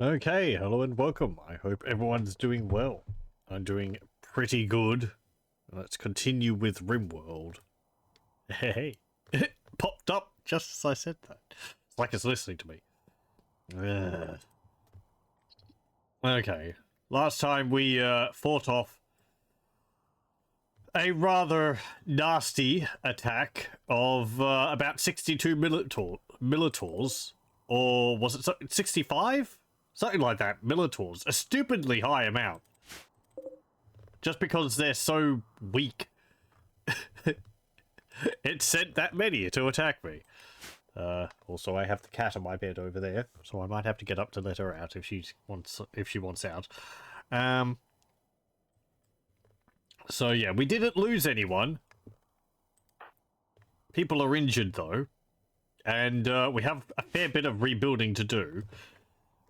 Okay, hello and welcome. I hope everyone's doing well. I'm doing pretty good. Let's continue with Rimworld. Hey, it popped up just as I said that. It's like it's listening to me. Ugh. Okay, last time we fought off a rather nasty attack of about 62 Militors, or was it 65? Something like that, Militors. A stupidly high amount. Just because they're so weak. It sent that many to attack me. Also, I have the cat on my bed over there, so I might have to get up to let her out if she wants out. So yeah, we didn't lose anyone. People are injured though, and we have a fair bit of rebuilding to do.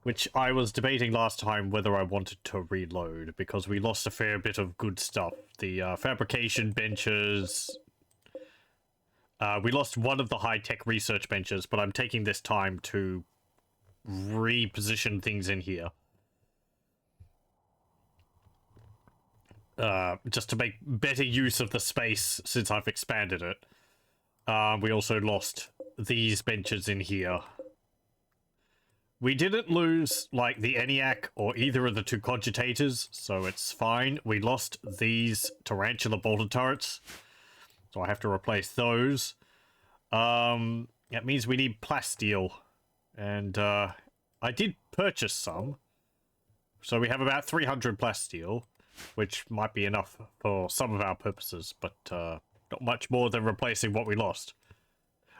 Which I was debating last time whether I wanted to reload, because we lost a fair bit of good stuff. The fabrication benches. We lost one of the high-tech research benches, but I'm taking this time to reposition things in here. Just to make better use of the space since I've expanded it. We also lost these benches in here. We didn't lose, like, the ENIAC or either of the two cogitators, so it's fine. We lost these tarantula bolter turrets, so I have to replace those. That means we need plasteel, and I did purchase some, so we have about 300 plasteel, which might be enough for some of our purposes, but not much more than replacing what we lost.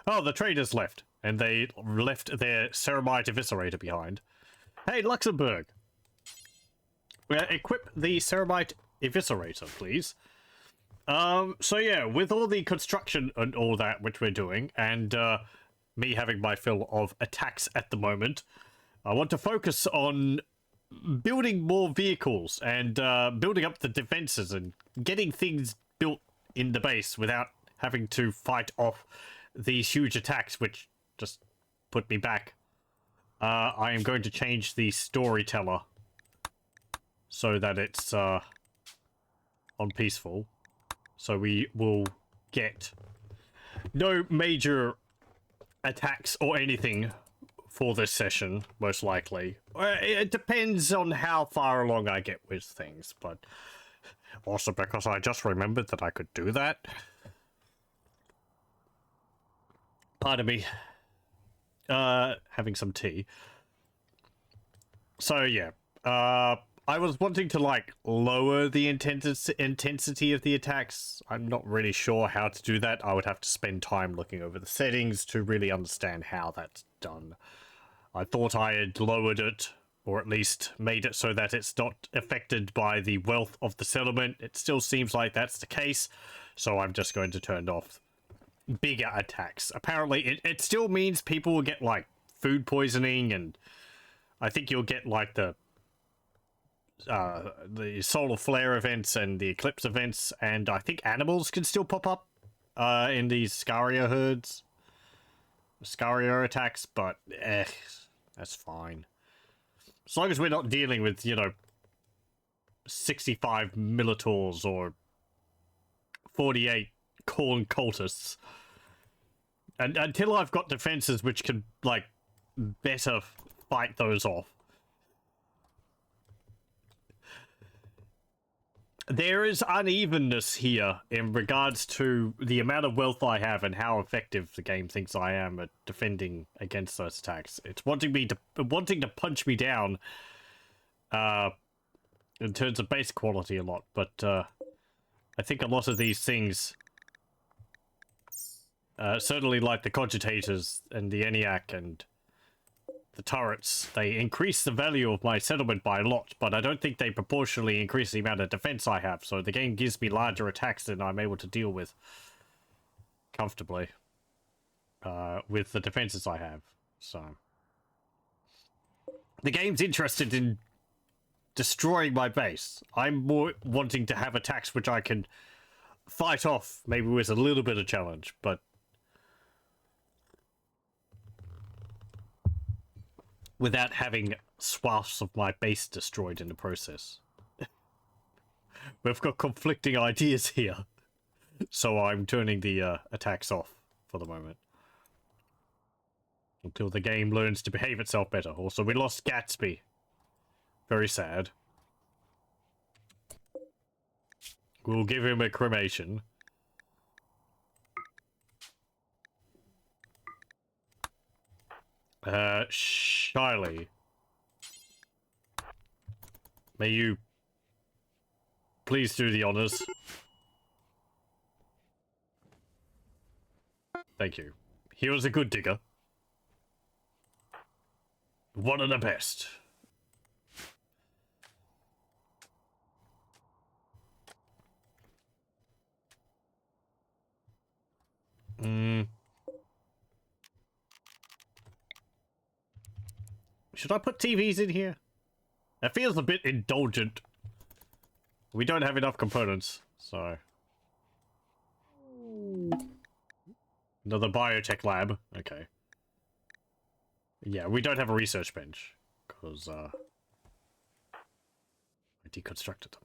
Oh, the traders left. And they left their Ceramite Eviscerator behind. Hey, Luxembourg! Equip the Ceramite Eviscerator, please. So yeah, with all the construction and all that which we're doing, and me having my fill of attacks at the moment, I want to focus on building more vehicles and building up the defenses and getting things built in the base without having to fight off these huge attacks which just put me back. I am going to change the storyteller so that it's on peaceful. So we will get no major attacks or anything for this session, most likely. It depends on how far along I get with things, but also because I just remembered that I could do that. Pardon me. Having some tea. So yeah, I was wanting to like lower the intensity of the attacks. I'm not really sure how to do that. I would have to spend time looking over the settings to really understand how that's done. I thought I had lowered it, or at least made it so that it's not affected by the wealth of the settlement. It still seems like that's the case, so I'm just going to turn it off. Bigger attacks. Apparently, it still means people will get, like, food poisoning, and I think you'll get, like, the solar flare events and the eclipse events, and I think animals can still pop up in these Scaria herds. Scaria attacks, but, that's fine. As long as we're not dealing with, you know, 65 Militors or 48 corn cultists. And until I've got defenses which can, like, better fight those off. There is unevenness here in regards to the amount of wealth I have and how effective the game thinks I am at defending against those attacks. It's wanting to punch me down in terms of base quality a lot, but I think a lot of these things, certainly like the cogitators and the ENIAC and the turrets, they increase the value of my settlement by a lot, but I don't think they proportionally increase the amount of defense I have, so the game gives me larger attacks than I'm able to deal with comfortably with the defenses I have. So the game's interested in destroying my base. I'm more wanting to have attacks which I can fight off, maybe with a little bit of challenge, but without having swaths of my base destroyed in the process. We've got conflicting ideas here. So I'm turning the attacks off for the moment. Until the game learns to behave itself better. Also, we lost Gatsby. Very sad. We'll give him a cremation. Shiley. May you please do the honors. Thank you. He was a good digger. One of the best. Should I put TVs in here? It feels a bit indulgent. We don't have enough components, so... Another biotech lab. Okay. Yeah, we don't have a research bench, because, I deconstructed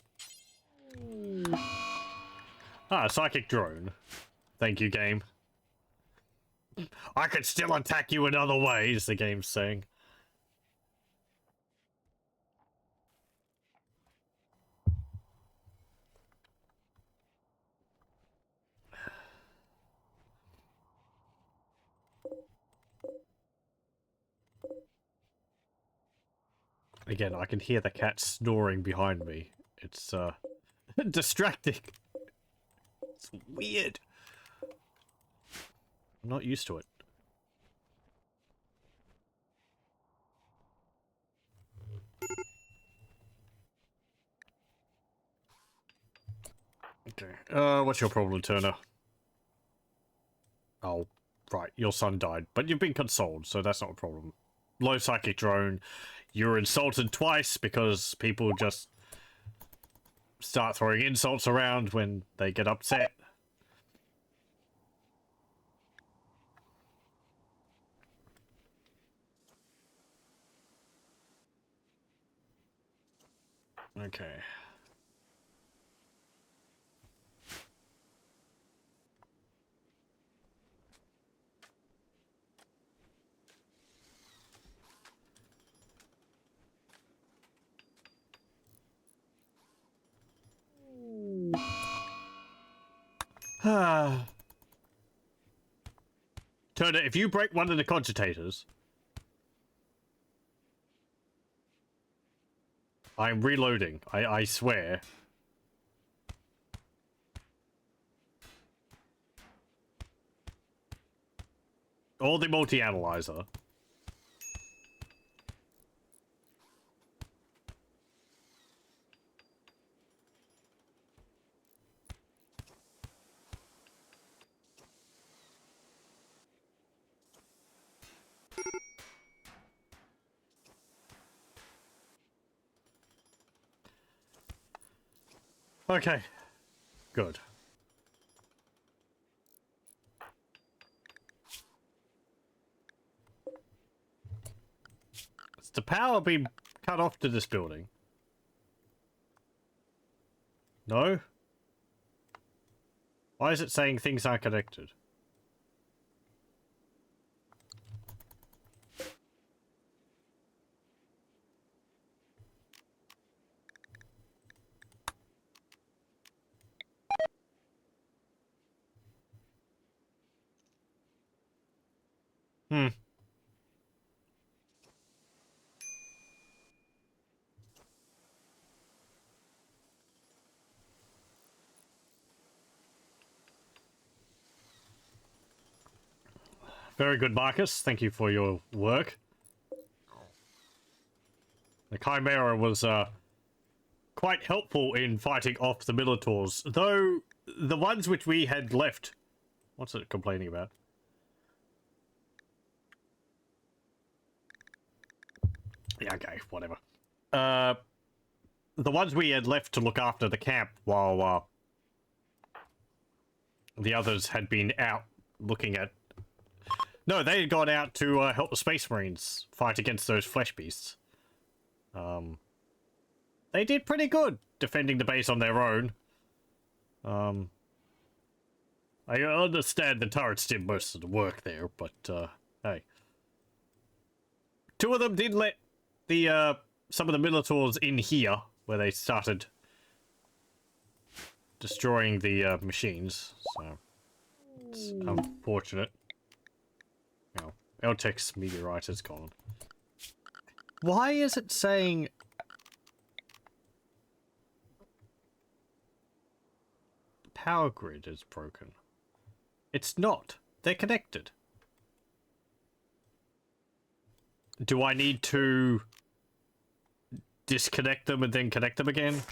them. Ah, psychic drone. Thank you, game. I can still attack you in other ways, the game's saying. Again, I can hear the cat snoring behind me. It's, distracting. It's weird. I'm not used to it. Okay. What's your problem, Turner? Oh, right. Your son died, but you've been consoled, so that's not a problem. Low psychic drone. You were insulted twice because people just start throwing insults around when they get upset. Okay. Turner, if you break one of the cogitators, I'm reloading. I swear. Or the multi-analyzer. Okay. Good. Has the power been cut off to this building? No? Why is it saying things aren't connected? Very good, Marcus. Thank you for your work. The Chimera was quite helpful in fighting off the Minotaurs, though the ones which we had left... What's it complaining about? Yeah, okay, whatever. The ones we had left to look after the camp while the others had been out looking at No, they had gone out to help the Space Marines fight against those flesh beasts. They did pretty good defending the base on their own. I understand the turrets did most of the work there, but hey. Two of them did let the some of the Minotaurs in here, where they started destroying the machines, so it's unfortunate. Oh, Eltec's meteorite is gone. Why is it saying power grid is broken? It's not. They're connected. Do I need to disconnect them and then connect them again?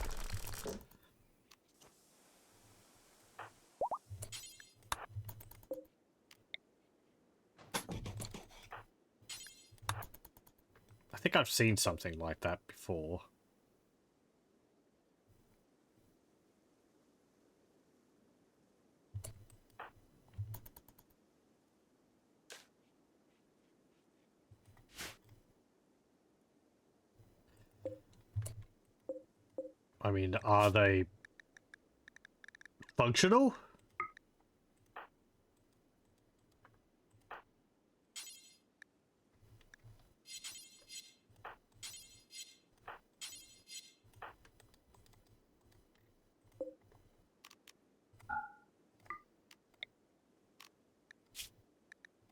I think I've seen something like that before. I mean, are they functional?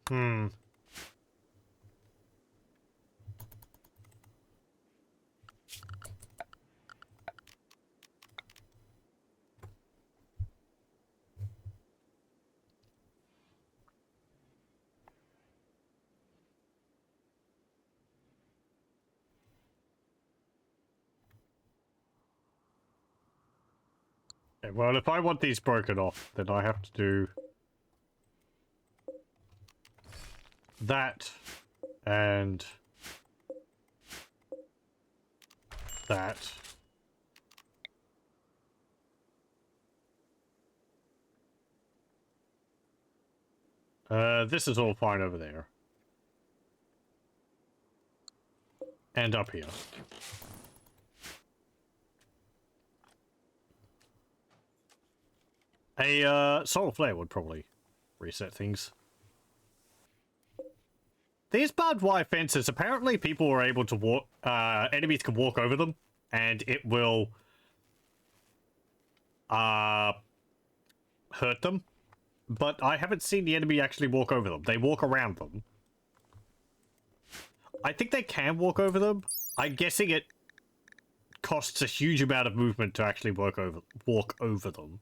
Hmm. Okay, well, if I want these broken off, then I have to do that and that. This is all fine over there. And up here. A solar flare would probably reset things. These barbed wire fences, apparently people were able to walk, enemies can walk over them, and it will hurt them. But I haven't seen the enemy actually walk over them. They walk around them. I think they can walk over them. I'm guessing it costs a huge amount of movement to actually walk over them.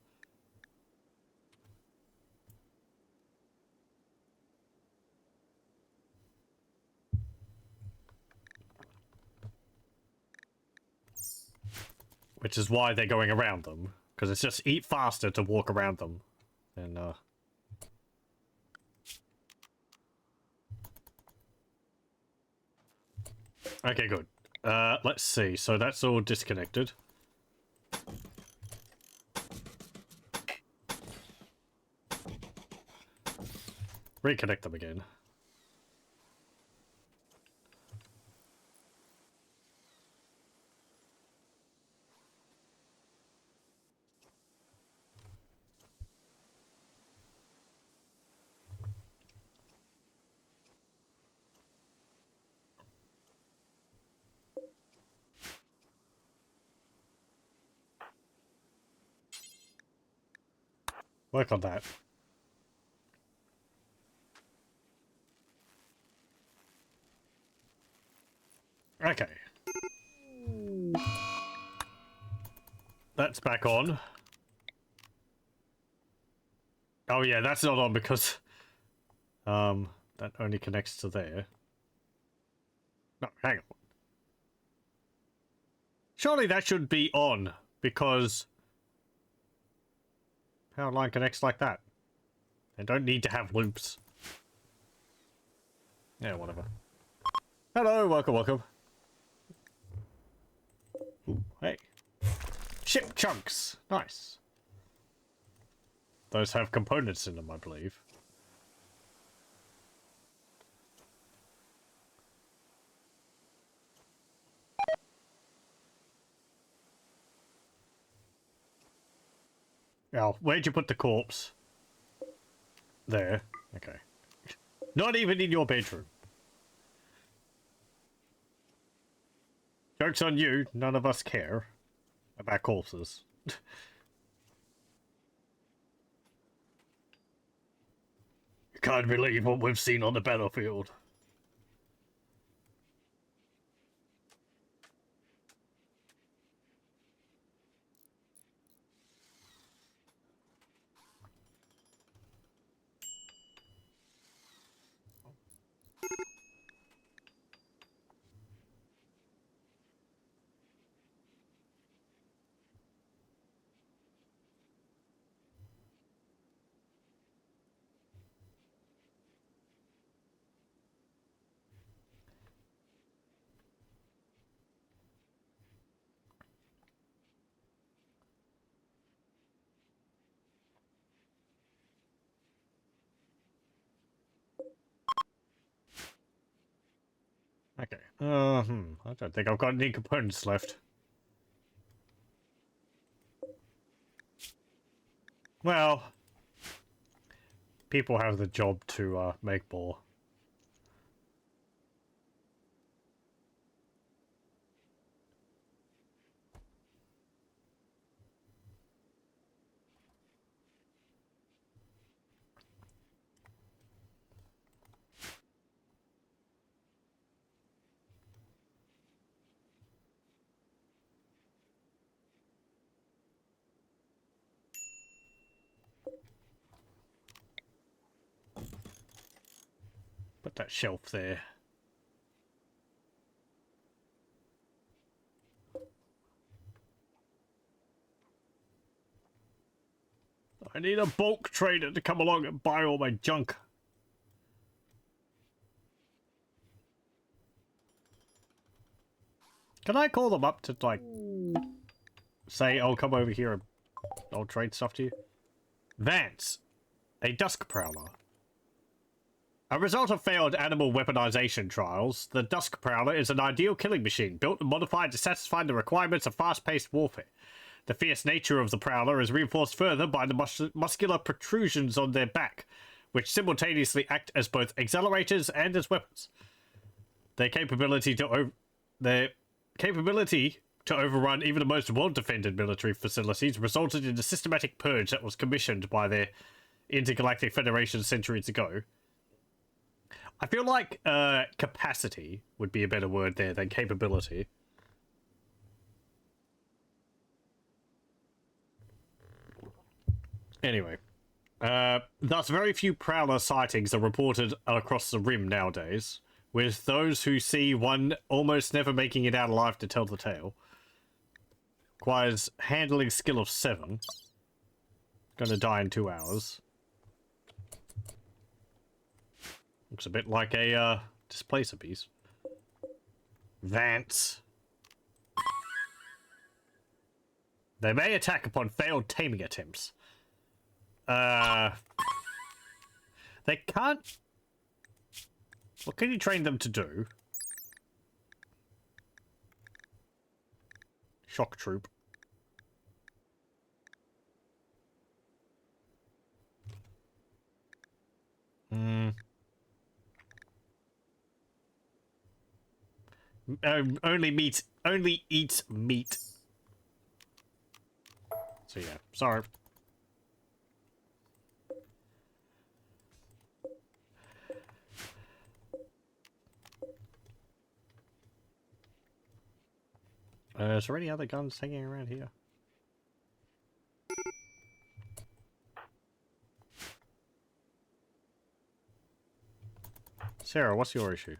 Which is why they're going around them. Because it's just eat faster to walk around them. And, okay, good. Let's see. So that's all disconnected. Reconnect them again. Work on that. Okay. That's back on. Oh yeah, that's not on because that only connects to there. No, hang on. Surely that should be on because power line connects like that. They don't need to have loops. Yeah, whatever. Hello, welcome, welcome. Ooh, hey. Ship chunks. Nice. Those have components in them, I believe. Oh, where'd you put the corpse? There. Okay. Not even in your bedroom. Joke's on you, none of us care about corpses. You can't believe what we've seen on the battlefield. Okay. I don't think I've got any components left. Well, people have the job to make more. Put that shelf there. I need a bulk trader to come along and buy all my junk. Can I call them up to, like, say, I'll come over here and I'll trade stuff to you? Vance, a Dusk Prowler. A result of failed animal weaponization trials, the Dusk Prowler is an ideal killing machine built and modified to satisfy the requirements of fast-paced warfare. The fierce nature of the Prowler is reinforced further by the muscular protrusions on their back, which simultaneously act as both accelerators and as weapons. Their capability to overrun even the most well-defended military facilities resulted in a systematic purge that was commissioned by their Intergalactic Federation centuries ago. I feel like capacity would be a better word there than capability. Anyway, thus very few Prowler sightings are reported across the Rim nowadays, with those who see one almost never making it out alive to tell the tale. Requires handling skill of 7. Gonna die in 2 hours. Looks a bit like a displacer piece. Vance. They may attack upon failed taming attempts. They can't... What can you train them to do? Shock troop. Only eats meat. So yeah, sorry. Is there any other guns hanging around here? Sarah, what's your issue?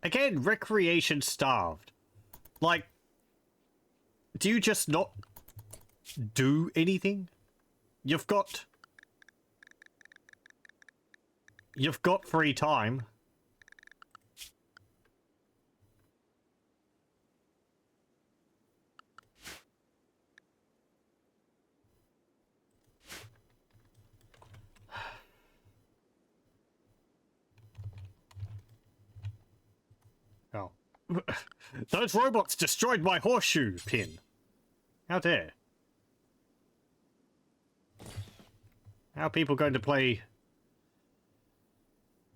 Again, recreation starved. Like, do you just not do anything? You've got free time. Oh. Those robots destroyed my horseshoe pin. How dare. How are people going to play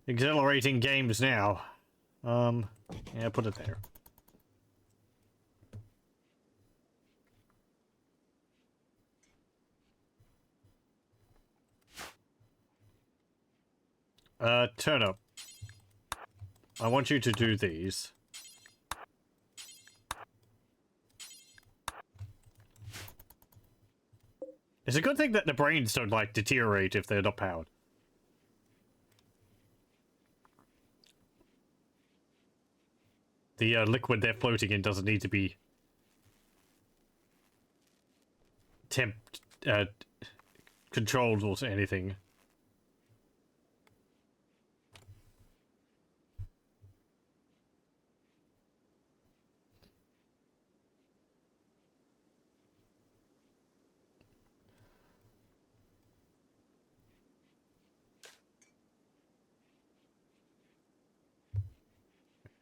exhilarating games now? Yeah, put it there. Turnip. I want you to do these. It's a good thing that the brains don't, like, deteriorate if they're not powered. The liquid they're floating in doesn't need to be controlled or anything.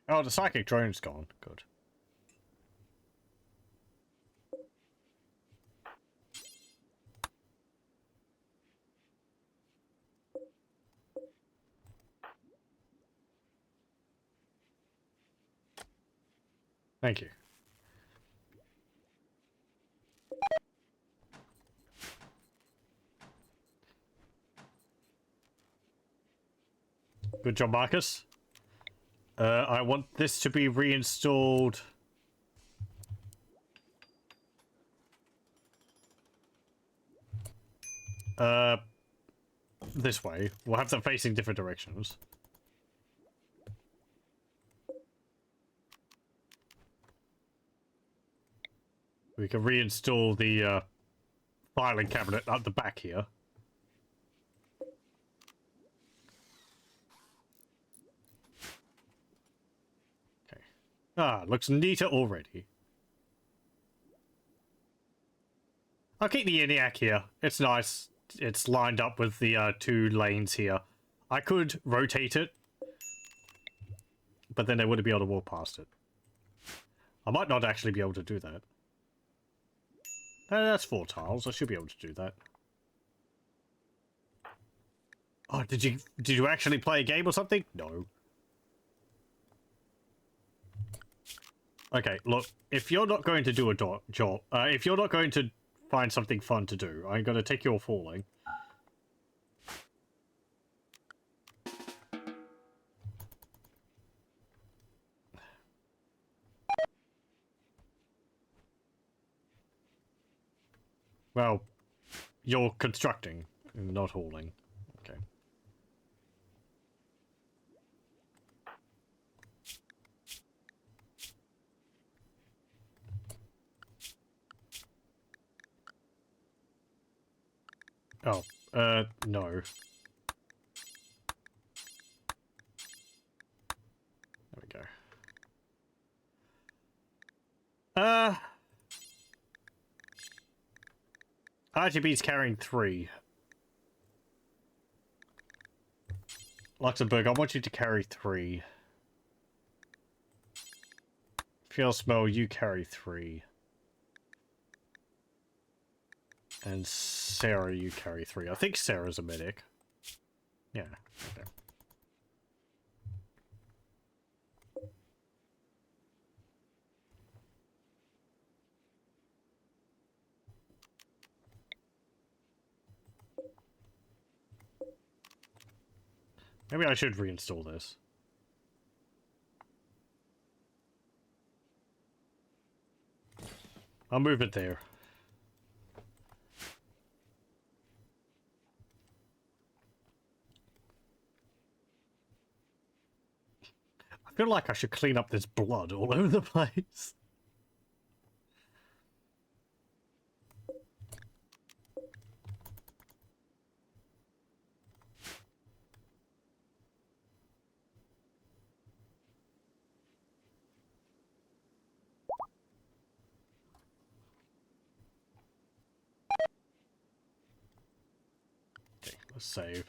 Oh, the psychic drone's gone. Good. Thank you. Good job, Marcus. I want this to be reinstalled. This way. We'll have them facing different directions. We can reinstall the filing cabinet at the back here. Okay. Ah, looks neater already. I'll keep the ENIAC here. It's nice. It's lined up with the 2 lanes here. I could rotate it, but then they wouldn't be able to walk past it. I might not actually be able to do that. That's 4 tiles. I should be able to do that. Oh, did you actually play a game or something? No. Okay, look. If you're not going to do a job, if you're not going to find something fun to do, I'm going to take your falling. Well, you're constructing, not hauling. Okay. Oh, no. There we go. RGB's carrying 3. Luxembourg, I want you to carry 3. Feel Smell, you carry 3. And Sarah, you carry 3. I think Sarah's a medic. Yeah, okay. Maybe I should reinstall this. I'll move it there. I feel like I should clean up this blood all over the place. Okay, let's save.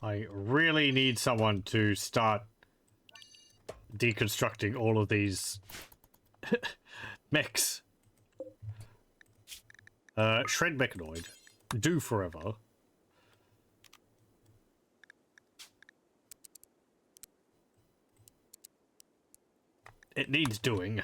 I really need someone to start deconstructing all of these mechs. Shred mechanoid. Do forever. It needs doing.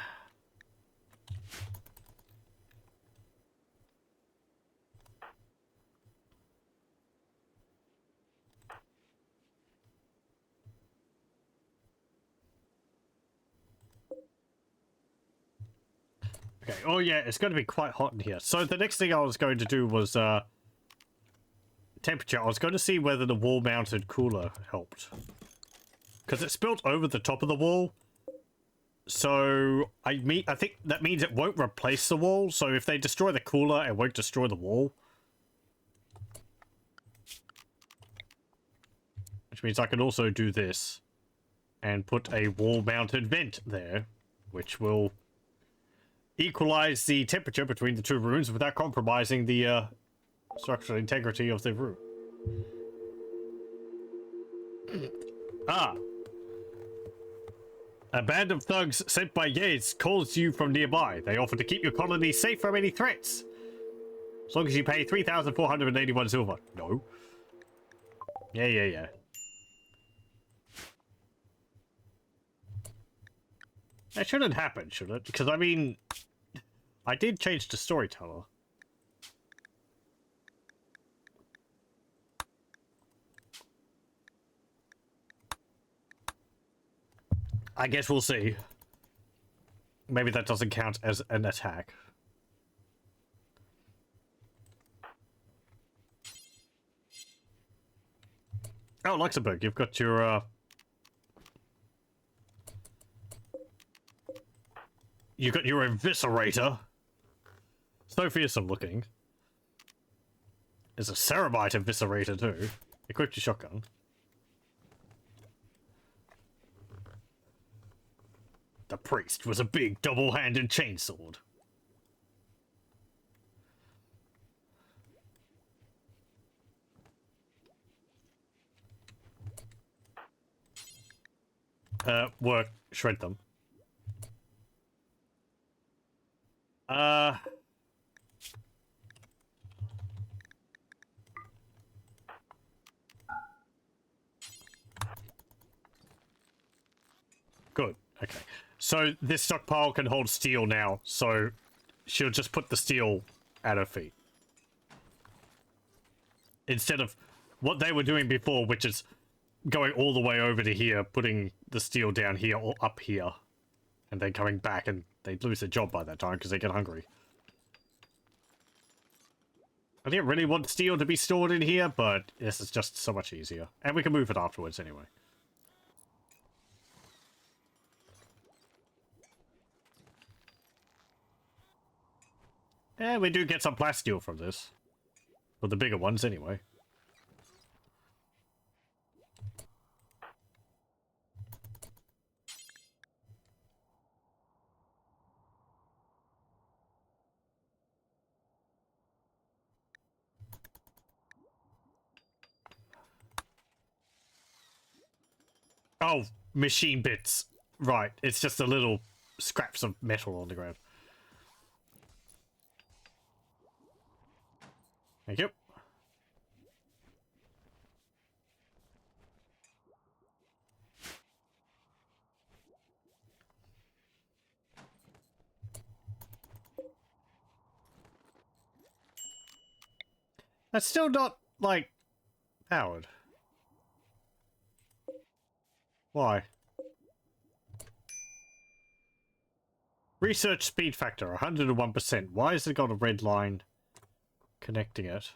Okay, oh yeah, it's going to be quite hot in here. So the next thing I was going to do was, temperature. I was going to see whether the wall-mounted cooler helped. Because it's built over the top of the wall. So, I think that means it won't replace the wall. So if they destroy the cooler, it won't destroy the wall. Which means I can also do this. And put a wall-mounted vent there. Which will equalize the temperature between the two rooms without compromising the structural integrity of the room. Ah. A band of thugs sent by Yates calls you from nearby. They offer to keep your colony safe from any threats. As long as you pay 3,481 silver. No. Yeah. That shouldn't happen, should it? Because, I mean, I did change to storyteller. I guess we'll see. Maybe that doesn't count as an attack. Oh, Luxembourg, you've got your, you got your eviscerator. So fearsome looking. There's a Cerebite eviscerator too. Equipped your shotgun. The priest was a big double-handed chainsword. Work. Shred them. Good. Okay. So this stockpile can hold steel now, so she'll just put the steel at her feet. Instead of what they were doing before, which is going all the way over to here, putting the steel down here or up here, and then coming back, and they'd lose their job by that time because they get hungry. I didn't really want steel to be stored in here, but this is just so much easier. And we can move it afterwards anyway. Yeah, we do get some plasteel from this. Well, the bigger ones anyway. Oh, machine bits. Right, it's just the little scraps of metal on the ground. Thank you. That's still not, like, powered. Why? Research speed factor, 101%. Why has it got a red line connecting it?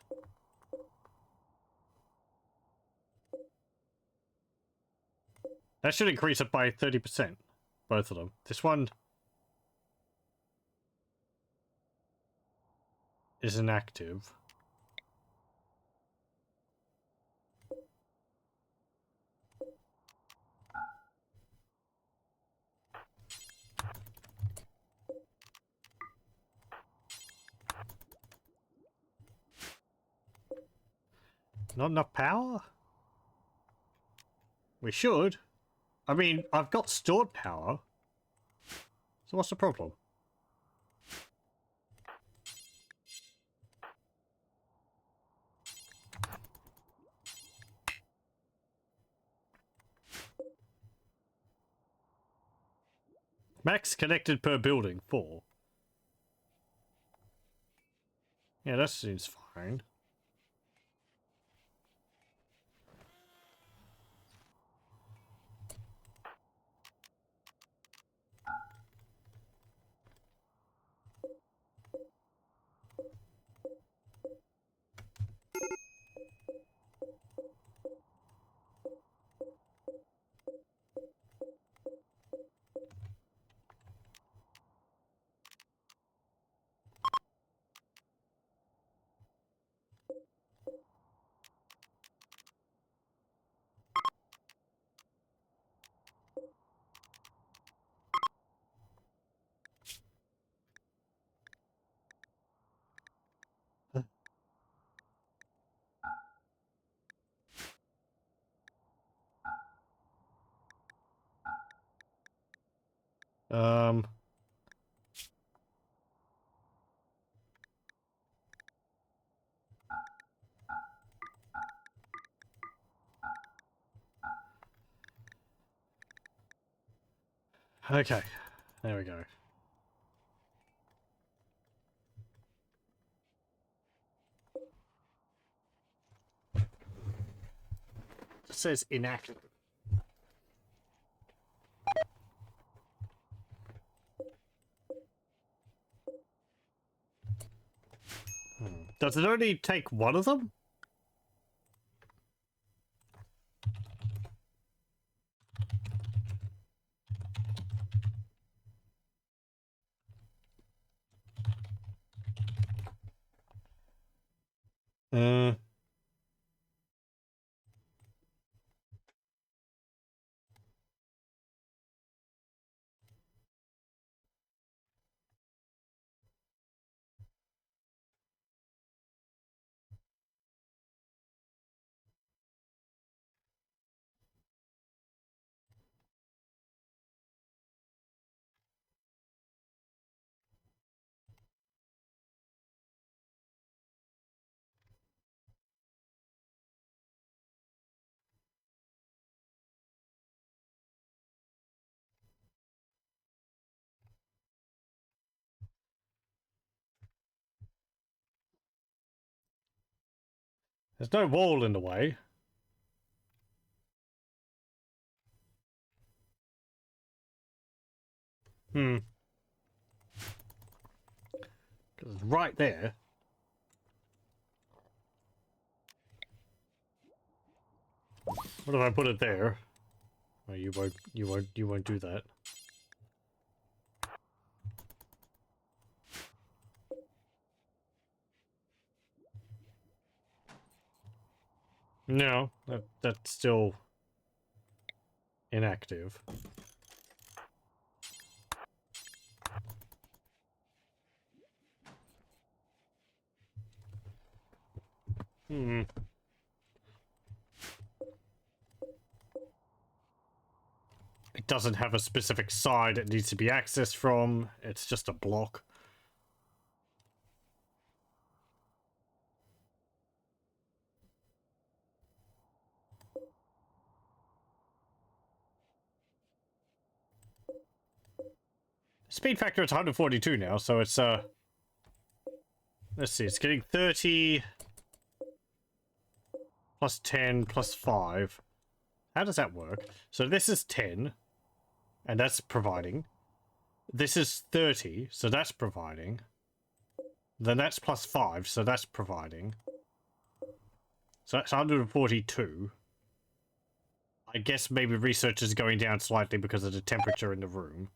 That should increase it by 30%. Both of them. This one is inactive. Not enough power? We should. I mean, I've got stored power. So what's the problem? Max connected per building, 4. Yeah, that seems fine. Um... Okay, there we go. It says inactive. Does it only take one of them? There's no wall in the way. Because it's right there. What if I put it there? Oh, you won't do that. No, that's still inactive. It doesn't have a specific side it needs to be accessed from. It's just a block. Speed factor is 142 now, so it's let's see, it's getting 30 plus 10 plus 5. How does that work? So this is 10, and that's providing. This is 30, so that's providing. Then that's plus 5, so that's providing. So that's 142. I guess maybe research is going down slightly because of the temperature in the room.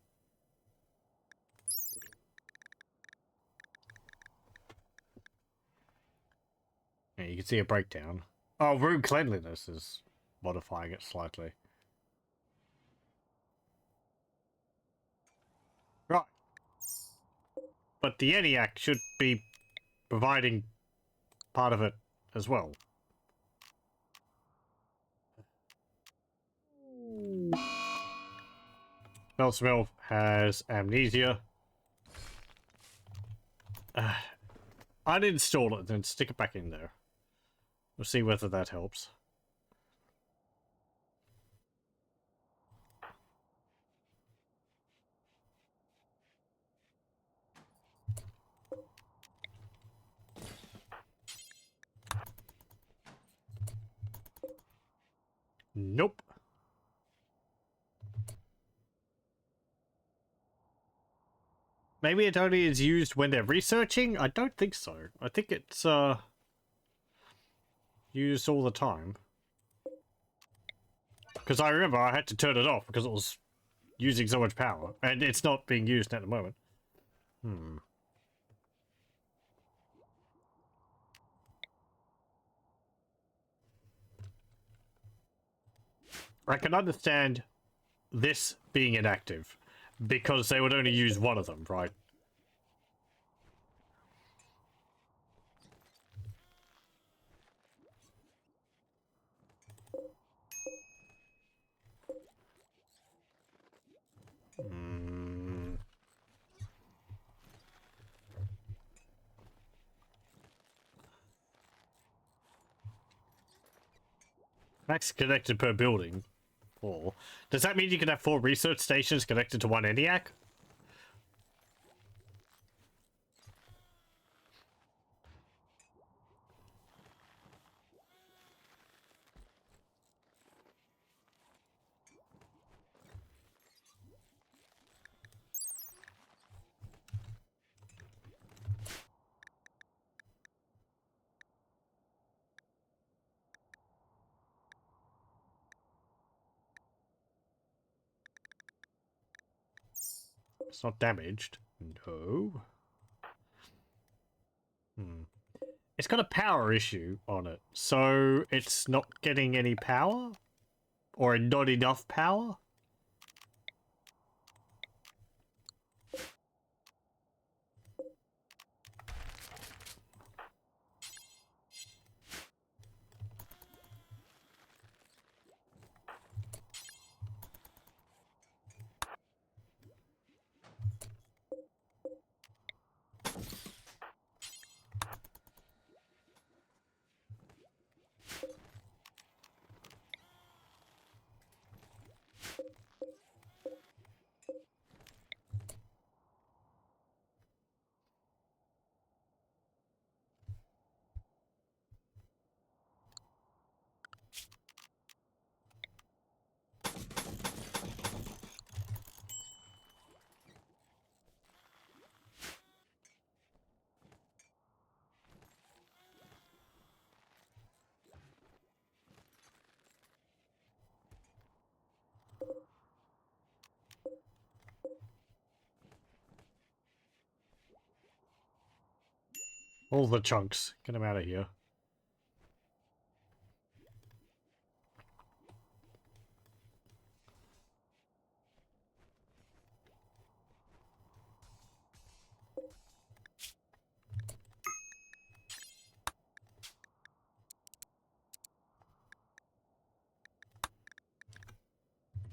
Yeah, you can see a breakdown. Oh, room cleanliness is modifying it slightly. Right. But the ENIAC should be providing part of it as well. Bellsmill has amnesia. Uninstall it, then stick it back in there. We'll see whether that helps. Nope. Maybe it only is used when they're researching? I don't think so. I think it's used all the time. Because I remember I had to turn it off because it was using so much power. And it's not being used at the moment. I can understand this being inactive. Because they would only use one of them, right? Max connected per building. 4. Does that mean you can have 4 research stations connected to one ENIAC? It's not damaged. No. It's got a power issue on it. So it's not getting any power? Or not enough power? All the chunks. Get them out of here.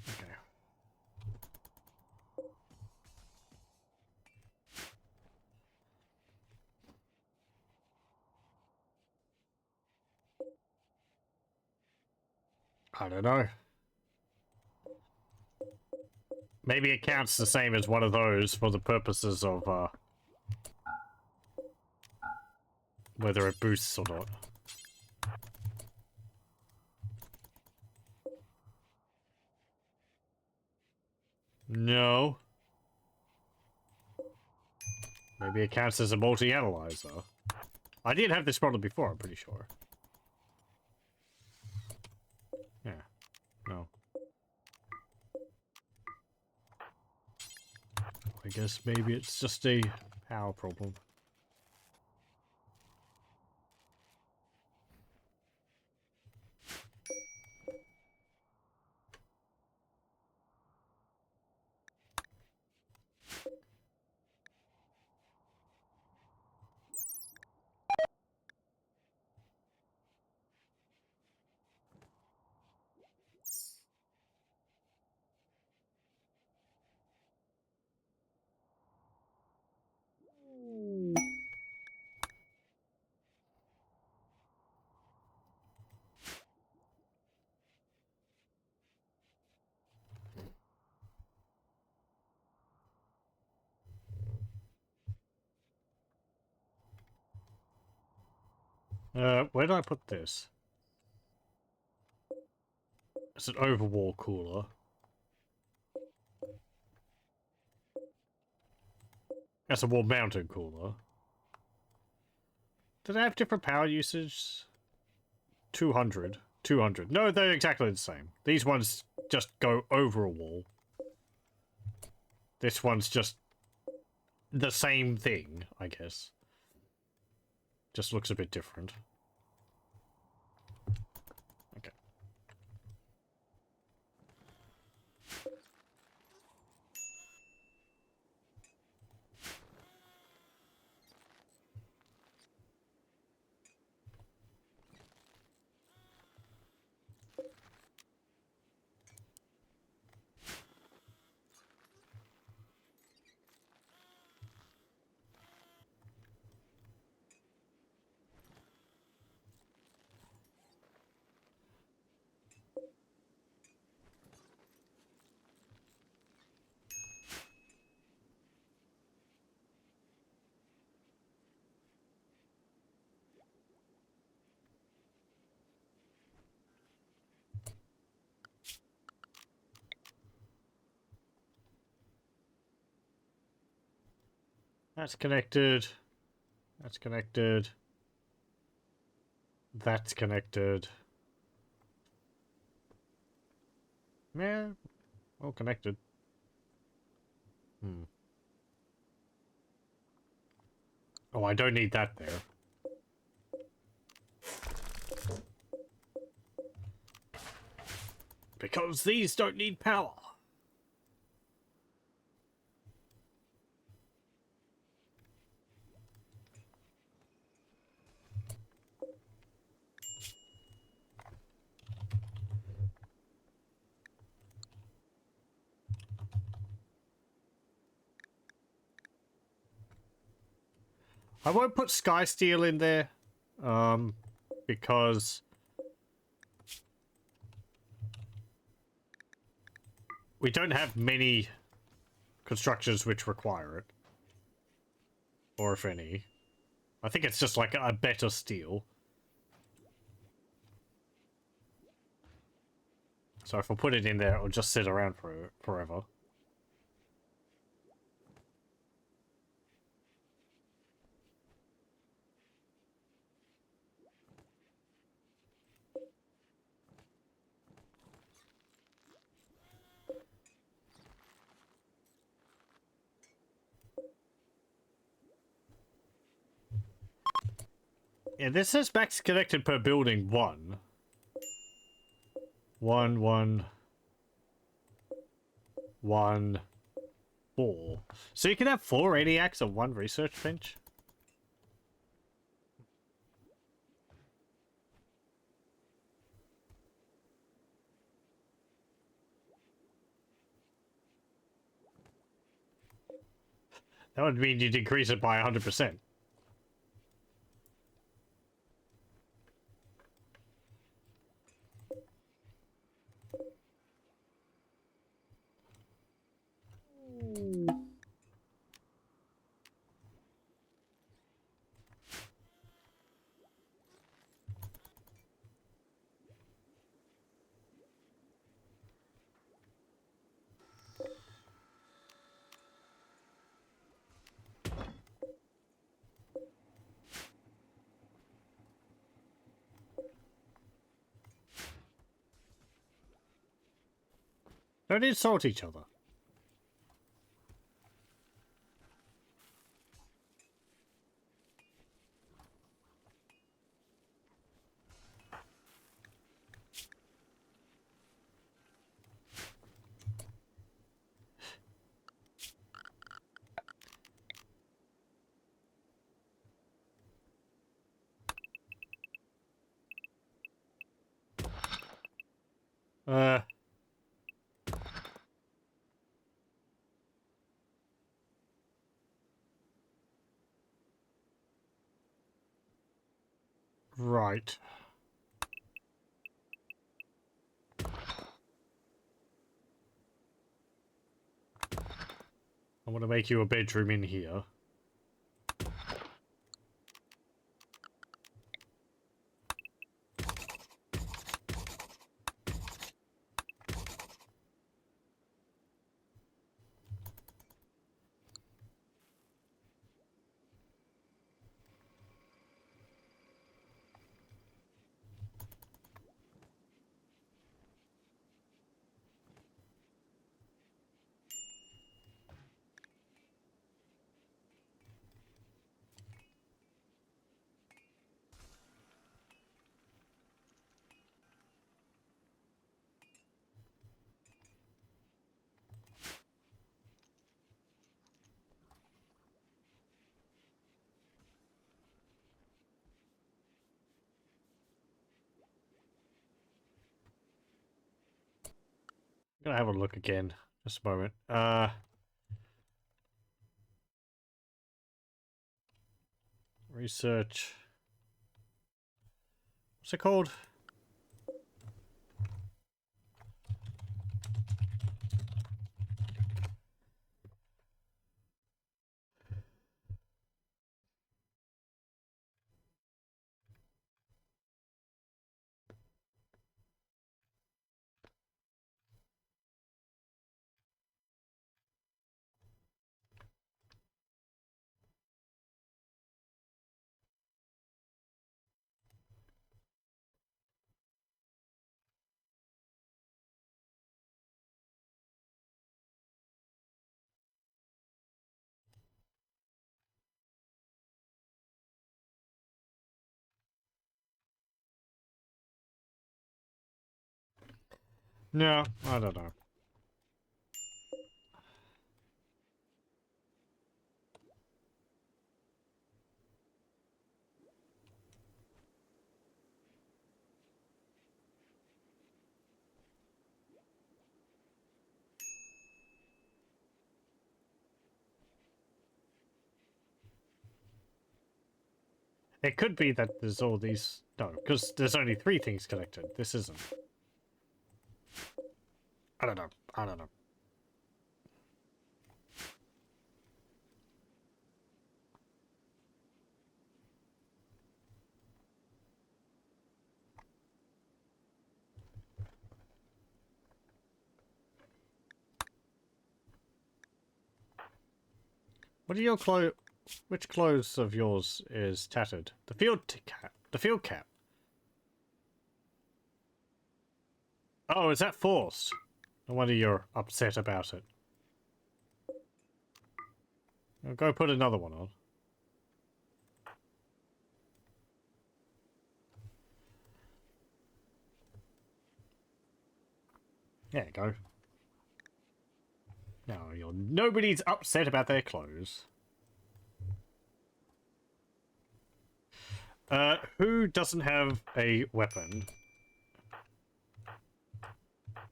Okay. I don't know. Maybe it counts the same as one of those for the purposes of whether it boosts or not. No. Maybe it counts as a multi-analyzer. I did have this problem before, I'm pretty sure. Yeah. No. I guess maybe it's just a power problem. Where did I put this? It's an overwall cooler. That's a wall mounted cooler. Do they have different power usage? 200. 200. No, they're exactly the same. These ones just go over a wall. This one's just the same thing, I guess. Just looks a bit different. Okay. That's connected. That's connected. That's connected. Yeah, all connected. Oh, I don't need that there. Because these don't need power. I won't put Sky Steel in there, because we don't have many constructions which require it. Or if any. I think it's just like a better steel. So if I put it in there, it'll just sit around for forever. Yeah, this says max connected per building 1. 1, 1, 1, 4. So you can have 4 Radiacs and 1 research bench? That would mean you decrease it by 100%. Don't insult each other. Uh... Right. I want to make you a bedroom in here. I'm gonna have a look again. Just a moment. Research. What's it called? No, I don't know. It could be that there's all these... No, because there's only 3 things connected. This isn't. I don't know. I don't know. What are your clothes? Which clothes of yours is tattered? The field cap. The field cap. Oh, is that forced? No wonder you're upset about it. I'll go put another one on. There you go. Now, nobody's upset about their clothes. Who doesn't have a weapon?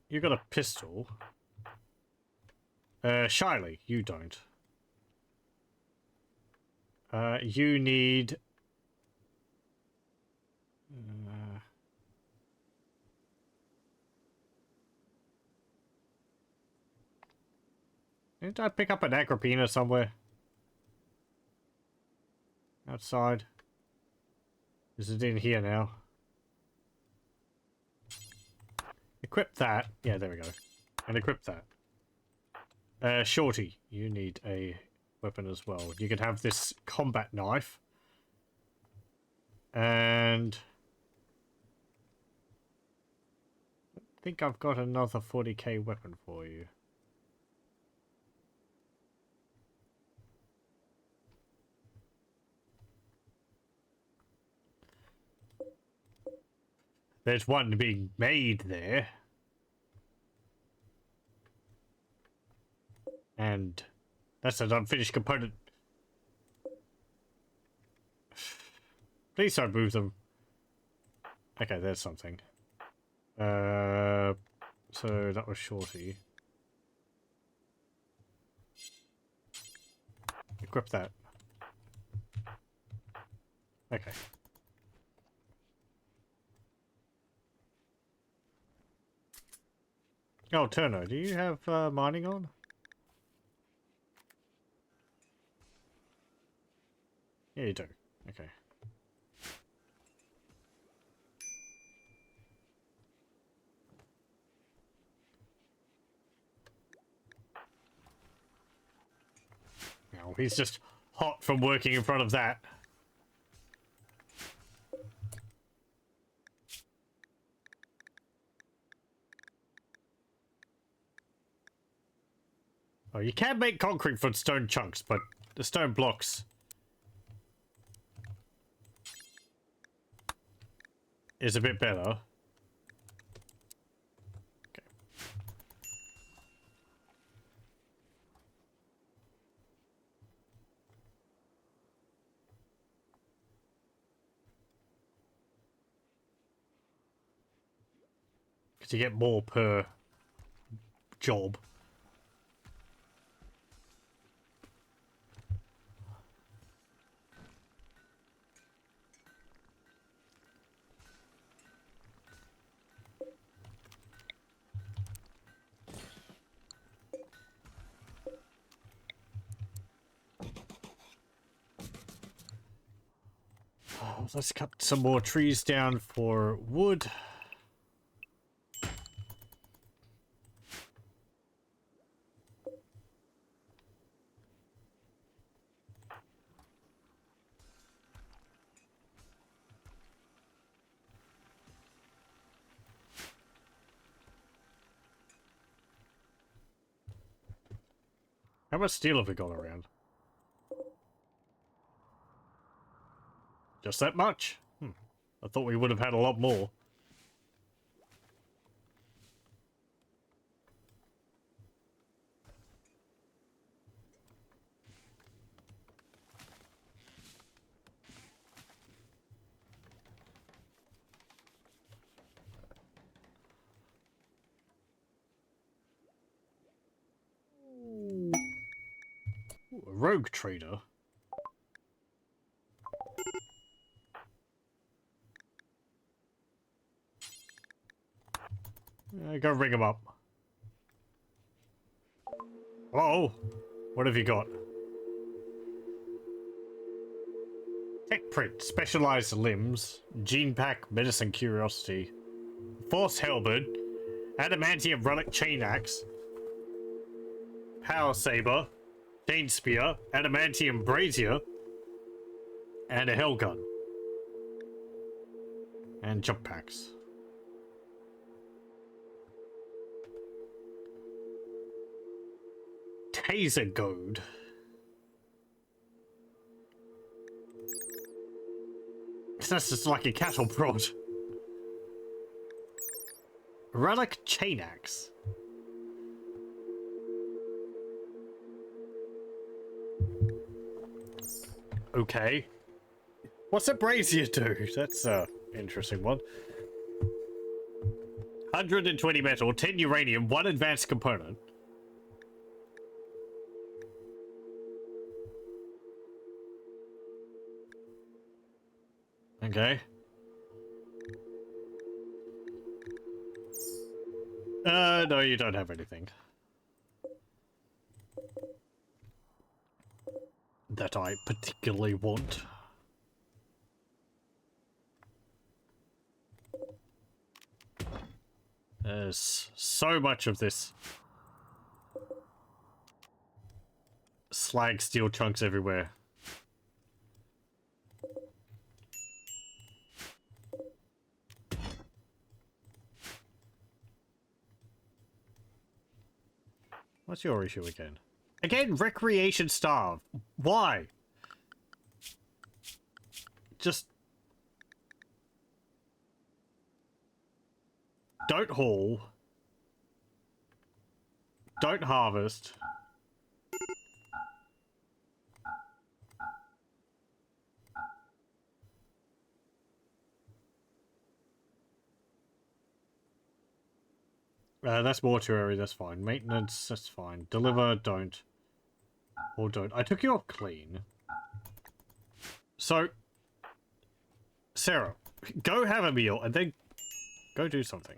You got a pistol. Shiley, you don't. You need... didn't I pick up an Agrippina somewhere? Outside? Is it in here now? Equip that. Yeah, there we go. And equip that. Shorty, you need a weapon as well. You can have this combat knife. And... I think I've got another 40k weapon for you. There's one being made there. And that's an unfinished component. Please don't move them. Okay, there's something. So that was Shorty. Equip that. Okay. Oh, Turner, do you have mining on? Yeah, you do. Okay. No, he's just hot from working in front of that. Oh, you can make concrete from stone chunks, but the stone blocks is a bit better. Okay. Because you get more per job. Let's cut some more trees down for wood. How much steel have we got around? Just that much? I thought we would have had a lot more. Ooh, a rogue trader. Go ring him up. Oh, what have you got? Tech print, specialized limbs, gene pack, medicine curiosity, force halberd, adamantium relic chain axe, power saber, chain spear, adamantium brazier, and a hell gun. And jump packs. Taser goad. That's just like a cattle prod. Relic chain axe. Okay. What's a brazier do? That's a interesting one. 120 metal, 10 uranium, 1 advanced component. Okay. No, you don't have anything. That I particularly want. There's so much of this. Slag steel chunks everywhere. What's your issue again? Again, recreation starve. Why? Just... don't haul. Don't harvest. That's mortuary, that's fine. Maintenance, that's fine. Deliver, don't. Or don't. I took you off clean. So, Sarah, go have a meal and then go do something.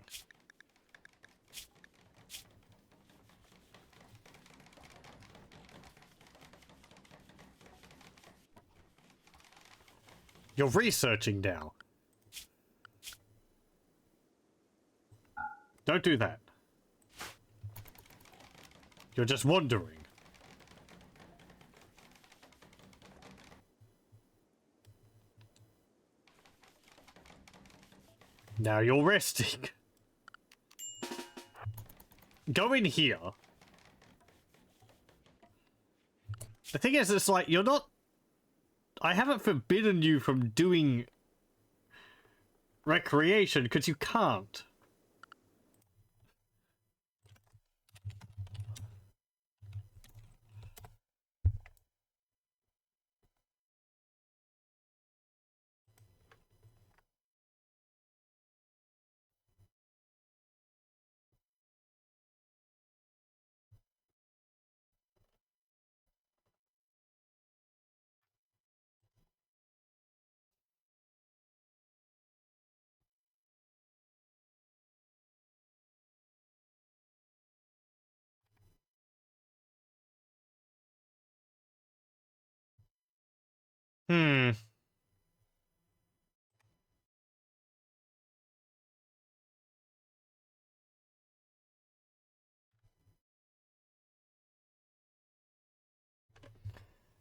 You're researching now. Don't do that. You're just wandering. Now you're resting. Go in here. The thing is, it's like, you're not... I haven't forbidden you from doing recreation, because you can't. Hmm.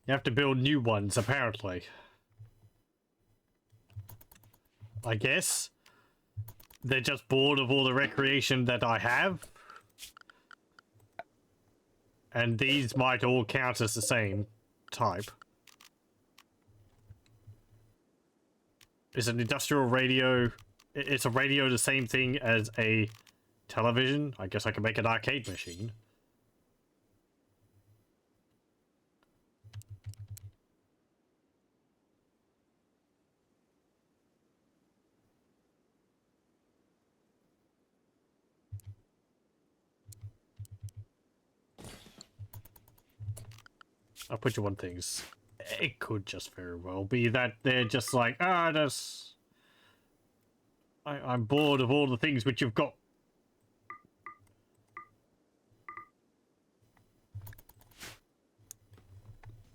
You have to build new ones, apparently. I guess. They're just bored of all the recreation that I have. And these might all count as the same type. Is an industrial radio... It's a radio the same thing as a television? I guess I can make an arcade machine. I'll put you on things. It could just very well be that they're just like, that's... I'm bored of all the things which you've got.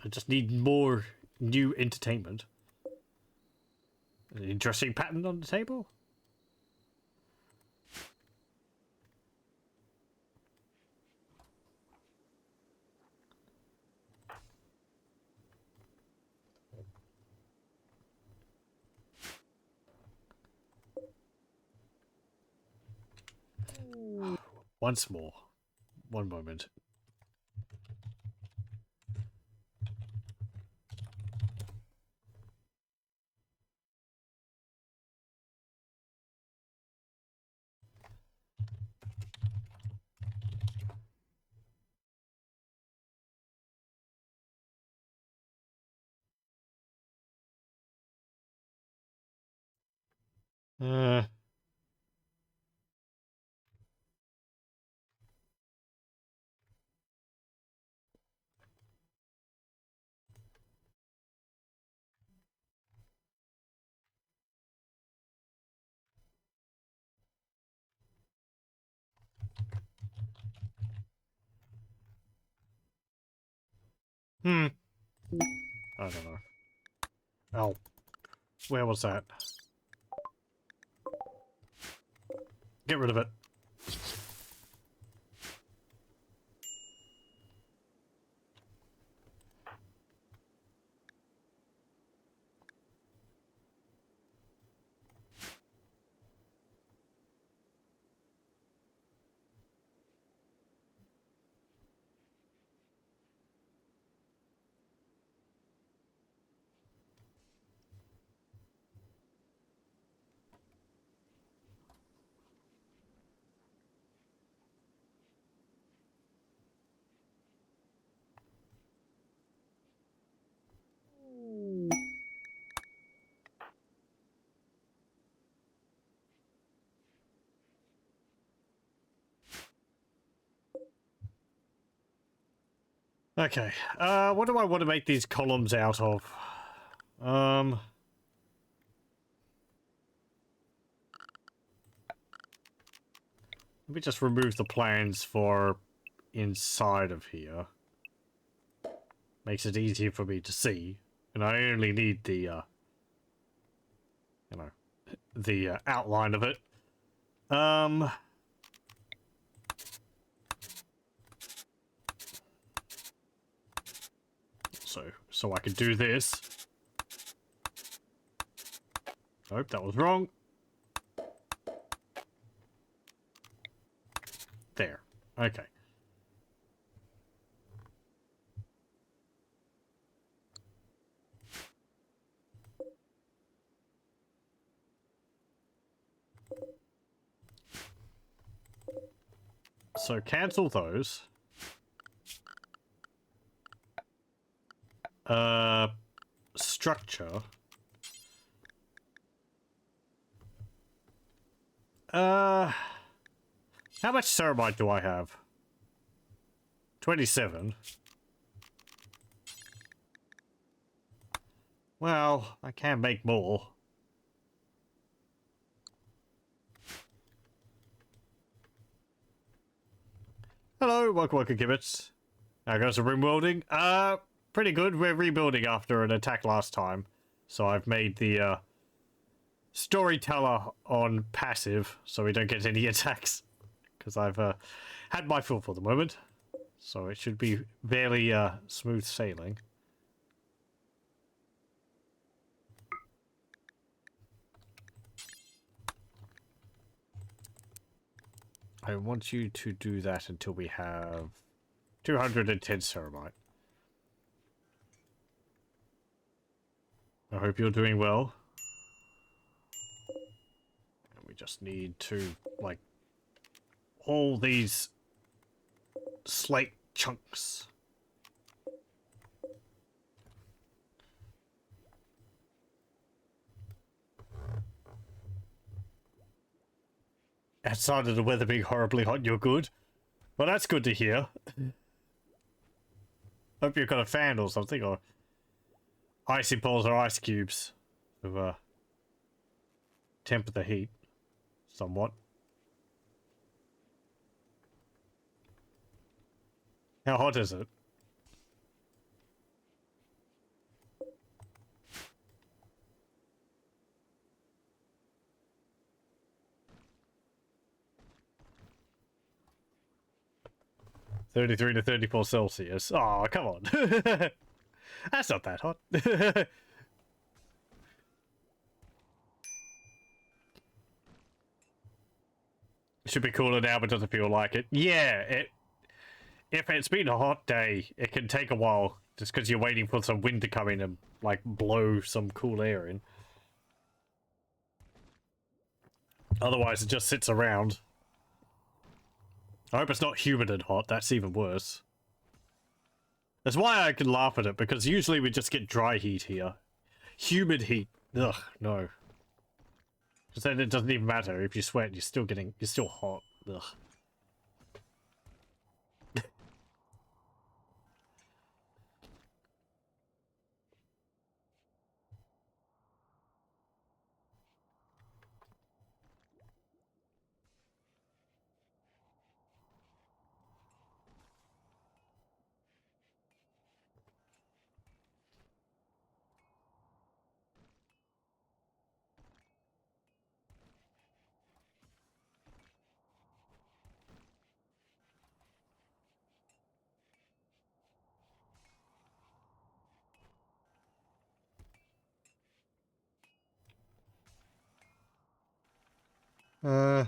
I just need more new entertainment. An interesting pattern on the table? Once more. One moment. Uh... I don't know. Oh. Where was that? Get rid of it. Okay. What do I want to make these columns out of? Let me just remove the plans for inside of here. Makes it easier for me to see. And I only need the, you know, the outline of it. So I could do this. Nope, that was wrong. There. Okay. So cancel those. Structure. How much ceramite do I have? 27. Well, I can make more. Hello, welcome Gibbets. How goes the rimworlding? Pretty good. We're rebuilding after an attack last time. So I've made the, storyteller on passive, so we don't get any attacks. Because I've, had my fill for the moment. So it should be fairly, smooth sailing. I want you to do that until we have 210 ceramite. I hope you're doing well. And we just need to, like, all these slate chunks. Outside of the weather being horribly hot, you're good. Well, that's good to hear. Hope you've got a fan or something, or icy balls or ice cubes to temper the heat somewhat. How hot is it? (33 to 34 Celsius). Oh, come on. That's not that hot. Should be cooler now, but doesn't feel like it. Yeah, if it's been a hot day, it can take a while, just because you're waiting for some wind to come in and, like, blow some cool air in. Otherwise, it just sits around. I hope it's not humid and hot, that's even worse. That's why I can laugh at it, because usually we just get dry heat here. Humid heat. Ugh, no. Because then it doesn't even matter. If you sweat, you're still hot. Ugh. Oh.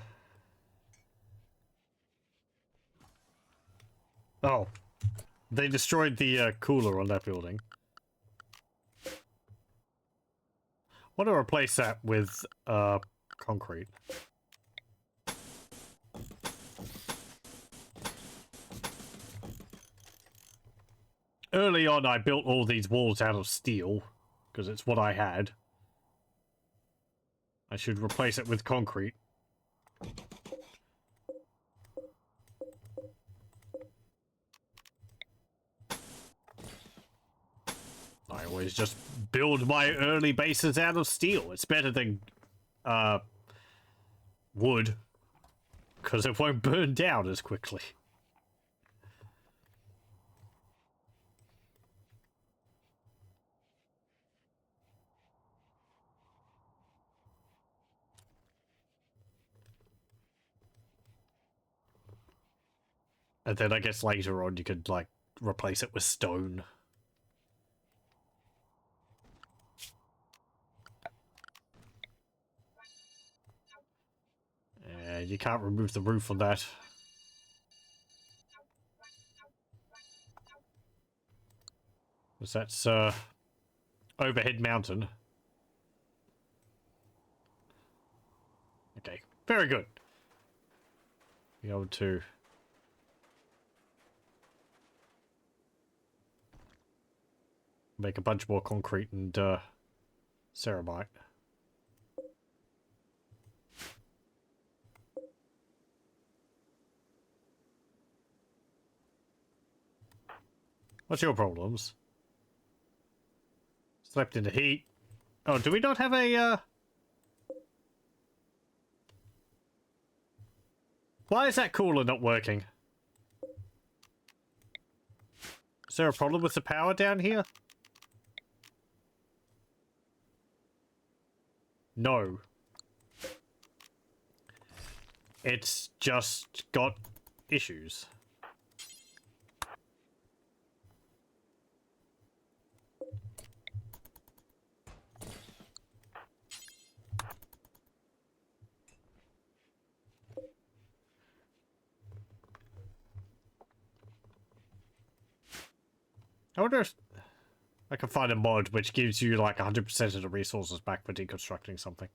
They destroyed the cooler on that building. I want to replace that with concrete. Early on, I built all these walls out of steel, because it's what I had. I should replace it with concrete. I always just build my early bases out of steel. It's better than wood, because it won't burn down as quickly. And then I guess later on you could, like, replace it with stone. You can't remove the roof on that. Because that's, overhead mountain. Okay, very good. Be able to... make a bunch more concrete and, ceramite. What's your problems? Slept in the heat. Oh, do we not have a, Why is that cooler not working? Is there a problem with the power down here? No. It's just got issues. I wonder if I can find a mod which gives you like 100% of the resources back for deconstructing something.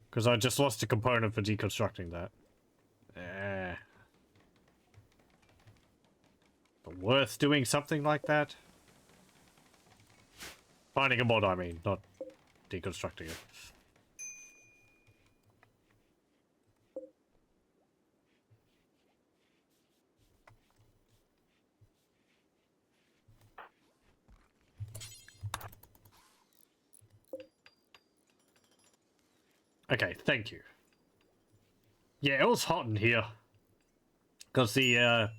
Because I just lost a component for deconstructing that. But worth doing something like that? Finding a mod, I mean, not deconstructing it. Okay, thank you. Yeah, it was hot in here. Because the air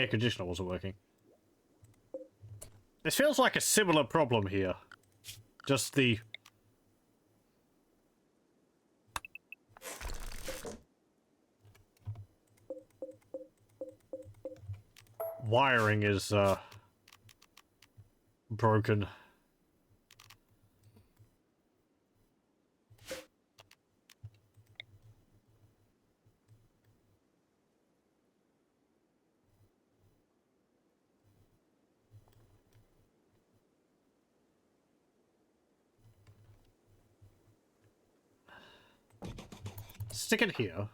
conditioner wasn't working. This feels like a similar problem here. Just the... wiring is broken. Stick it here.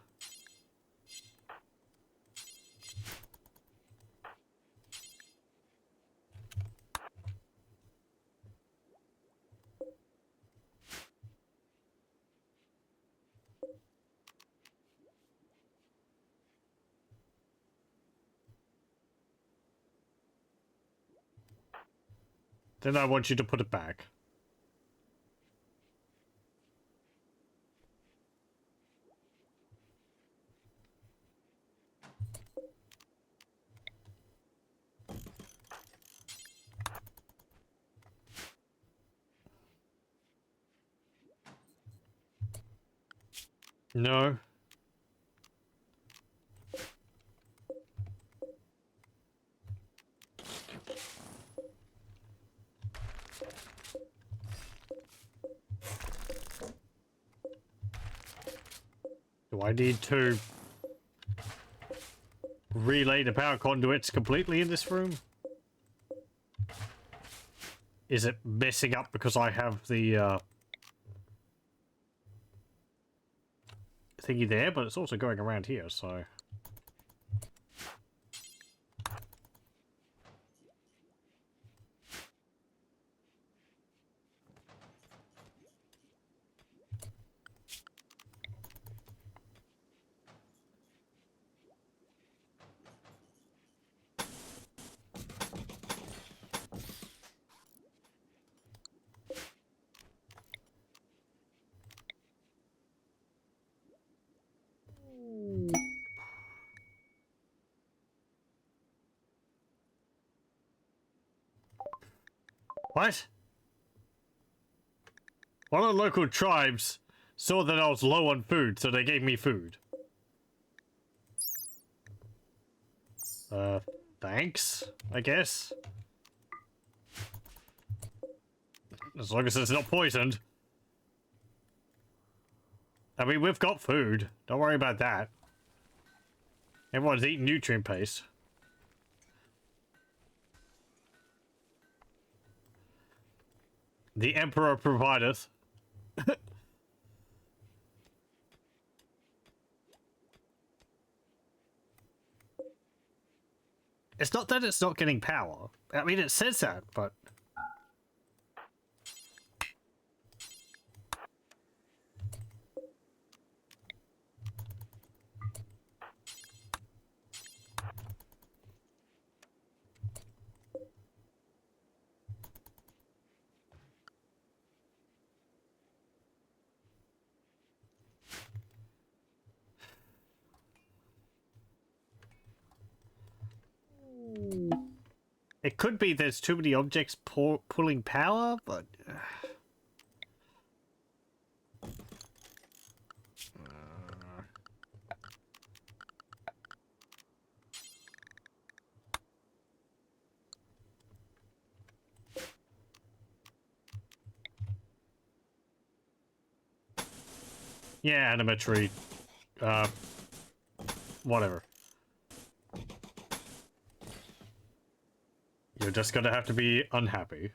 Then I want you to put it back. No. Do I need to relay the power conduits completely in this room? Is it messing up because I have the thingy there, but it's also going around here, so... What? One of the local tribes saw that I was low on food, so they gave me food. Thanks, I guess. As long as it's not poisoned. I mean, we've got food. Don't worry about that. Everyone's eating nutrient paste. The Emperor provideth. It's not that it's not getting power. I mean, it says that, but... It could be there's too many objects pulling power, but... Yeah, animatory. Whatever. You're just gonna have to be unhappy.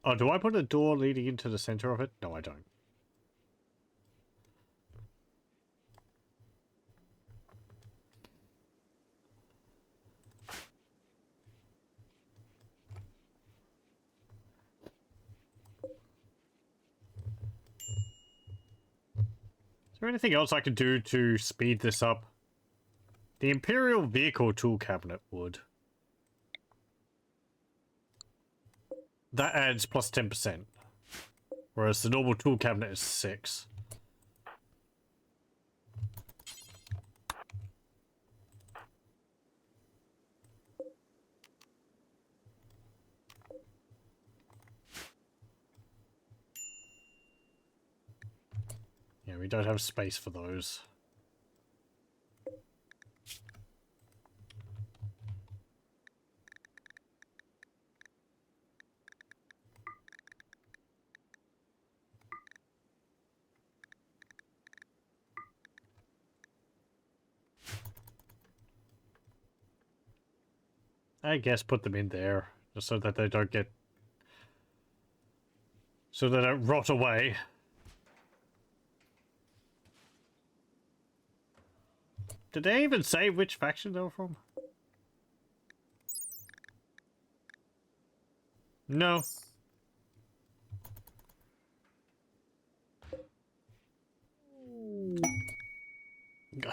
Oh, do I put a door leading into the center of it? No, I don't. Is there anything else I could do to speed this up? The Imperial Vehicle Tool Cabinet would. That adds plus 10%. Whereas the normal tool cabinet is 6. Yeah, we don't have space for those. I guess put them in there, just so that they don't get... so they don't rot away. Did they even say which faction they were from? No.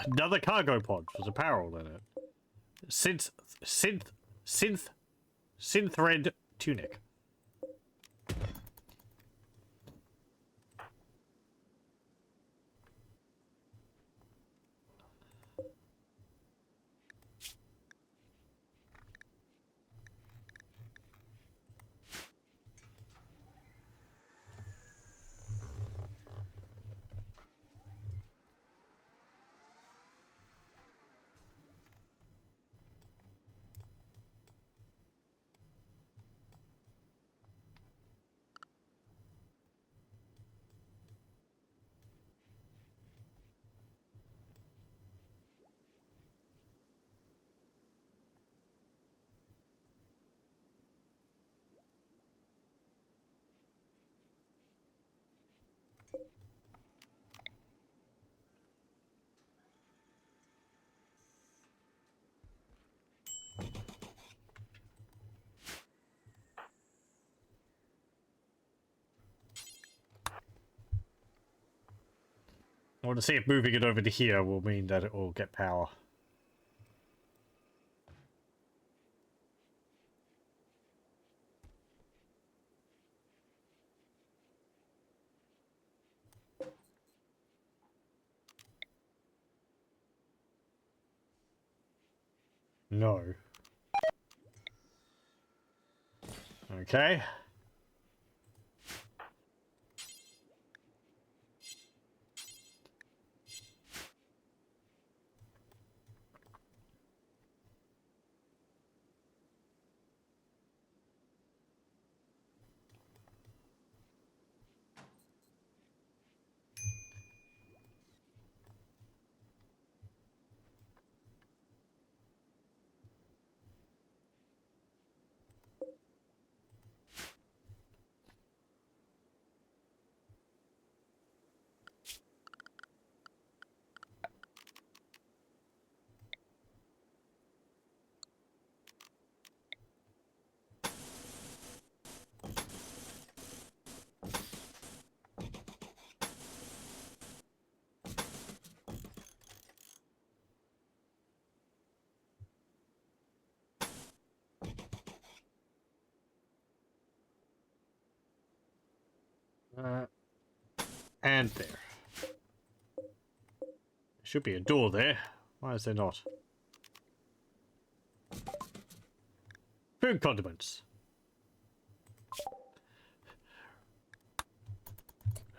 Another cargo pod with apparel in it. Synth red tunic. I want to see if moving it over to here will mean that it will get power. No. Okay. And there. Should be a door there. Why is there not? Food condiments.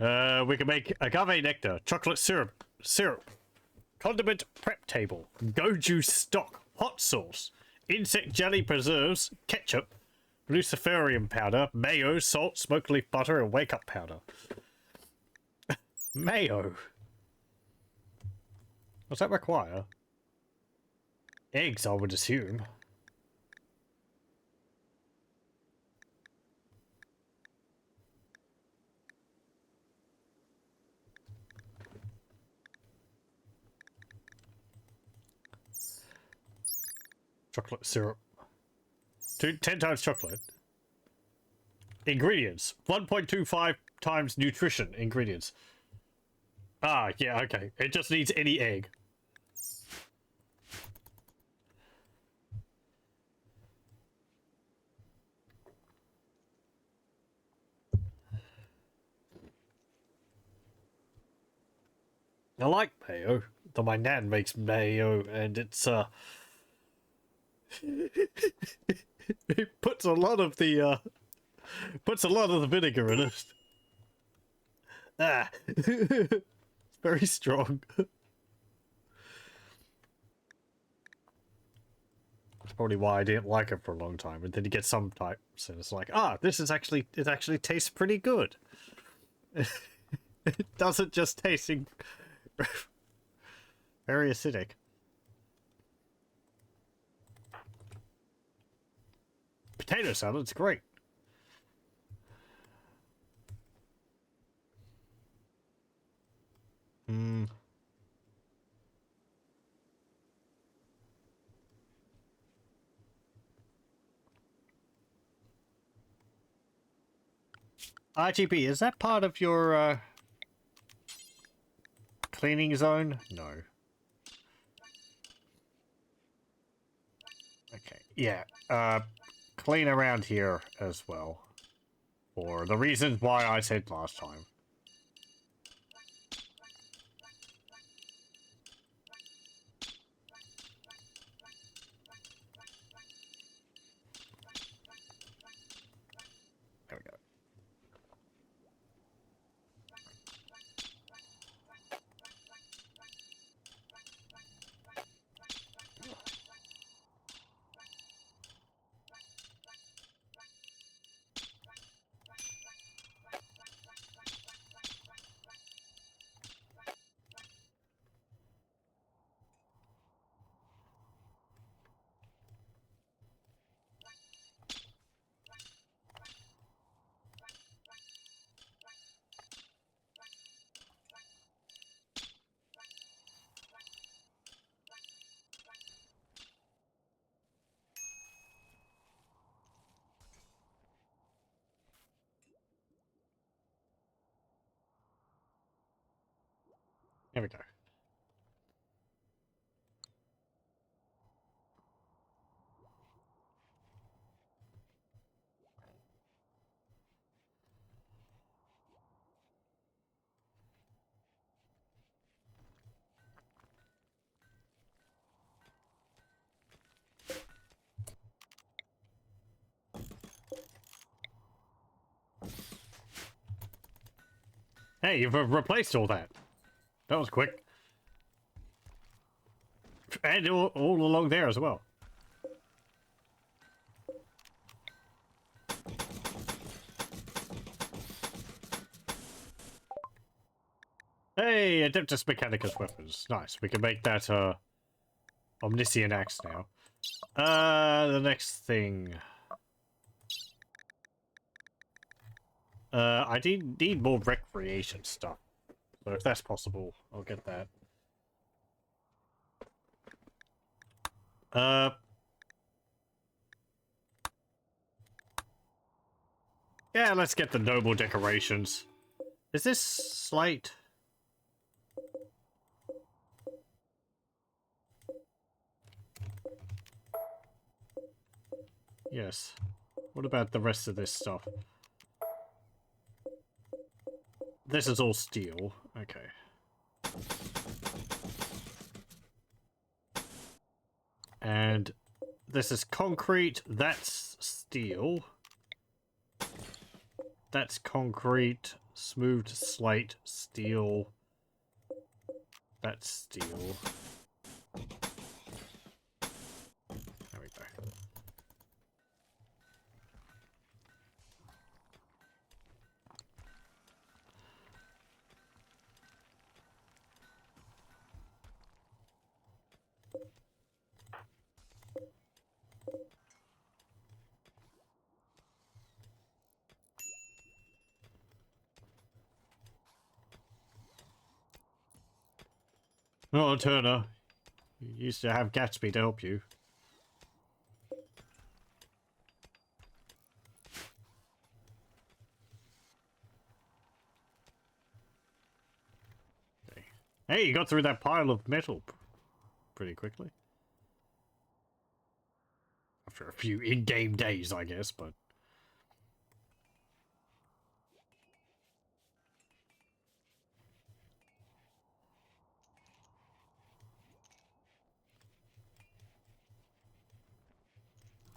We can make agave nectar, chocolate syrup, condiment prep table, goju stock, hot sauce, insect jelly preserves, ketchup, luciferium powder, mayo, salt, smoked leaf butter, and wake up powder. Mayo. What's that require? Eggs, I would assume. Chocolate syrup. 10 times chocolate. Ingredients. 1.25 times nutrition ingredients. Ah, yeah, okay. It just needs any egg. I like mayo, though my nan makes mayo, and it's it puts a lot of the vinegar in it. Ah, it's very strong. That's probably why I didn't like it for a long time. And then you get some types, and it's like, this is actually it actually tastes pretty good. It doesn't just taste very acidic. Potato salad's great. RGB, is that part of your cleaning zone? No. Okay, yeah. Clean around here as well. For the reasons why I said last time. There we go. There we go. Hey, you've replaced all that. That was quick. And all along there as well. Hey, Adeptus Mechanicus weapons. Nice. We can make that Omniscient axe now. The next thing. I need more recreation stuff. So if that's possible, I'll get that. Yeah, let's get the noble decorations. Is this slate? Yes. What about the rest of this stuff? This is all steel. Okay. And this is concrete. That's steel. That's concrete. Smoothed slate. Steel. That's steel. There we go. Oh, Turner. You used to have Gatsby to help you. Okay. Hey, you got through that pile of metal pretty quickly. After a few in-game days, I guess, but...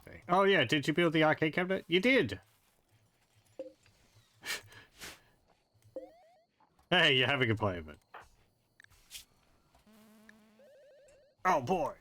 Okay. Oh yeah, did you build the arcade cabinet? You did! Hey, you're having a play of it. Oh boy!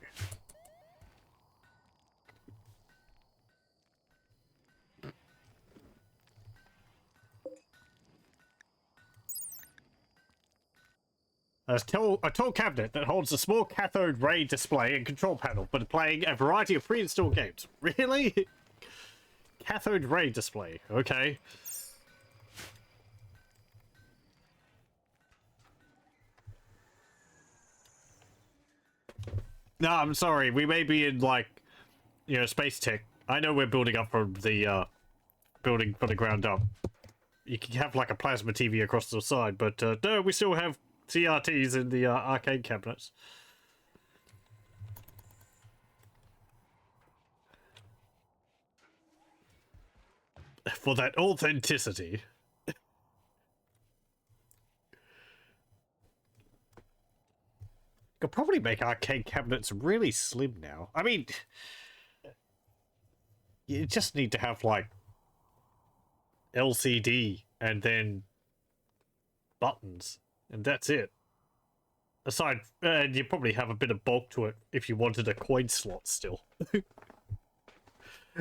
A tall cabinet that holds a small cathode ray display and control panel, but playing a variety of pre-installed games. Really? Cathode ray display. Okay. No, I'm sorry. We may be in, like, you know, space tech. I know we're building up from the, building from the ground up. You can have, like, a plasma TV across the side, but, no, we still have CRTs in the, arcade cabinets. For that authenticity. Could probably make arcade cabinets really slim now. I mean, you just need to have, like, LCD and then buttons, and that's it. Aside, and you probably have a bit of bulk to it if you wanted a coin slot still.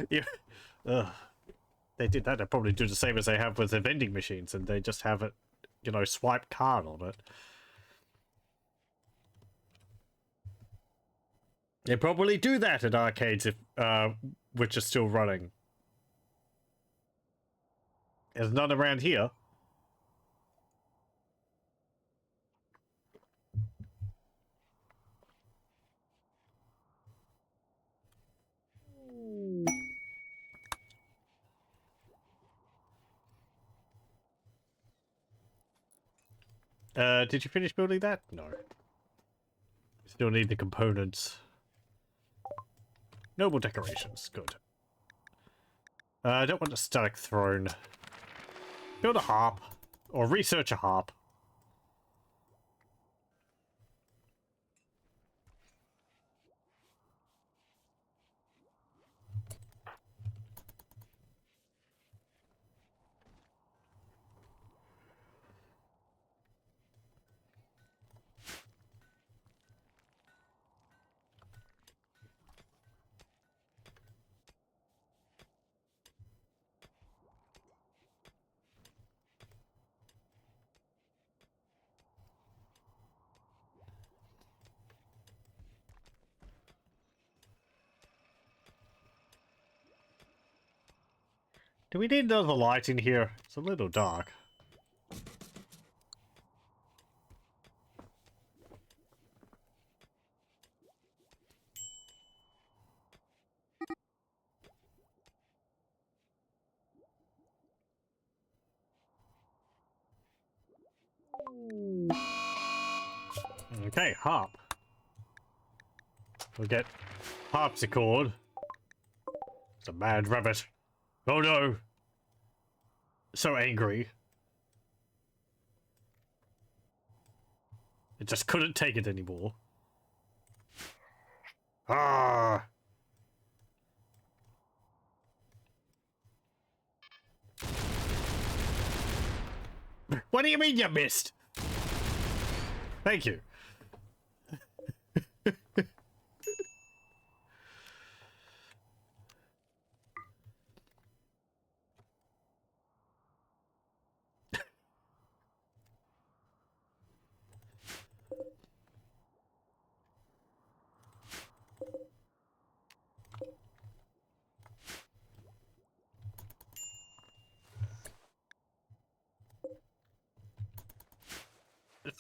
Yeah. They did that, they'd probably do the same as they have with the vending machines, and they just have it, you know, swipe card on it. They probably do that at arcades if which are still running. There's none around here. Did you finish building that? No. Still need the components. Noble decorations, good. I don't want a static throne. Build a harp. Or research a harp. Do we need another light in here? It's a little dark. Okay, harp. We'll get harpsichord. It's a mad rabbit. Oh no! So angry. It just couldn't take it anymore. Ah! What do you mean you missed? Thank you.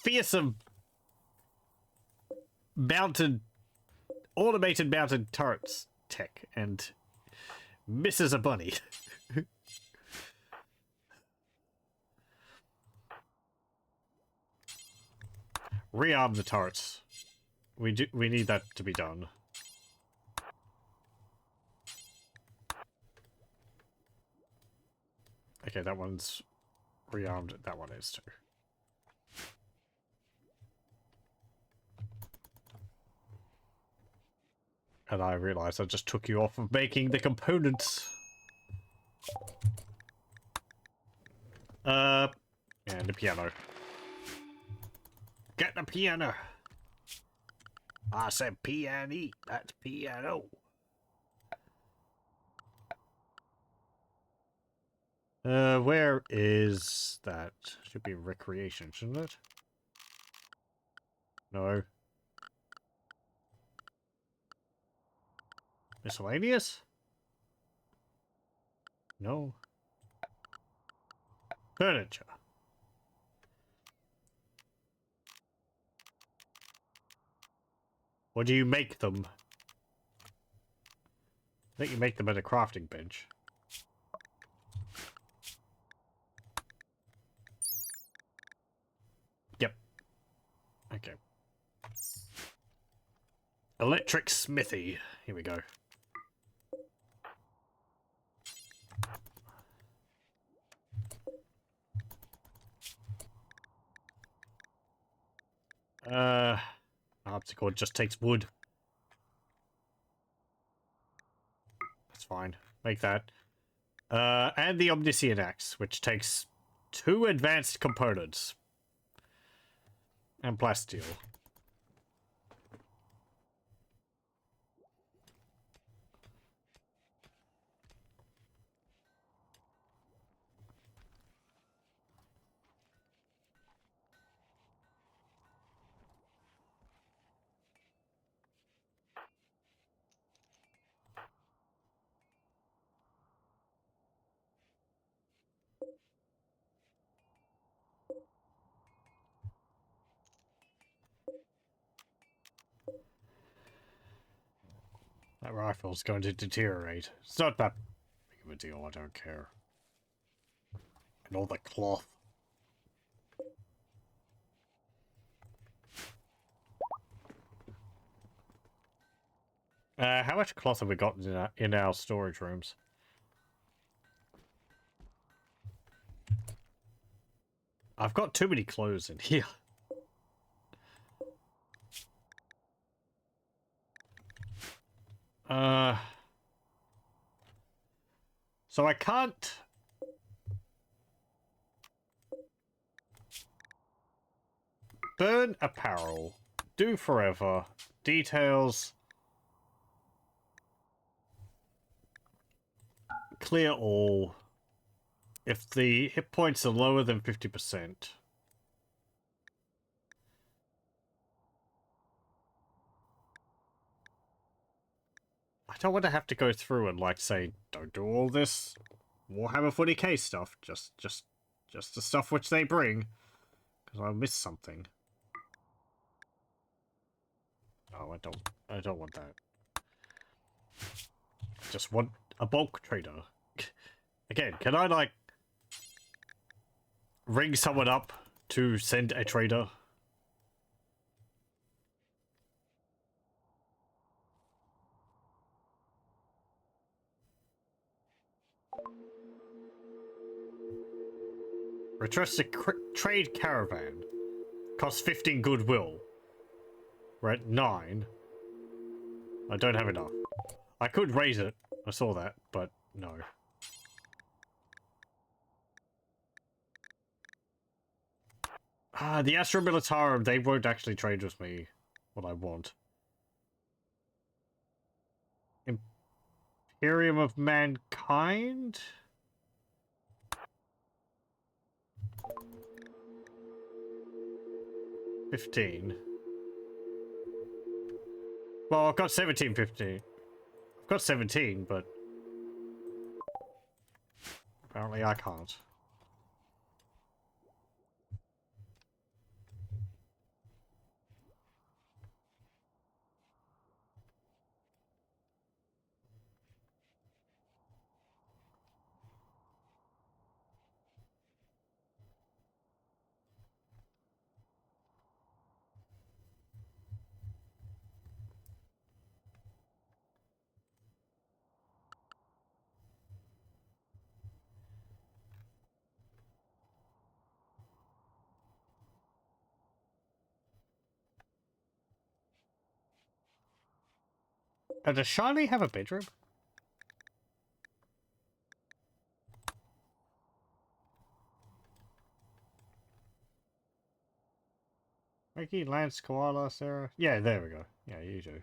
Fearsome mounted, automated mounted turrets tech and misses a bunny. Rearm the turrets. We need that to be done. Okay, that one's rearmed. That one is too. And I realized I just took you off of making the components. And the piano. Get the piano. I said piano. That's piano. Where is that? Should be recreation, shouldn't it? No. Miscellaneous? No. Furniture. Or do you make them? I think you make them at a crafting bench. Yep. Okay. Electric smithy. Here we go. Harpsichord just takes wood. That's fine. Make that. And the Omniscient Axe, which takes 2 advanced components. And plasteel. That rifle's going to deteriorate. It's not that big of a deal, I don't care. And all the cloth. How much cloth have we got in our storage rooms? I've got too many clothes in here. So I can't... Burn apparel. Do forever. Details. Clear all. If the hit points are lower than 50%. I don't want to have to go through and, like, say, don't do all this. Warhammer 40k stuff. Just the stuff which they bring. Because I missed something. Oh, I don't want that. I just want a bulk trader. Again, can I, like, ring someone up to send a trader? Request a trade caravan. Costs 15 goodwill. We're at 9. I don't have enough. I could raise it. I saw that, but no. The Astra Militarum, they won't actually trade with me what I want. Imperium of Mankind? $15. Well, I've got 17.50. I've got 17, but apparently I can't. Does Shiny have a bedroom? Mikey, Lance, Koala, Sarah? Yeah, there we go. Yeah, you do.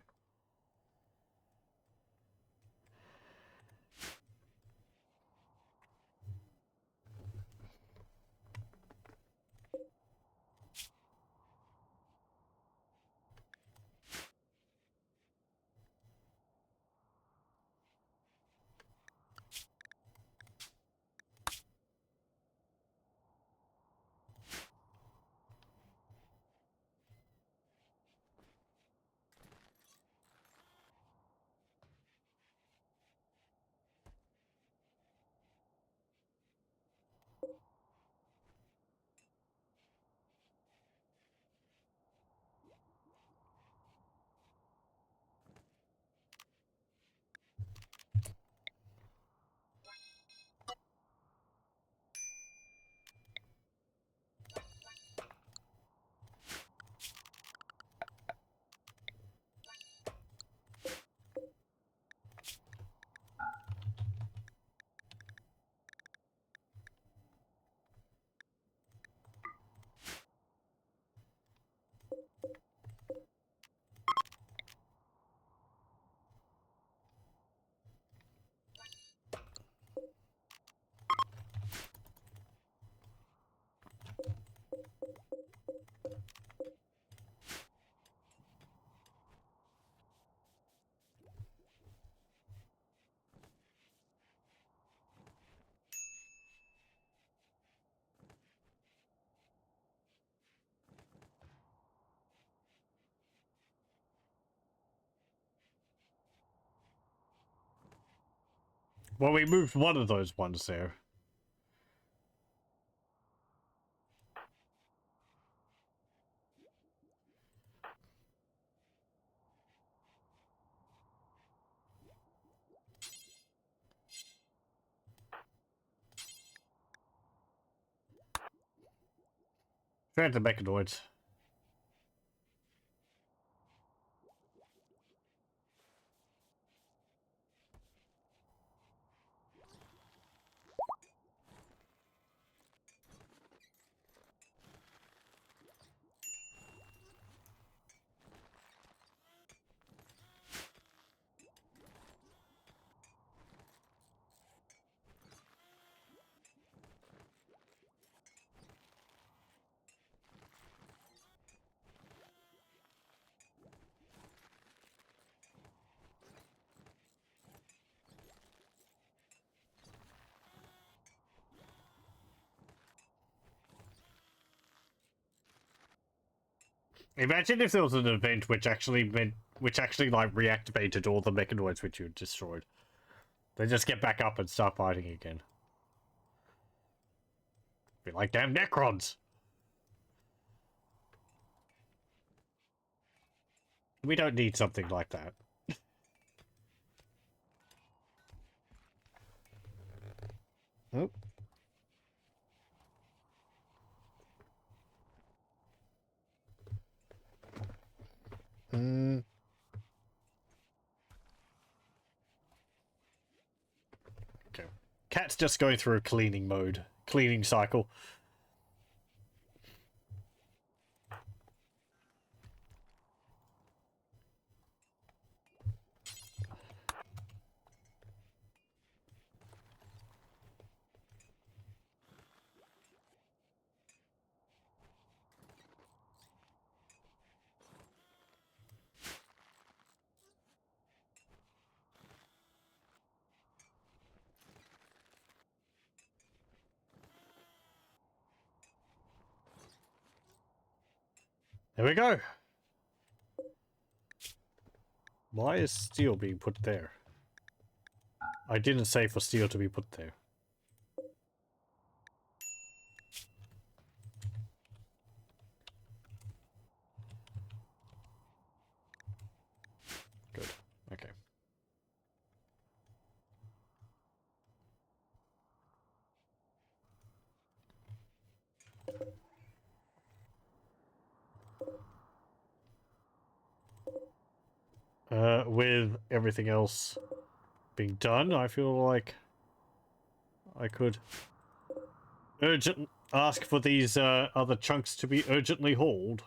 Well, we moved one of those ones there. Trying to make noise. Imagine if there was an event which actually like reactivated all the mechanoids which you destroyed. They just get back up and start fighting again. Be like damn Necrons. We don't need something like that. Oh. Okay. Cat's just going through a cleaning mode. Cleaning cycle. There we go. Why is steel being put there? I didn't say for steel to be put there. Good. Okay. With everything else being done, I feel like I could ask for these other chunks to be urgently hauled.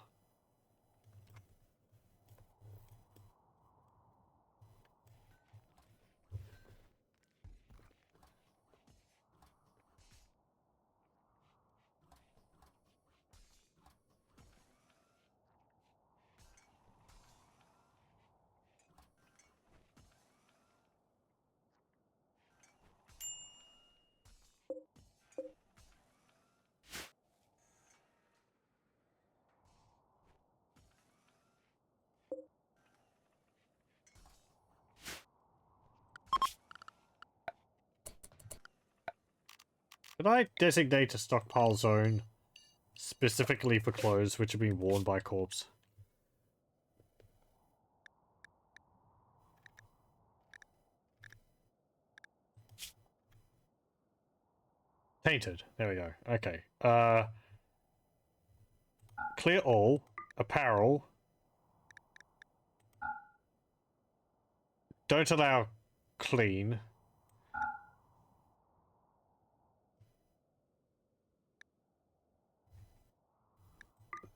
Could I designate a stockpile zone specifically for clothes which have been worn by corpse? Tainted. There we go. Okay. Clear all. Apparel. Don't allow clean.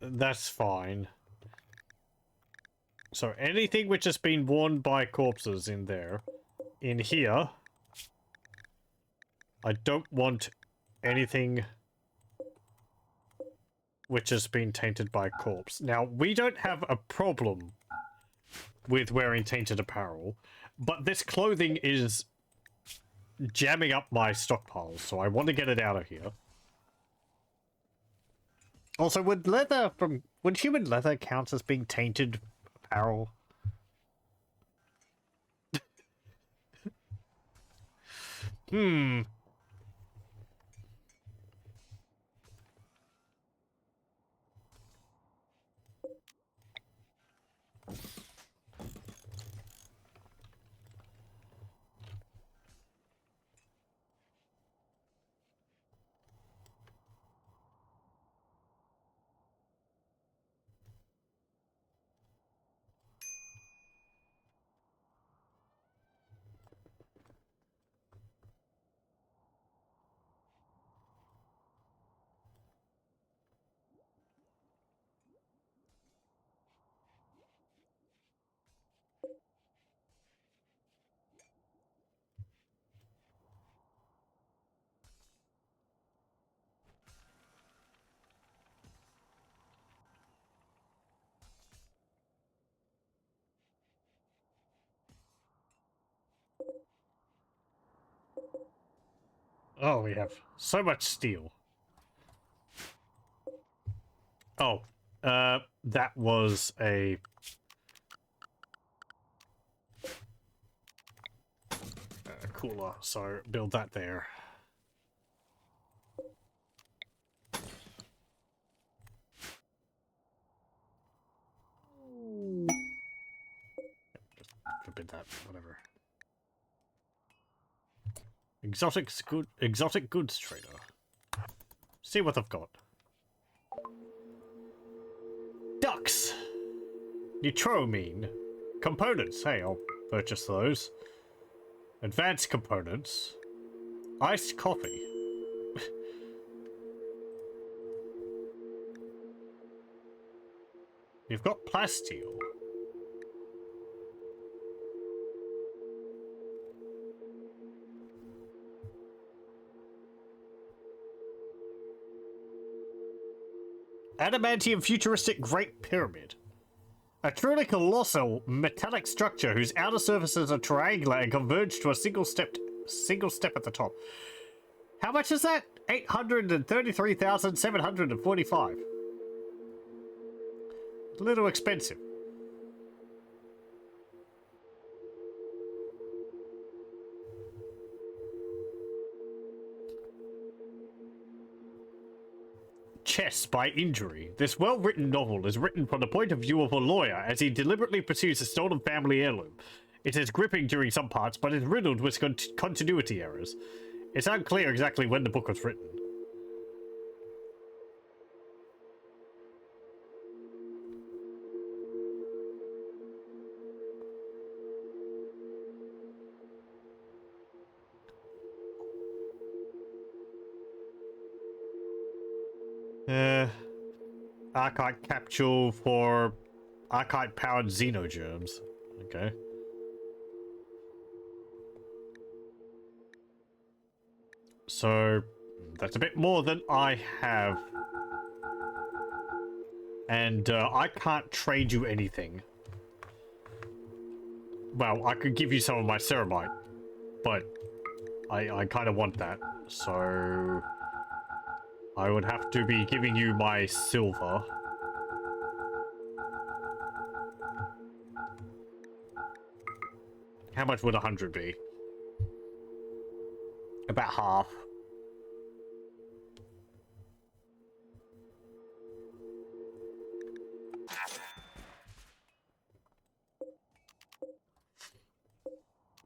That's fine. So anything which has been worn by corpses in there. In here. I don't want anything which has been tainted by corpse. Now, we don't have a problem with wearing tainted apparel, but this clothing is jamming up my stockpiles, so I want to get it out of here. Also, would human leather count as being tainted apparel? Oh, we have so much steel. Oh, That was a... cooler, so build that there. Just forbid that, whatever. Exotic goods trader. See what I've got. Ducks! Nitromine. Components. Hey, I'll purchase those. Advanced components. Iced coffee. You've got plasteel. Adamantium futuristic Great Pyramid. A truly colossal metallic structure whose outer surfaces are triangular and converge to a single step at the top. How much is that? 833,745. A little expensive. Chess by Injury. This well-written novel is written from the point of view of a lawyer as he deliberately pursues a stolen family heirloom. It is gripping during some parts, but is riddled with continuity errors. It's unclear exactly when the book was written. Archite capsule for archite-powered xenogerms. Okay. So, that's a bit more than I have. And I can't trade you anything. Well, I could give you some of my ceramite, but I kind of want that. So, I would have to be giving you my silver. How much would 100 be? About half.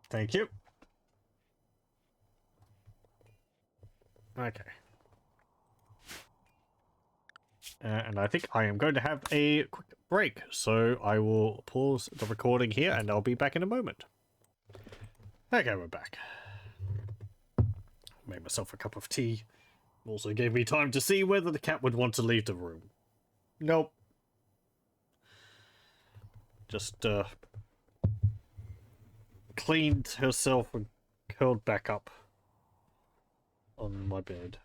Thank you. Okay. And I think I am going to have a quick break, so I will pause the recording here and I'll be back in a moment. Okay, we're back. Made myself a cup of tea. Also gave me time to see whether the cat would want to leave the room. Nope. Just, cleaned herself and curled back up on my bed.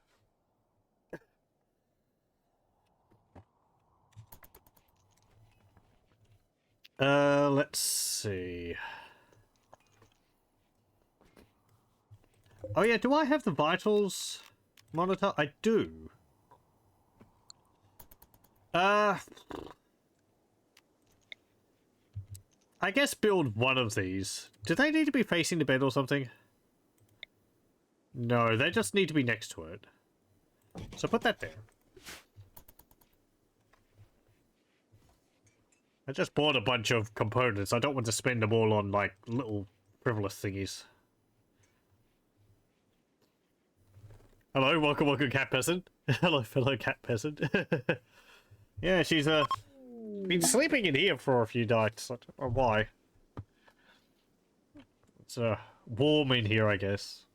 Let's see. Oh yeah, do I have the vitals monitor? I do. I guess build one of these. Do they need to be facing the bed or something? No, they just need to be next to it. So put that there. I just bought a bunch of components. I don't want to spend them all on, like, little frivolous thingies. Hello, welcome, cat peasant. Hello, fellow cat peasant. Yeah, she's, been sleeping in here for a few nights. I don't know why. It's, warm in here, I guess.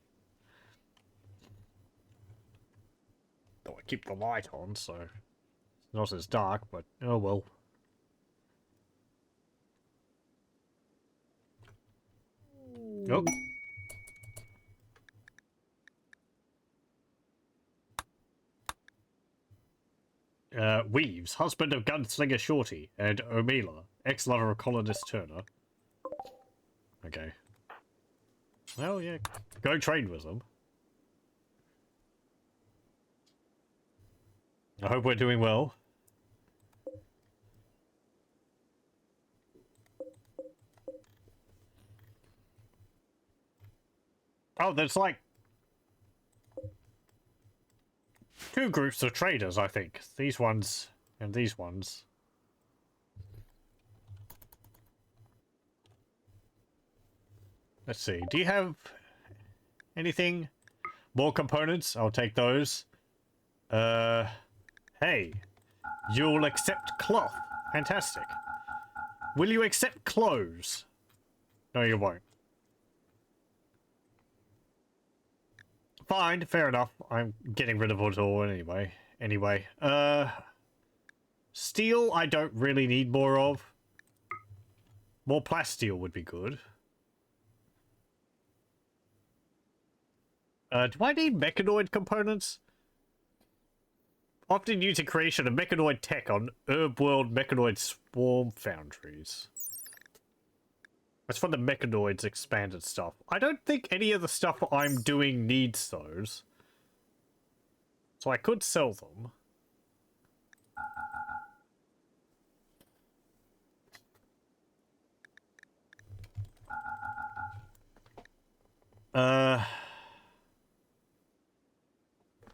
Though I keep the light on, so it's not as dark, but oh well. Oh. Weaves, husband of gunslinger Shorty, and Omela, ex-lover of colonist Turner. Okay. Well, yeah, go trade with them. I hope we're doing well. Oh, there's like 2 groups of traders, I think. These ones and these ones. Let's see. Do you have anything? More components? I'll take those. Hey. You'll accept cloth. Fantastic. Will you accept clothes? No, you won't. Fine, fair enough. I'm getting rid of it all anyway. Steel I don't really need more of. More plasteel would be good. Do I need mechanoid components? Often used in creation of mechanoid tech on Rimworld mechanoid swarm foundries. That's for the mechanoids expanded stuff. I don't think any of the stuff I'm doing needs those. So I could sell them.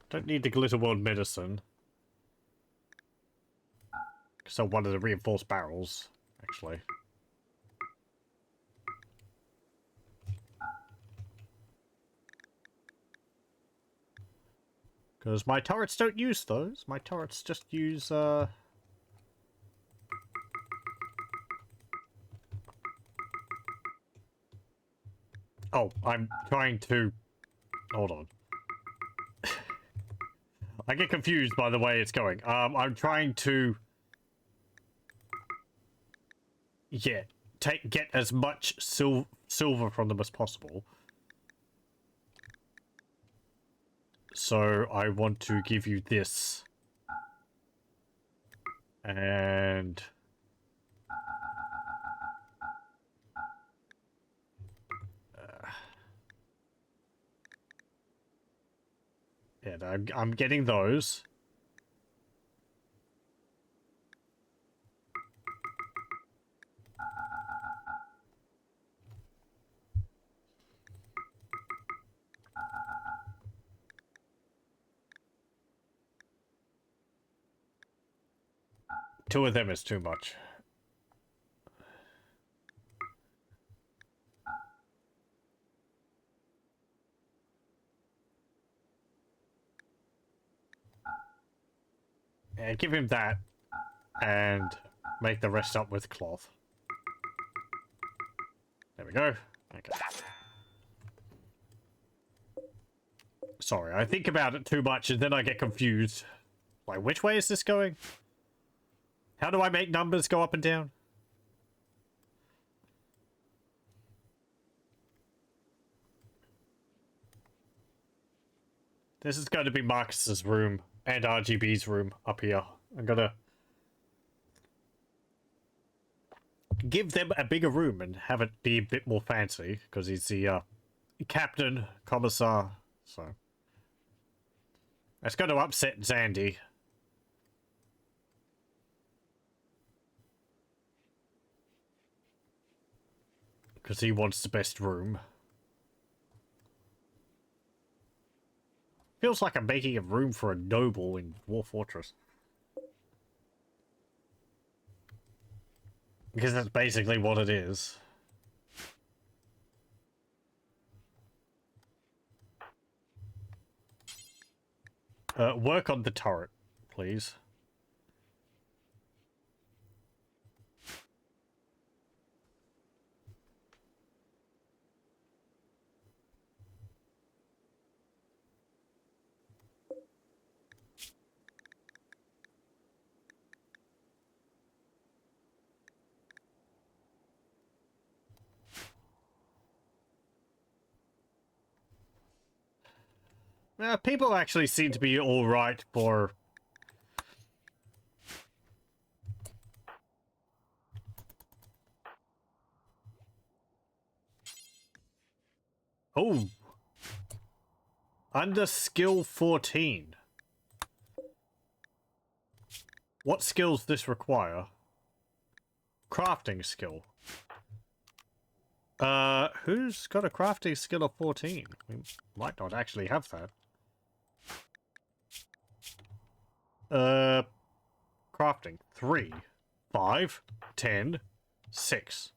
Don't need the Glitter World medicine. So one of the reinforced barrels, actually. Because my turrets don't use those. My turrets just use, Oh, I'm trying to... Hold on. I get confused by the way it's going. I'm trying to... Yeah, get as much silver from them as possible. So I want to give you this. And... yeah, I'm getting those. Two of them is too much. Yeah, give him that. And make the rest up with cloth. There we go. Okay. Sorry, I think about it too much and then I get confused. Like, which way is this going? How do I make numbers go up and down? This is going to be Marcus's room and RGB's room up here. I'm gonna give them a bigger room and have it be a bit more fancy because he's the captain, commissar, so that's going to upset Zandy. Because he wants the best room. Feels like I'm making a room for a noble in Dwarf Fortress. Because that's basically what it is. Work on the turret, please. People actually seem to be alright for... Oh! Under skill 14. What skills this require? Crafting skill. Who's got a crafting skill of 14? We might not actually have that. Crafting. 3, 5, 10, 6,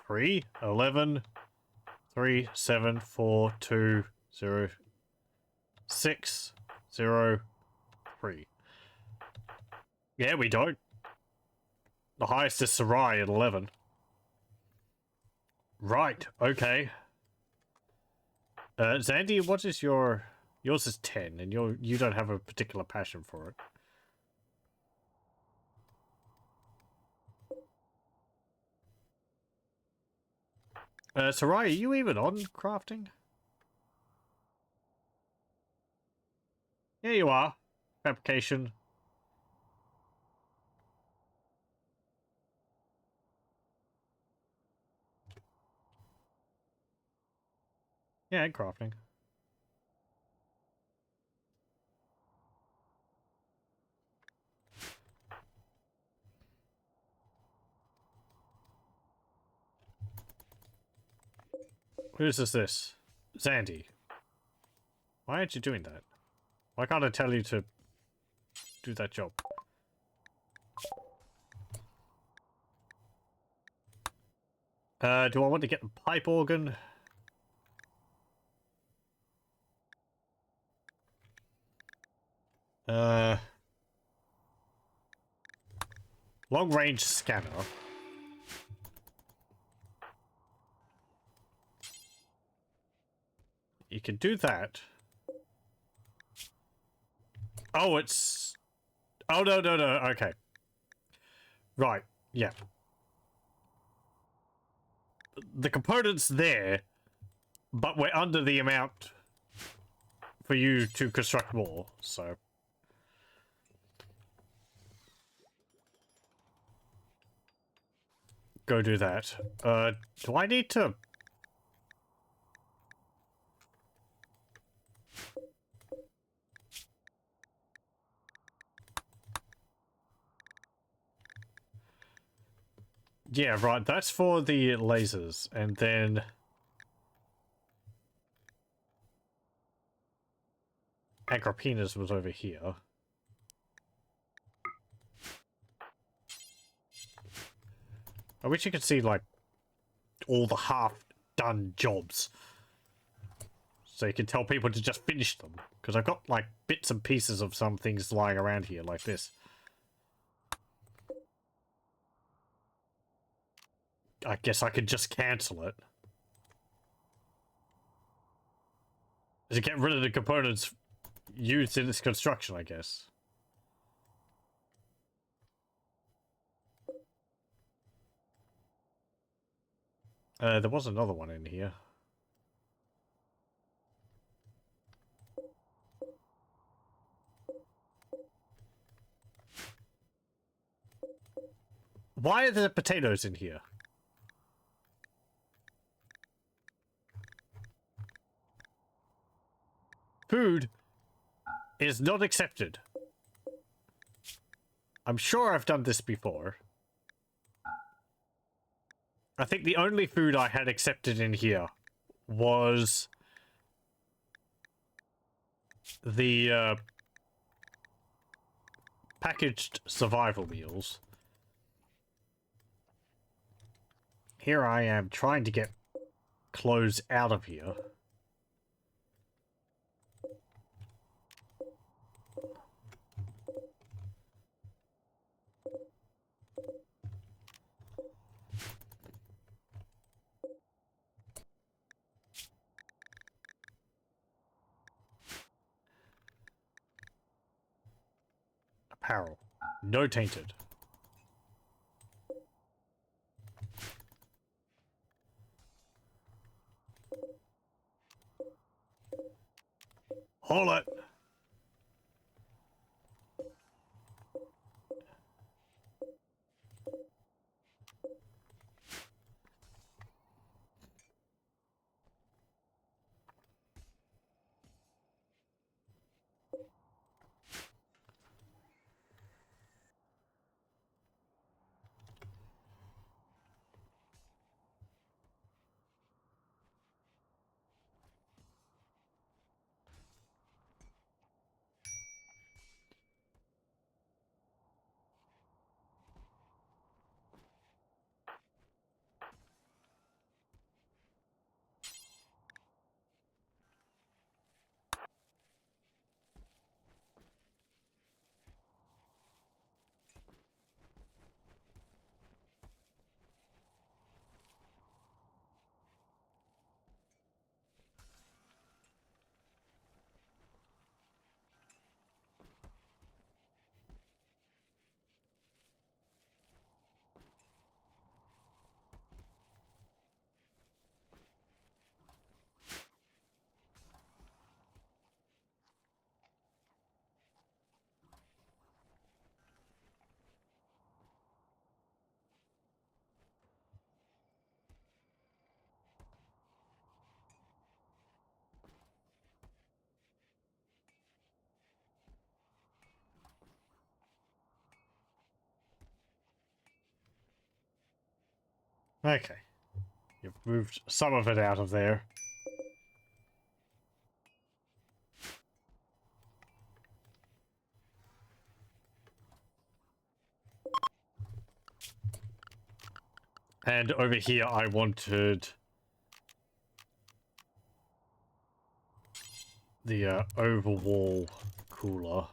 3, 11, 3, 7, 4, 2, 0, 6, 0, 3. Yeah, we don't. The highest is Sarai at 11. Right, okay. Zandy, what is your... Yours is 10, and you don't have a particular passion for it. Sarai, are you even on crafting? Yeah, you are. Fabrication. Yeah, and crafting. Whose is this? Zandy. Why aren't you doing that? Why can't I tell you to do that job? Do I want to get the pipe organ? Long range scanner. You can do that. Oh, it's... Oh, no, no, no, okay. Right, yeah. The component's there, but we're under the amount for you to construct more, so... Go do that. Do I need to... Yeah, right, that's for the lasers, and then... Agrippina's was over here. I wish you could see, like, all the half-done jobs. So you can tell people to just finish them. Because I've got, like, bits and pieces of some things lying around here, like this. I guess I could just cancel it. To get rid of the components used in its construction, I guess. There was another one in here. Why are there potatoes in here? Food is not accepted. I'm sure I've done this before. I think the only food I had accepted in here was the packaged survival meals. Here I am trying to get clothes out of here. Apparel. No tainted. Hold it. Okay. You've moved some of it out of there. And over here I wanted the overwall cooler.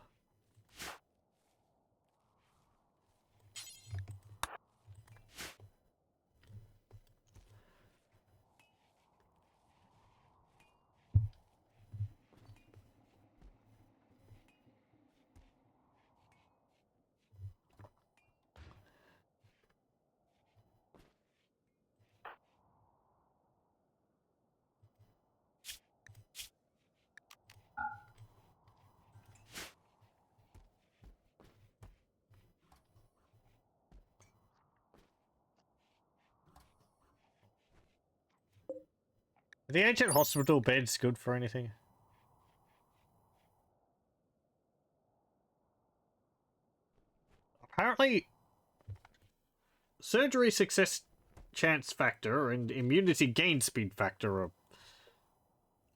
Are the ancient hospital beds good for anything? Apparently, surgery success chance factor and immunity gain speed factor are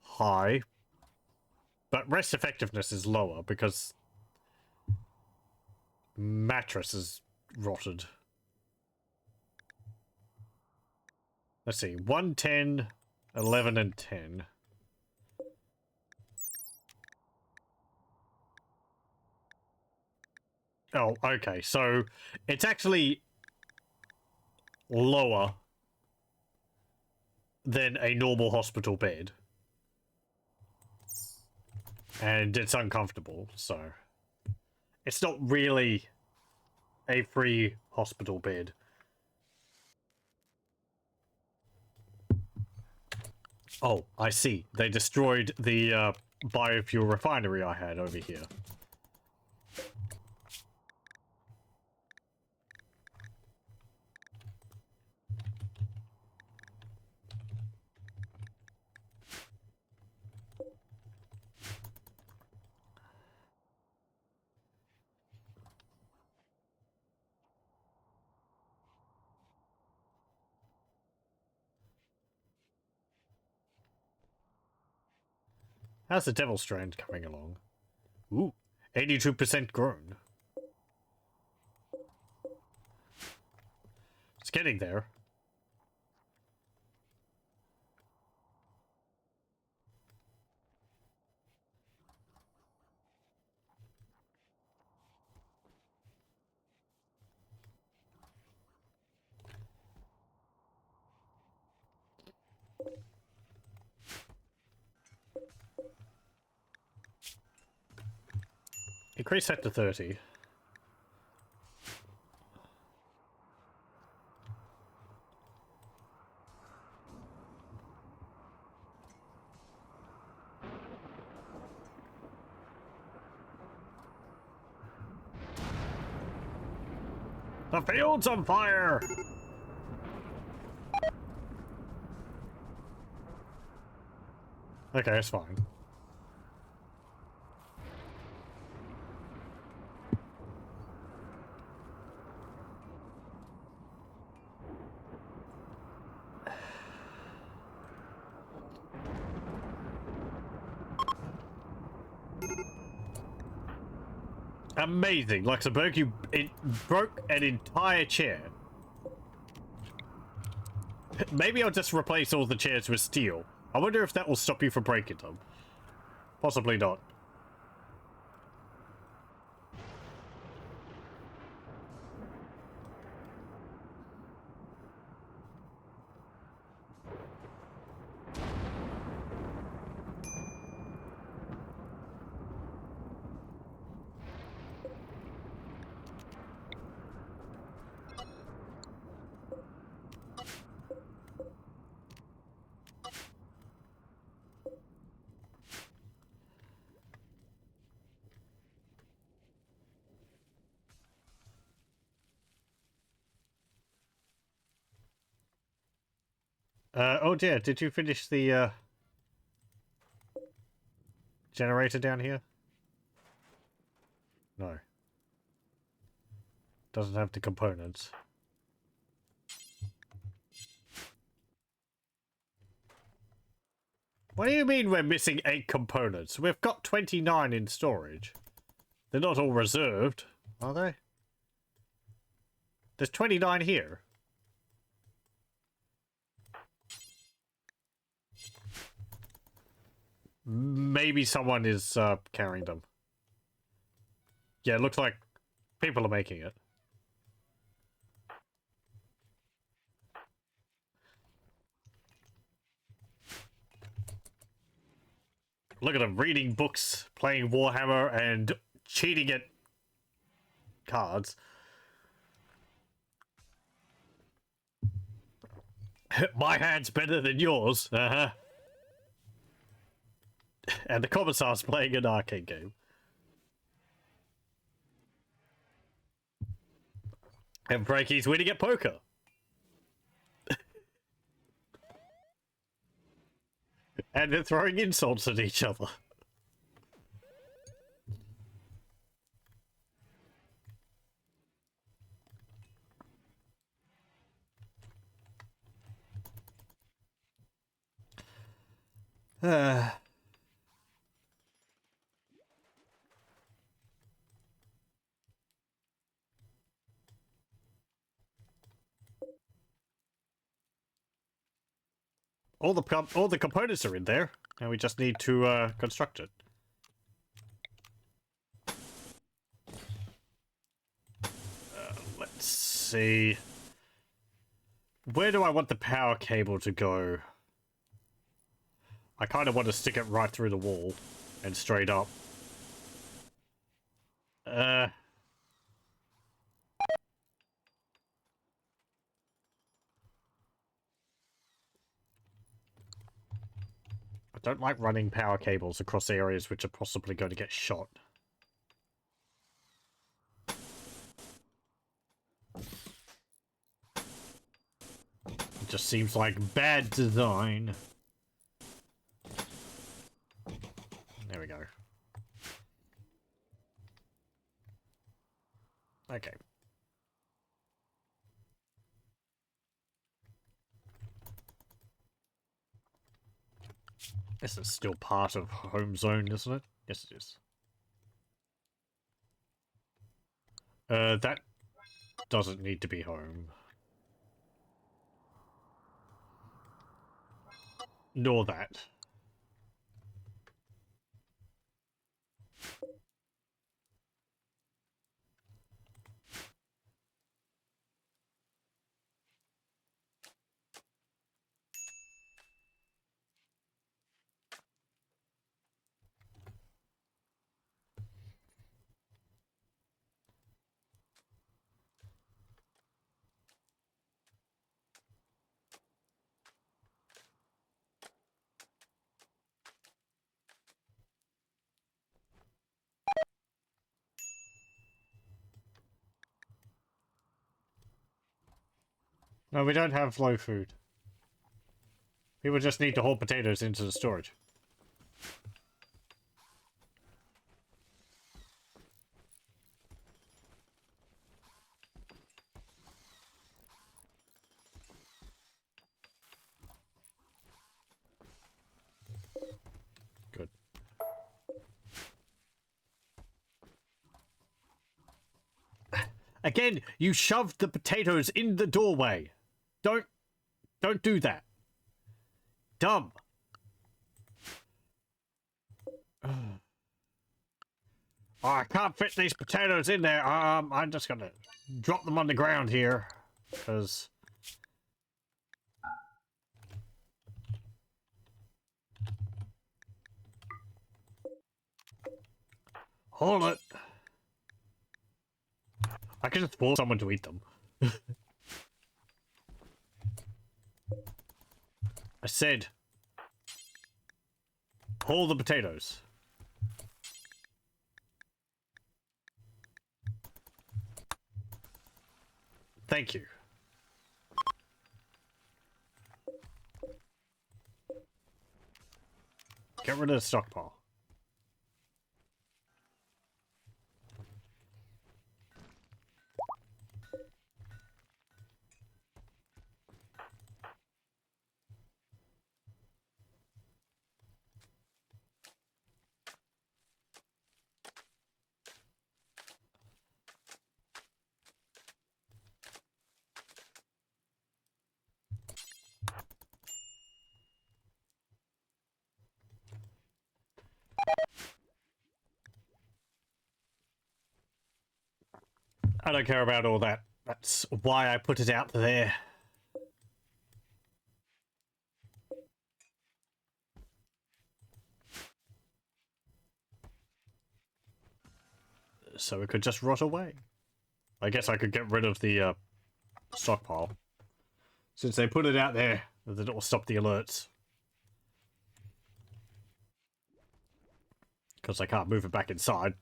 high, but rest effectiveness is lower because mattress is rotted. Let's see, 110, 11, and 10. Oh, okay, so it's actually lower than a normal hospital bed. And it's uncomfortable, so it's not really a free hospital bed. Oh, I see. They destroyed the biofuel refinery I had over here. How's the Devil Strand coming along? Ooh, 82% grown. It's getting there. Increase that to 30. The field's on fire! Okay, it's fine. Amazing, Luxembourg, it broke an entire chair. Maybe I'll just replace all the chairs with steel. I wonder if that will stop you from breaking them. Possibly not. Oh dear, did you finish the generator down here? No. Doesn't have the components. What do you mean we're missing 8 components? We've got 29 in storage. They're not all reserved, are they? There's 29 here. Maybe someone is carrying them. Yeah, it looks like people are making it. Look at them reading books, playing Warhammer, and cheating at cards. My hand's better than yours. Uh-huh. And the commissar's playing an arcade game. And Frankie's winning at poker. And they're throwing insults at each other. All the components are in there, and we just need to construct it. Let's see. Where do I want the power cable to go? I kind of want to stick it right through the wall and straight up. I don't like running power cables across areas which are possibly going to get shot. It just seems like bad design. There we go. Okay. This is still part of home zone, isn't it? Yes, it is. That doesn't need to be home. Nor that. No, we don't have low food. People just need to haul potatoes into the storage. Good. Again, you shoved the potatoes in the doorway. Don't do that. Dumb. Oh, I can't fit these potatoes in there. I'm just gonna drop them on the ground here, because hold it. I can just force someone to eat them. I said, haul the potatoes. Thank you. Get rid of the stockpile. I don't care about all that. That's why I put it out there. So it could just rot away. I guess I could get rid of the stockpile. Since they put it out there, that it will stop the alerts. Because I can't move it back inside.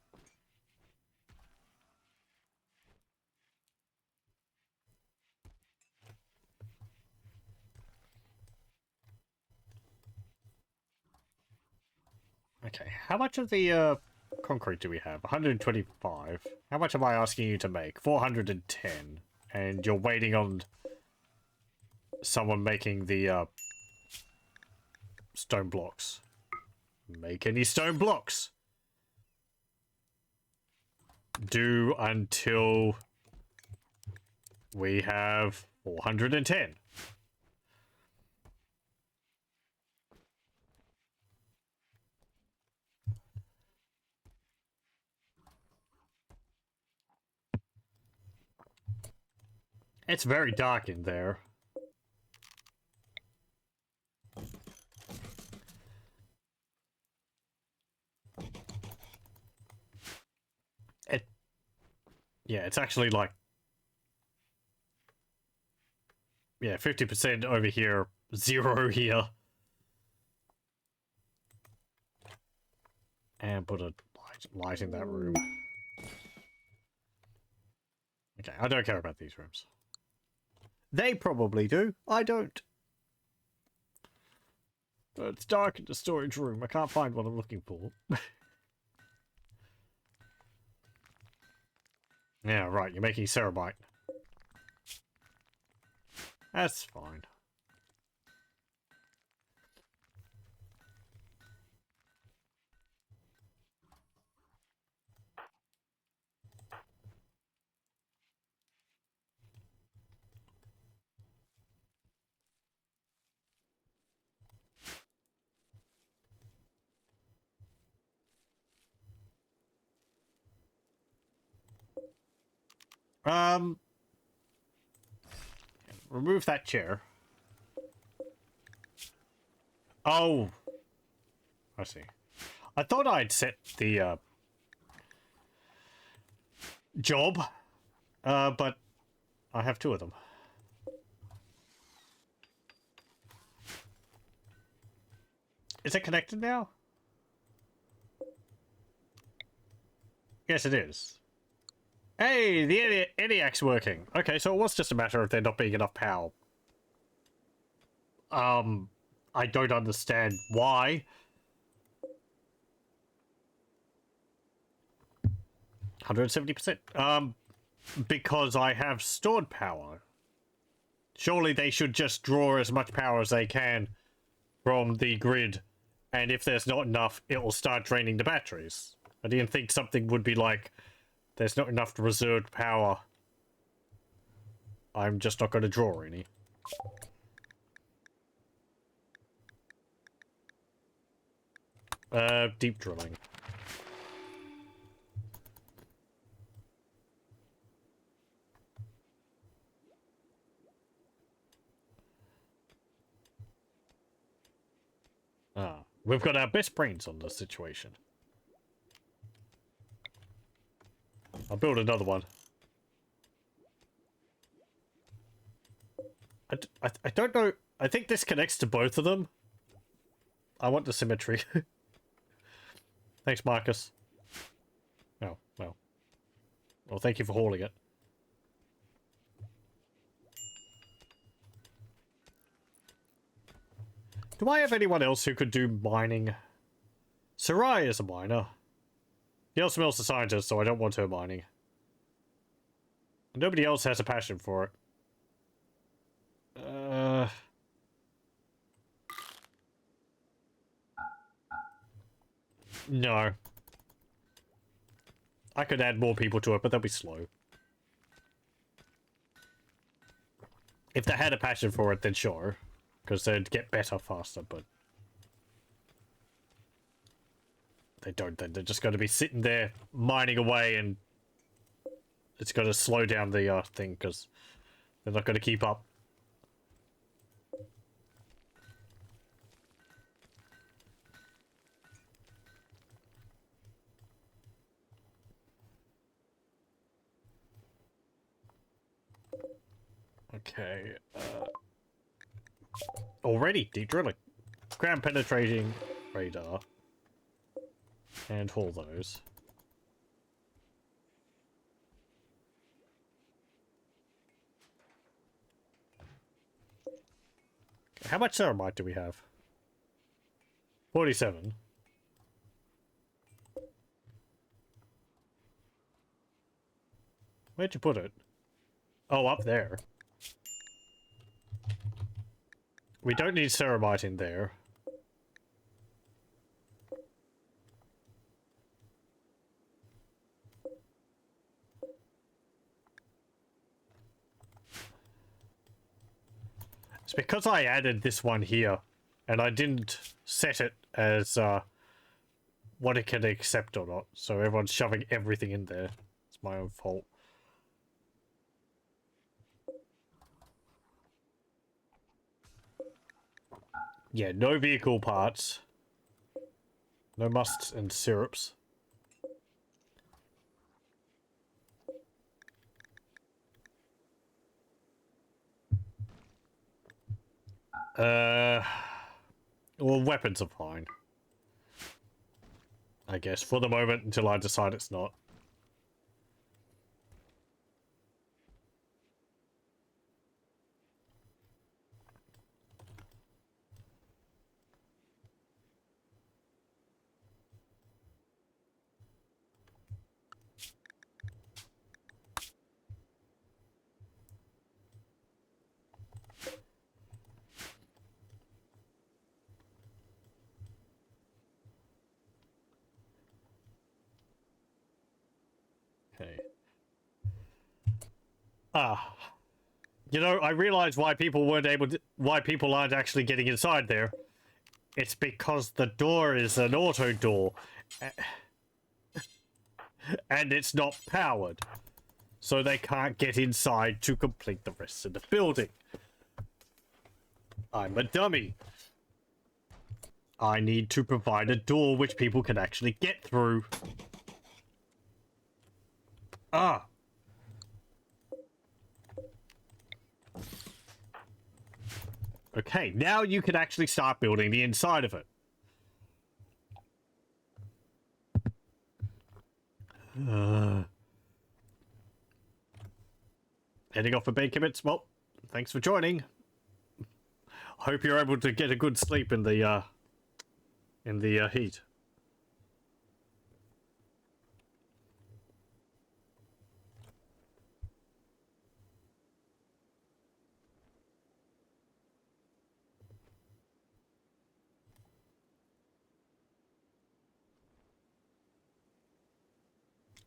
Okay, how much of the concrete do we have? 125. How much am I asking you to make? 410. And you're waiting on someone making the stone blocks. Make any stone blocks. Do until we have 410. It's very dark in there. Yeah, it's actually like... Yeah, 50% over here, 0 here. And put a light in that room. Okay, I don't care about these rooms. They probably do. I don't. But it's dark in the storage room. I can't find what I'm looking for. Yeah, right. You're making ceramite. That's fine. Remove that chair. Oh. I see. I thought I'd set the, job. But I have 2 of them. Is it connected now? Yes, it is. Hey, the ENIAC's working. Okay, so it was just a matter of there not being enough power. I don't understand why. 170%. Because I have stored power. Surely they should just draw as much power as they can from the grid, and if there's not enough, it will start draining the batteries. I didn't think something would be like, there's not enough reserved power. I'm just not going to draw any. Deep drilling. Ah, we've got our best brains on this situation. I'll build another one. I don't know. I think this connects to both of them. I want the symmetry. Thanks, Marcus. Oh, well. Well, thank you for hauling it. Do I have anyone else who could do mining? Sarai is a miner. Yelsmel's a scientist, so I don't want her mining. Nobody else has a passion for it. No. I could add more people to it, but they'll be slow. If they had a passion for it, then sure. Because they'd get better faster, but... They don't, then they're just going to be sitting there, mining away and it's going to slow down the thing because they're not going to keep up. Okay. Already deep drilling. Ground penetrating radar. And haul those. How much ceramite do we have? 47. Where'd you put it? Oh, up there. We don't need ceramite in there. It's because I added this one here, and I didn't set it as what it can accept or not. So everyone's shoving everything in there. It's my own fault. Yeah, no vehicle parts. No musts and syrups. Well, weapons are fine. I guess, for the moment, until I decide it's not. Okay. You know, I realize why people weren't able to, why people aren't actually getting inside there. It's because the door is an auto door. And it's not powered. So they can't get inside to complete the rest of the building. I'm a dummy. I need to provide a door which people can actually get through. Ah. Okay, now you can actually start building the inside of it. Heading off for bed commits. Well, thanks for joining. Hope you're able to get a good sleep in the heat.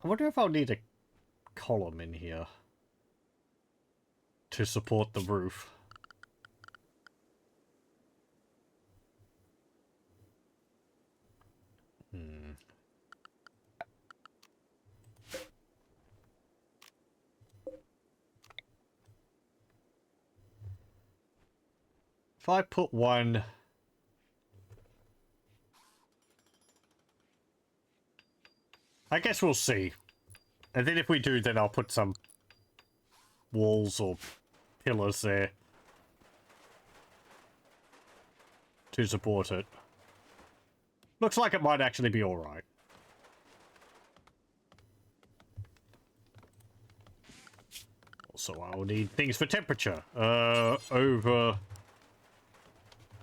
I wonder if I'll need a column in here to support the roof. If I put one... I guess we'll see. And then if we do, then I'll put some walls or pillars there to support it. Looks like it might actually be alright. Also, I'll need things for temperature. Over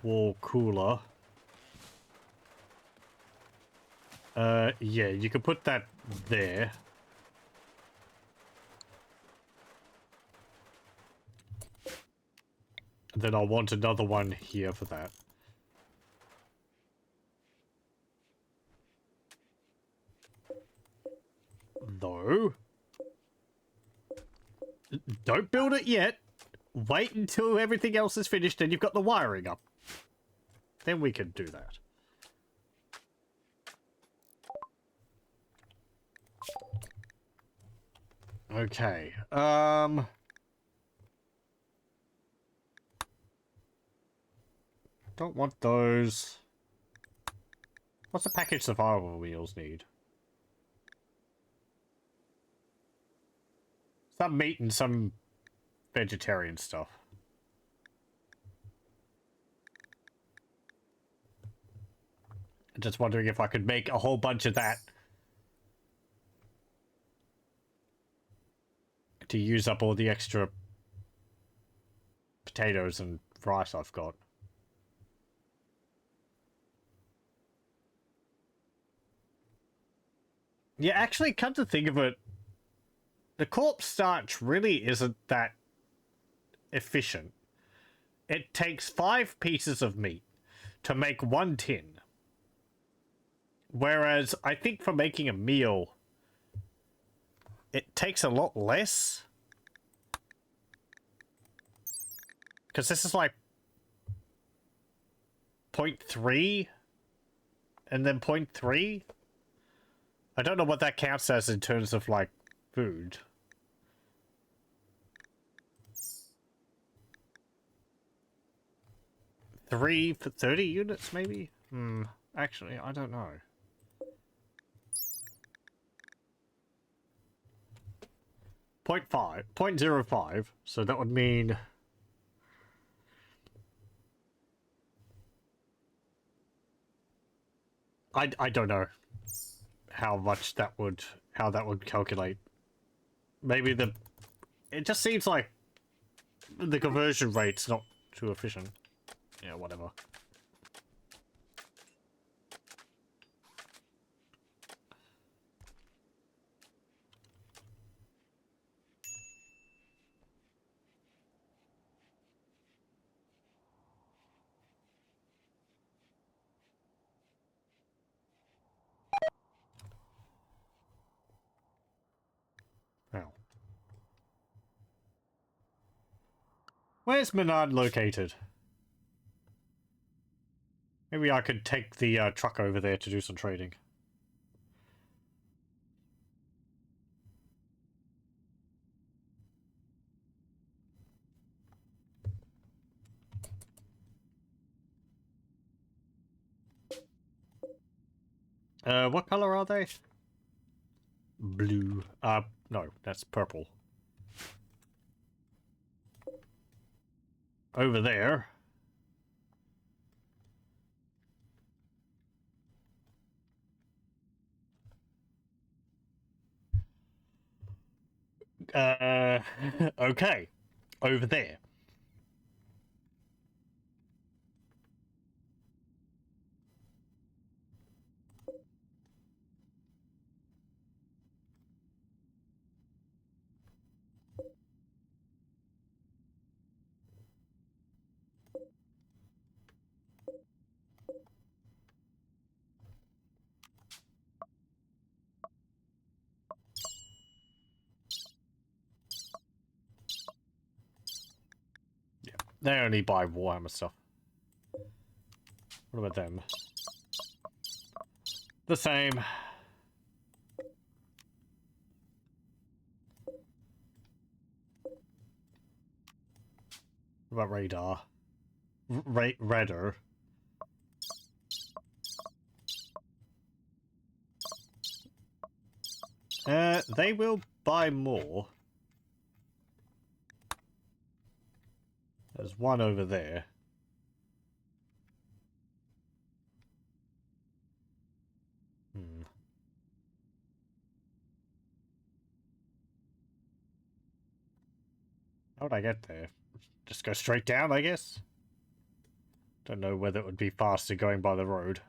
wall cooler. Yeah, you can put that there. Then I'll want another one here for that. Though, don't build it yet. Wait until everything else is finished and you've got the wiring up. Then we can do that. Okay. Don't want those. What's the package survival wheels need? Some meat and some vegetarian stuff. I'm just wondering if I could make a whole bunch of that to use up all the extra potatoes and rice I've got. Yeah, actually, come to think of it, the corpse starch really isn't that efficient. It takes 5 pieces of meat to make 1 tin. Whereas I think for making a meal, it takes a lot less. Because this is like 0.3 and then 0.3. I don't know what that counts as in terms of like food. Three for 30 units, maybe? Actually, I don't know. 0.5, 0.05, so that would mean... I don't know how much that would, how that would calculate. Maybe the... It just seems like the conversion rate's not too efficient. Yeah, whatever. Now, where's Menard located? Maybe I could take the truck over there to do some trading. What color are they? Blue. No, that's purple. Over there. Okay. Over there. Yeah. They only buy Warhammer stuff. What about them? The same. What about radar? Radar. They will buy more. There's one over there. How would I get there? Just go straight down, I guess? Don't know whether it would be faster going by the road.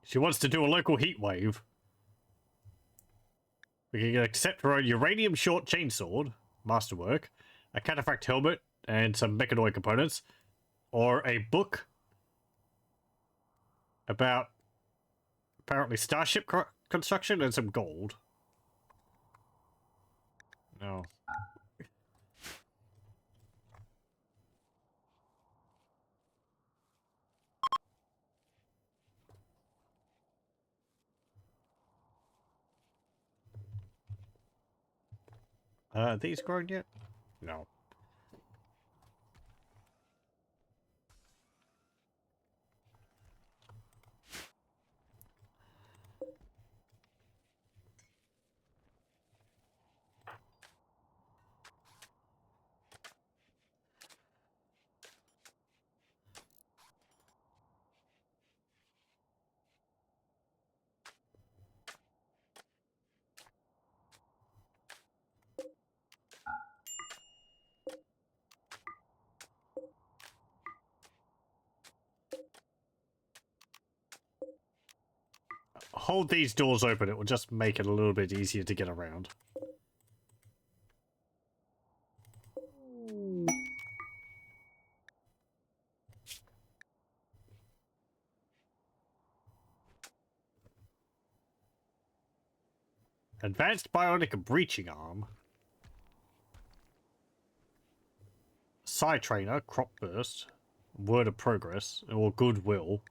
She wants to do a local heat wave. We can accept her own uranium short chainsword, masterwork, a cataphract helmet, and some mechanoid components, or a book about apparently starship construction and some gold. No. Are these grown yet? No. Hold these doors open, it will just make it a little bit easier to get around. Advanced bionic breaching arm. Side trainer, crop burst, word of progress, or goodwill.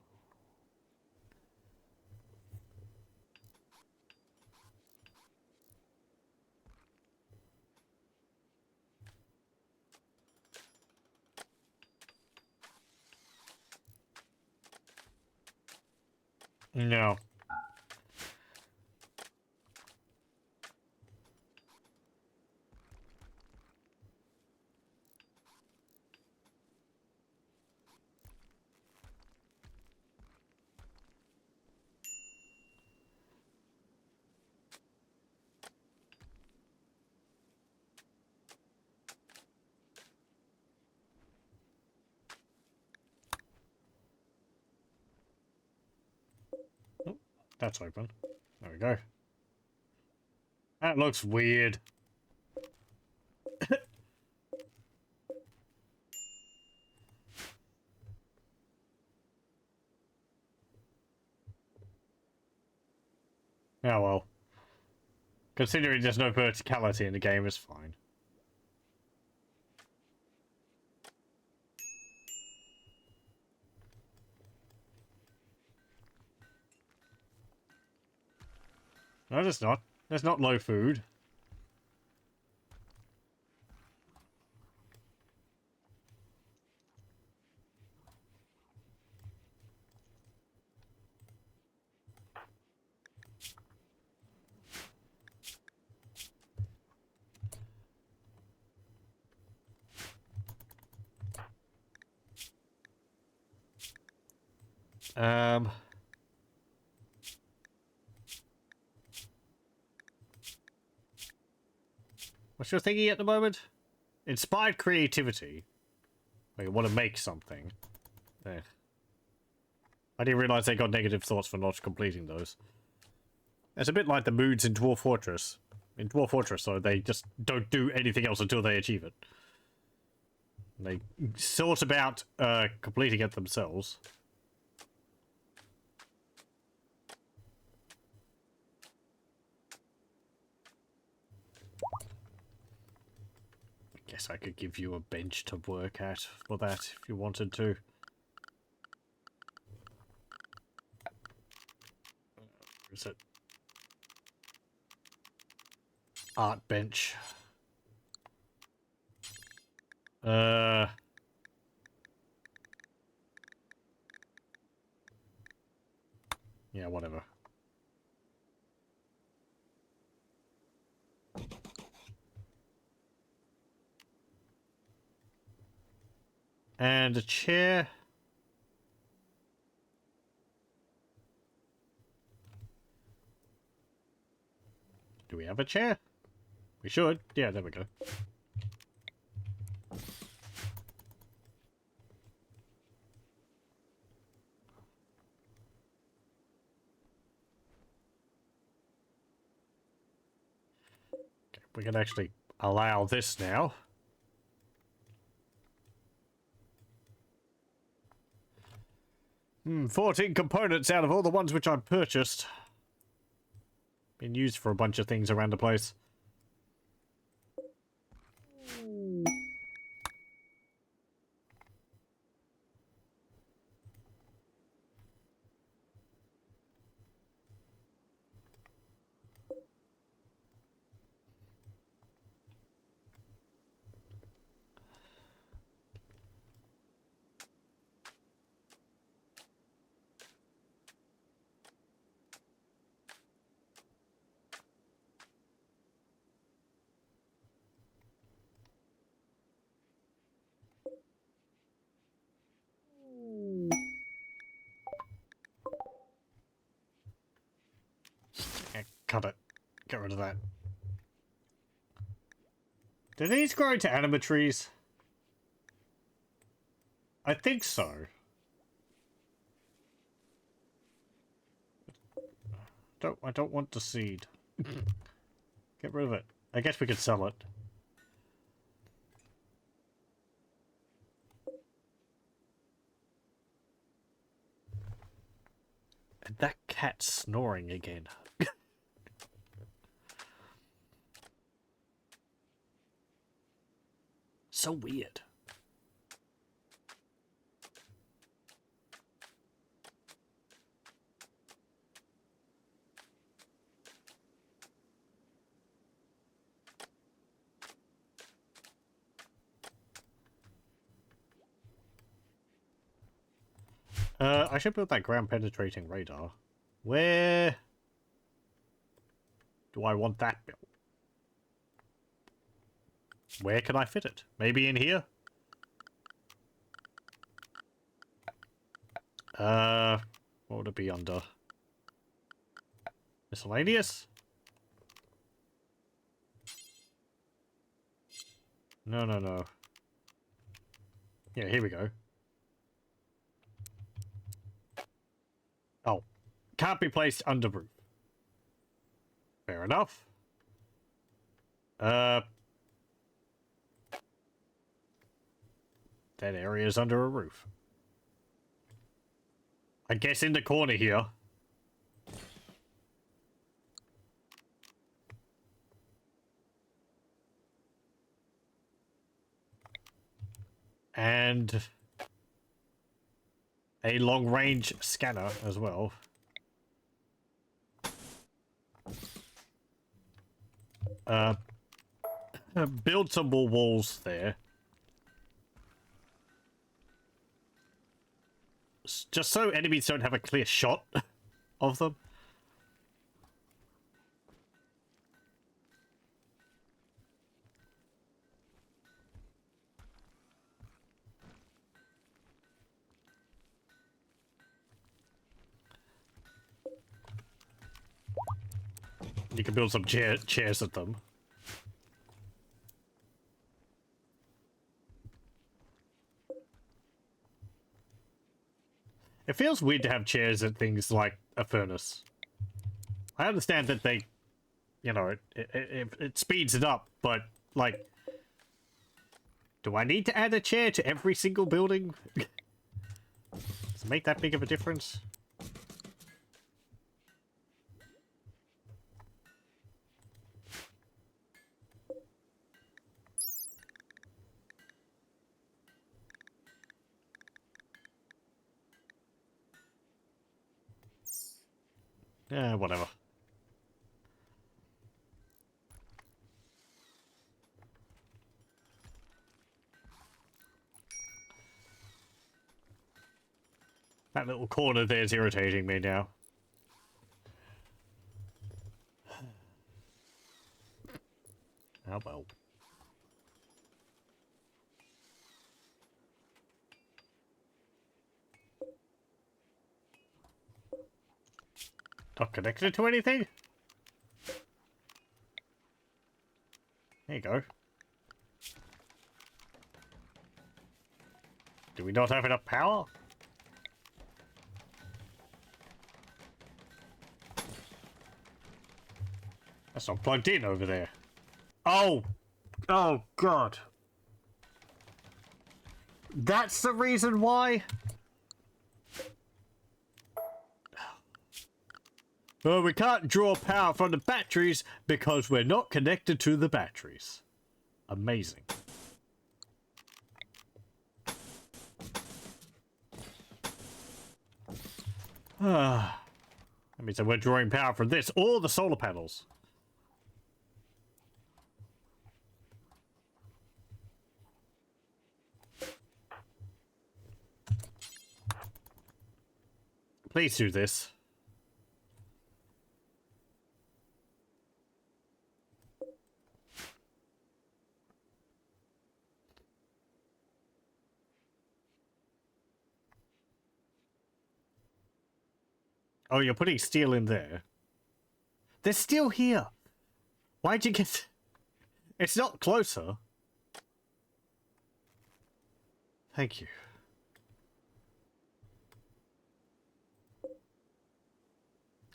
No. Oh, that's open. There we go. That looks weird. Oh well. Considering there's no verticality in the game, it's fine. No, there's not. There's not low food. What's your thingy at the moment? Inspired creativity. Oh, you want to make something. There. I didn't realize they got negative thoughts for not completing those. It's a bit like the moods in Dwarf Fortress. In Dwarf Fortress, though, they just don't do anything else until they achieve it. They sort about completing it themselves. Guess I could give you a bench to work at for that if you wanted to. Where is it? Art bench. Yeah, whatever. And a chair. Do we have a chair? We should. Yeah, there we go. we can actually allow this now. Hmm, 14 components out of all the ones which I've purchased. Been used for a bunch of things around the place. Cut it. Get rid of that. Do these grow into anima trees? I think so. I don't want the seed. Get rid of it. I guess we could sell it. And that cat's snoring again. So weird. I should build that ground penetrating radar. Where do I want that built? Where can I fit it? Maybe in here? What would it be under? Miscellaneous? No, no, no. Yeah, here we go. Oh. Can't be placed under roof. Fair enough. That area is under a roof. I guess in the corner here. And a long-range scanner as well. Build some more walls there. Just so enemies don't have a clear shot of them. You can build some chairs at them. It feels weird to have chairs at things like a furnace. I understand that they, you know, it speeds it up, but, like, do I need to add a chair to every single building? Does it make that big of a difference? Yeah, whatever. That little corner there's irritating me now. Oh well. Not connected to anything? There you go. Do we not have enough power? That's not plugged in over there. Oh! Oh, God. That's the reason why? Well, we can't draw power from the batteries because we're not connected to the batteries. Amazing. That means that we're drawing power from this or the solar panels. Please do this. Oh, you're putting steel in there. They're still here. Why'd you get... It's not closer. Thank you.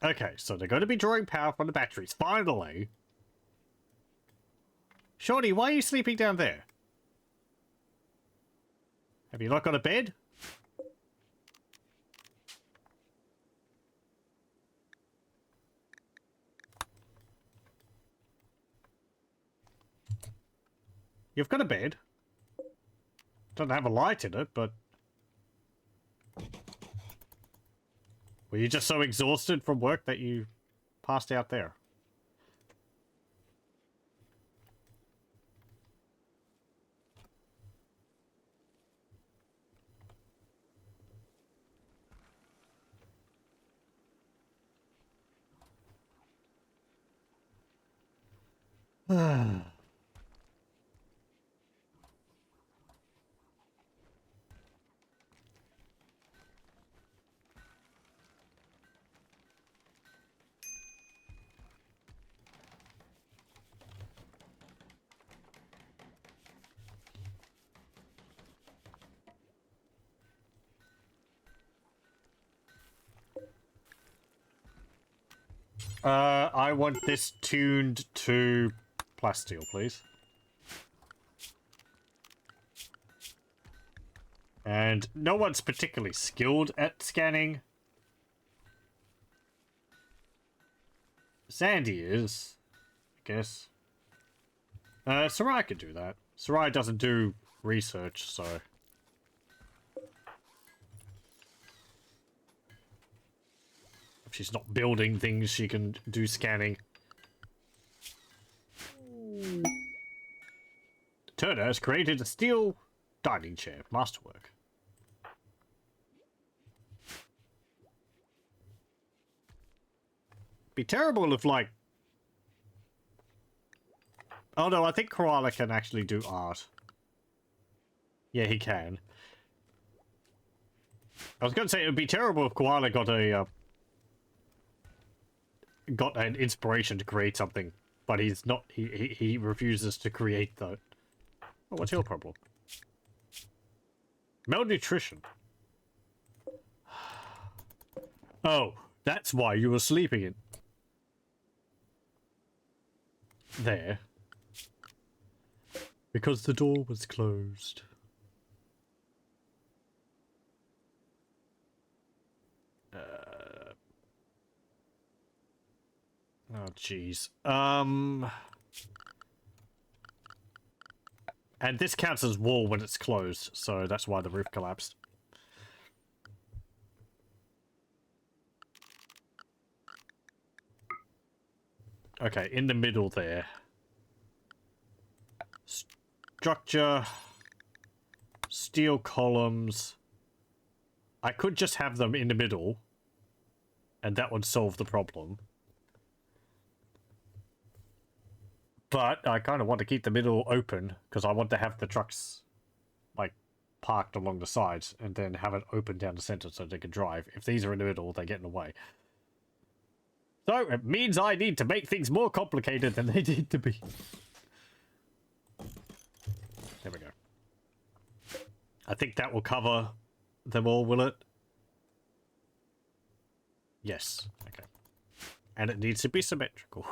Okay, so they're going to be drawing power from the batteries. Finally. Shorty, why are you sleeping down there? Have you not got a bed? You've got a bed. Doesn't have a light in it, but... Were you just so exhausted from work that you passed out there? I want this tuned to plasteel, please. And no one's particularly skilled at scanning. Sandy is, I guess. Sarai could do that. Sarai doesn't do research, so... If she's not building things, she can do scanning. Turner has created a steel dining chair. Masterwork. Be terrible if, like... Oh no, I think Koala can actually do art. Yeah, he can. I was going to say, it would be terrible if Koala got a... got an inspiration to create something, but he's not... He refuses to create that. Oh, what's your problem? Malnutrition. Oh, that's why you were sleeping in... There. Because the door was closed. Oh, jeez. And this counts as wall when it's closed, so that's why the roof collapsed. Okay, in the middle there. Structure. Steel columns. I could just have them in the middle, and that would solve the problem. But I kind of want to keep the middle open, because I want to have the trucks, like, parked along the sides, and then have it open down the center so they can drive. If these are in the middle, they get in the way. So, it means I need to make things more complicated than they need to be. There we go. I think that will cover them all, will it? Yes. Okay. And it needs to be symmetrical.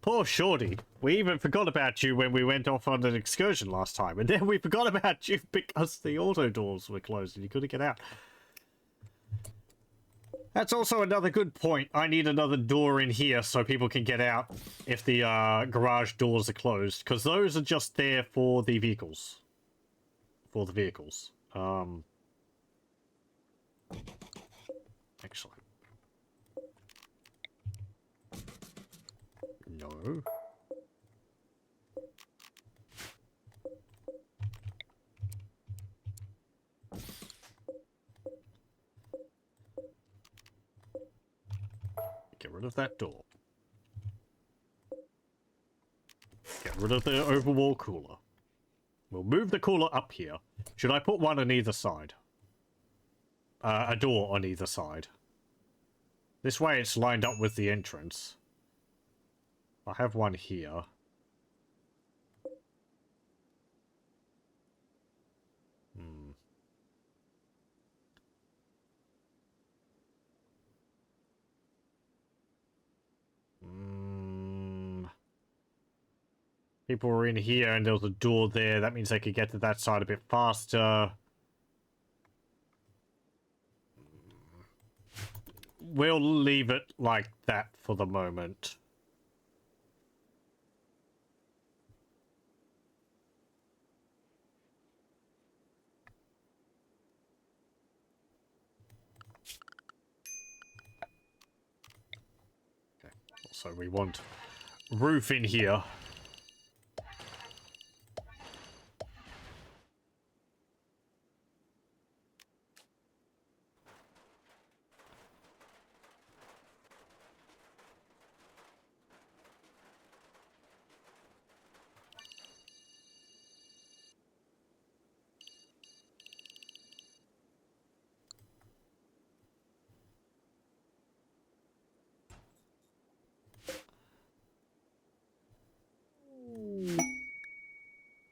Poor Shorty. We even forgot about you when we went off on an excursion last time. And then we forgot about you because the auto doors were closed and you couldn't get out. That's also another good point. I need another door in here so people can get out if the garage doors are closed. Because those are just there for the vehicles. For the vehicles. Actually. No. Get rid of that door. Get rid of the overwall cooler. We'll move the cooler up here. Should I put one on either side? A door on either side. This way it's lined up with the entrance. I have one here. People were in here and there was a door there. That means they could get to that side a bit faster. We'll leave it like that for the moment. Okay. Also, we want roof in here.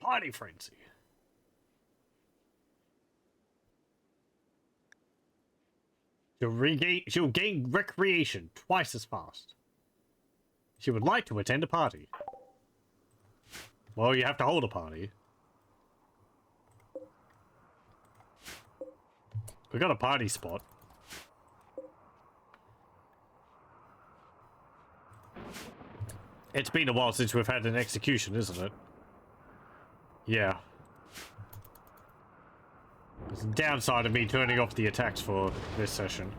Party frenzy. She'll gain recreation twice as fast. She would like to attend a party. Well, you have to hold a party. We got a party spot. It's been a while since we've had an execution, isn't it? Yeah. There's a downside of me turning off the attacks for this session.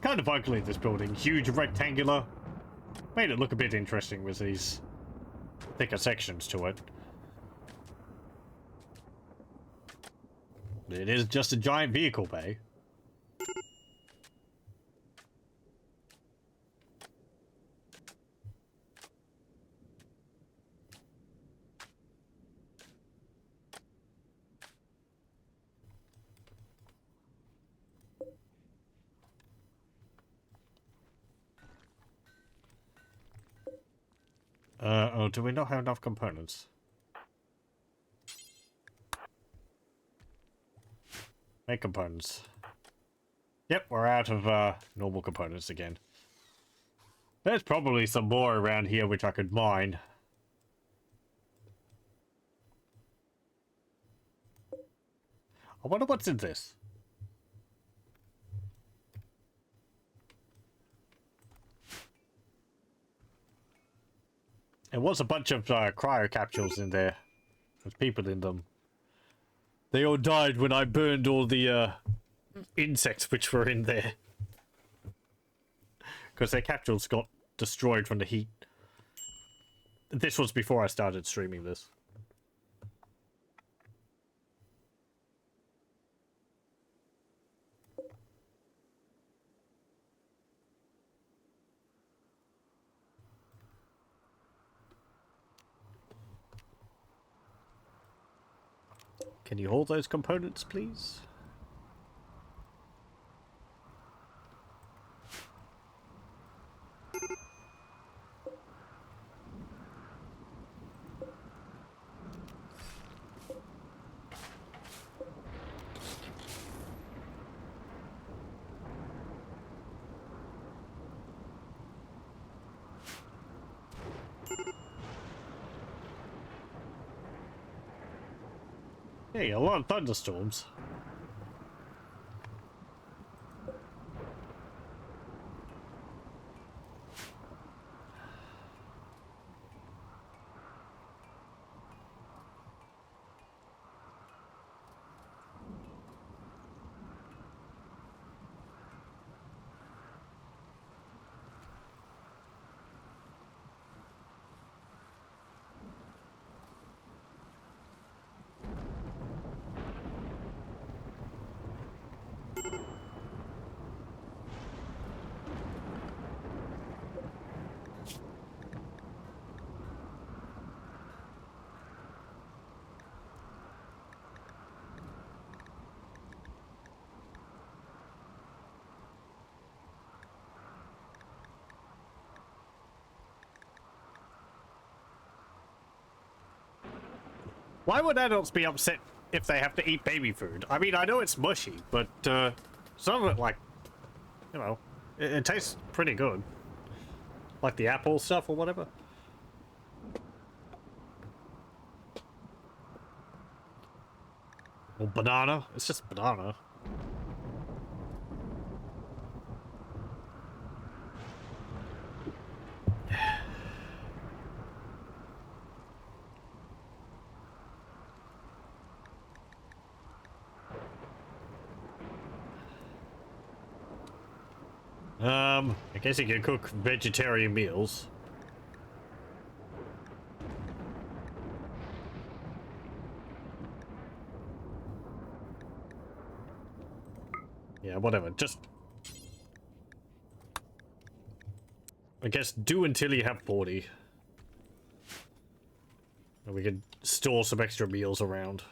Kind of ugly, this building. Huge rectangular. Made it look a bit interesting with these thicker sections to it. It is just a giant vehicle bay. Oh, do we not have enough components? Make components. Yep, we're out of normal components again. There's probably some more around here which I could mine. I wonder what's in this. There was a bunch of cryo capsules in there with people in them. They all died when I burned all the insects which were in there. Because their capsules got destroyed from the heat. This was before I started streaming this. Can you hold those components, please? Hey, a lot of thunderstorms. Why would adults be upset if they have to eat baby food? I mean, I know it's mushy, but some of it, like, you know, it tastes pretty good. Like the apple stuff or whatever. Or banana. It's just banana. I guess you can cook vegetarian meals. Yeah, whatever. Just... I guess do until you have 40. And we can store some extra meals around.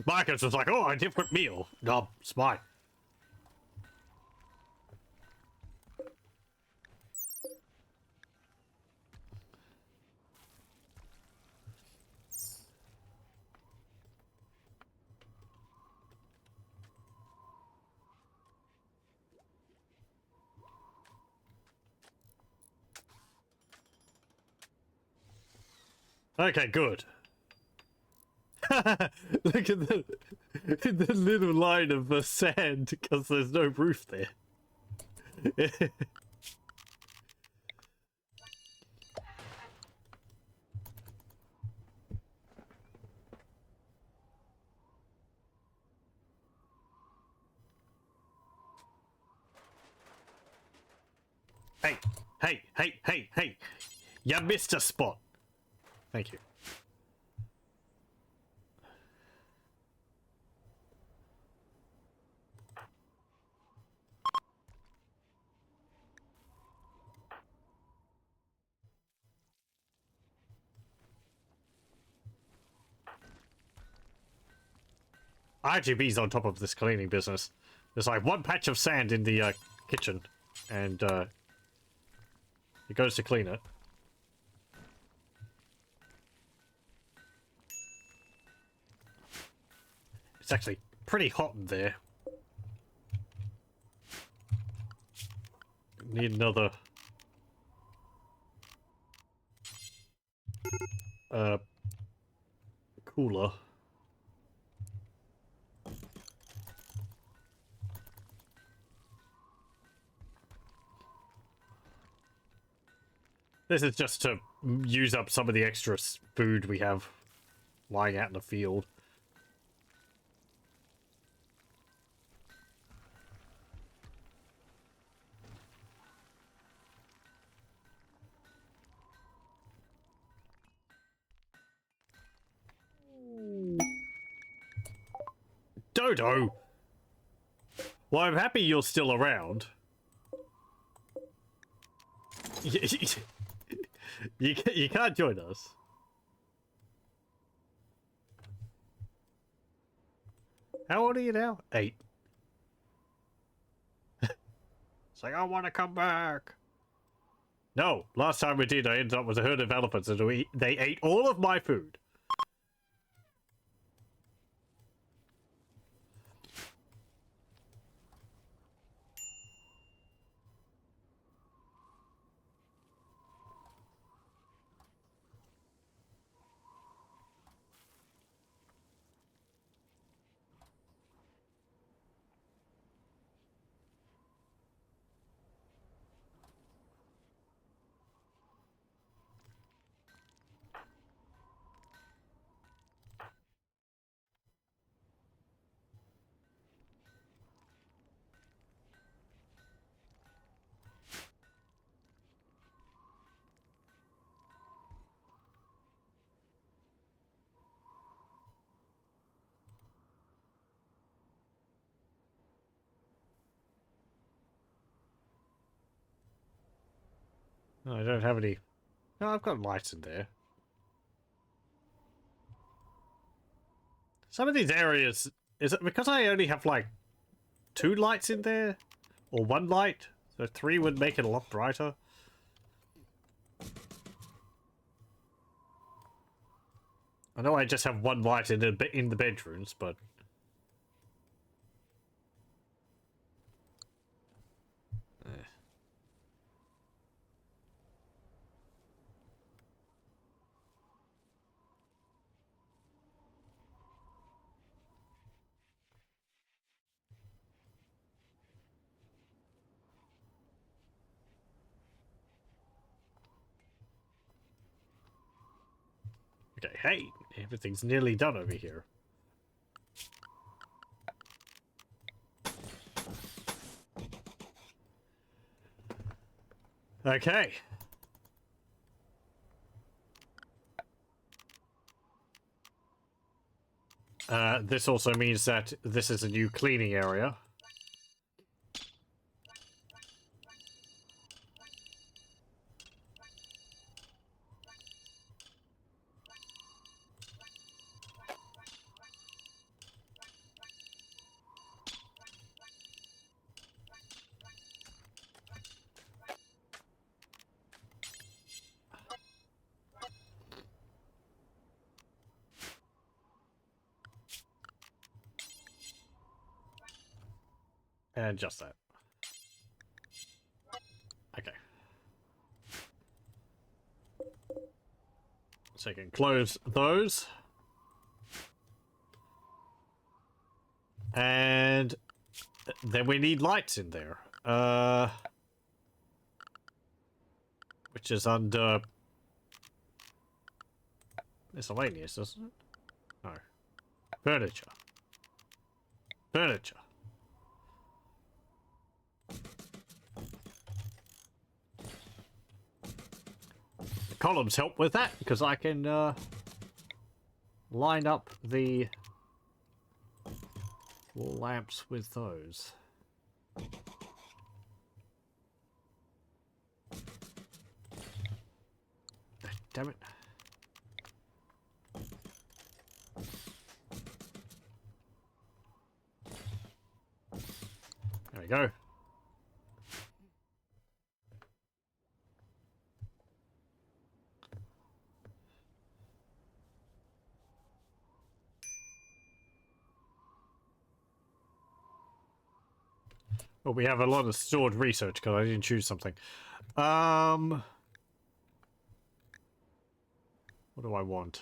Marcus was like, oh, a different meal. No, it's mine. Okay, good. Look at the little line of sand because there's no roof there. Hey, hey, hey, hey, hey! You missed a spot. Thank you. RGB's on top of this cleaning business. There's like one patch of sand in the kitchen, and he goes to clean it. It's actually pretty hot in there. Need another... cooler. This is just to use up some of the extra food we have lying out in the field. Dodo! Well, I'm happy you're still around. You can't join us. How old are you now? 8. It's like, I want to come back. No, last time we did, I ended up with a herd of elephants and they ate all of my food. No, I don't have any. No, I've got lights in there. Some of these areas, is it because I only have like 2 lights in there? Or 1 light? So 3 would make it a lot brighter. I know I just have 1 light in the bedrooms, but... Okay, hey, everything's nearly done over here. Okay. This also means that this is a new cleaning area. And just that. Okay. So you can close those. And then we need lights in there. Which is under miscellaneous, isn't it? No. Furniture. Furniture. The columns help with that because I can line up the lamps with those. Damn it. There we go. Well, we have a lot of stored research because I didn't choose something. What do I want?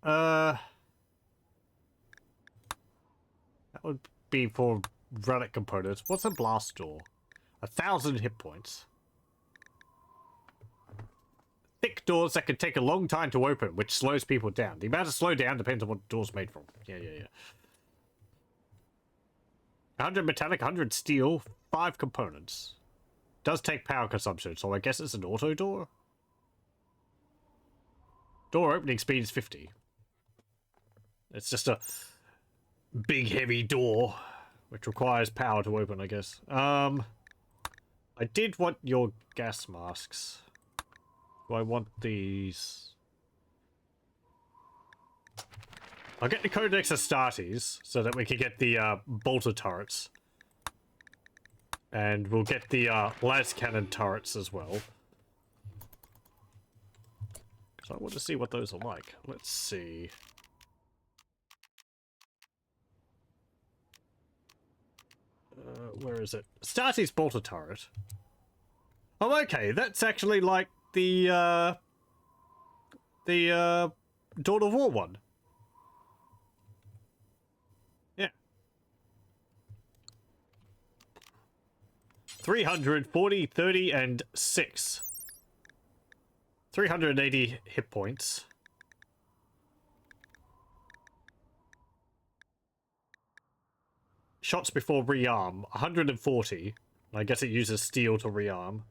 That would be for relic components. What's a blast door? 1,000 hit points. Thick doors that can take a long time to open, which slows people down. The amount of slowdown depends on what the door's made from. Yeah. 100 metallic, 100 steel, 5 components. Does take power consumption, so I guess it's an auto door? Door opening speed is 50. It's just a big, heavy door, which requires power to open, I guess. I did want your gas masks. Do I want these? I'll get the Codex Astartes so that we can get the bolter turrets. And we'll get the las cannon turrets as well. Because I want to see what those are like. Let's see. Where is it? Astartes bolter turret. Oh, okay. That's actually like the Dawn of War one. Yeah. 340, 30, and 6. 380 hit points. Shots before rearm, 140. I guess it uses steel to rearm.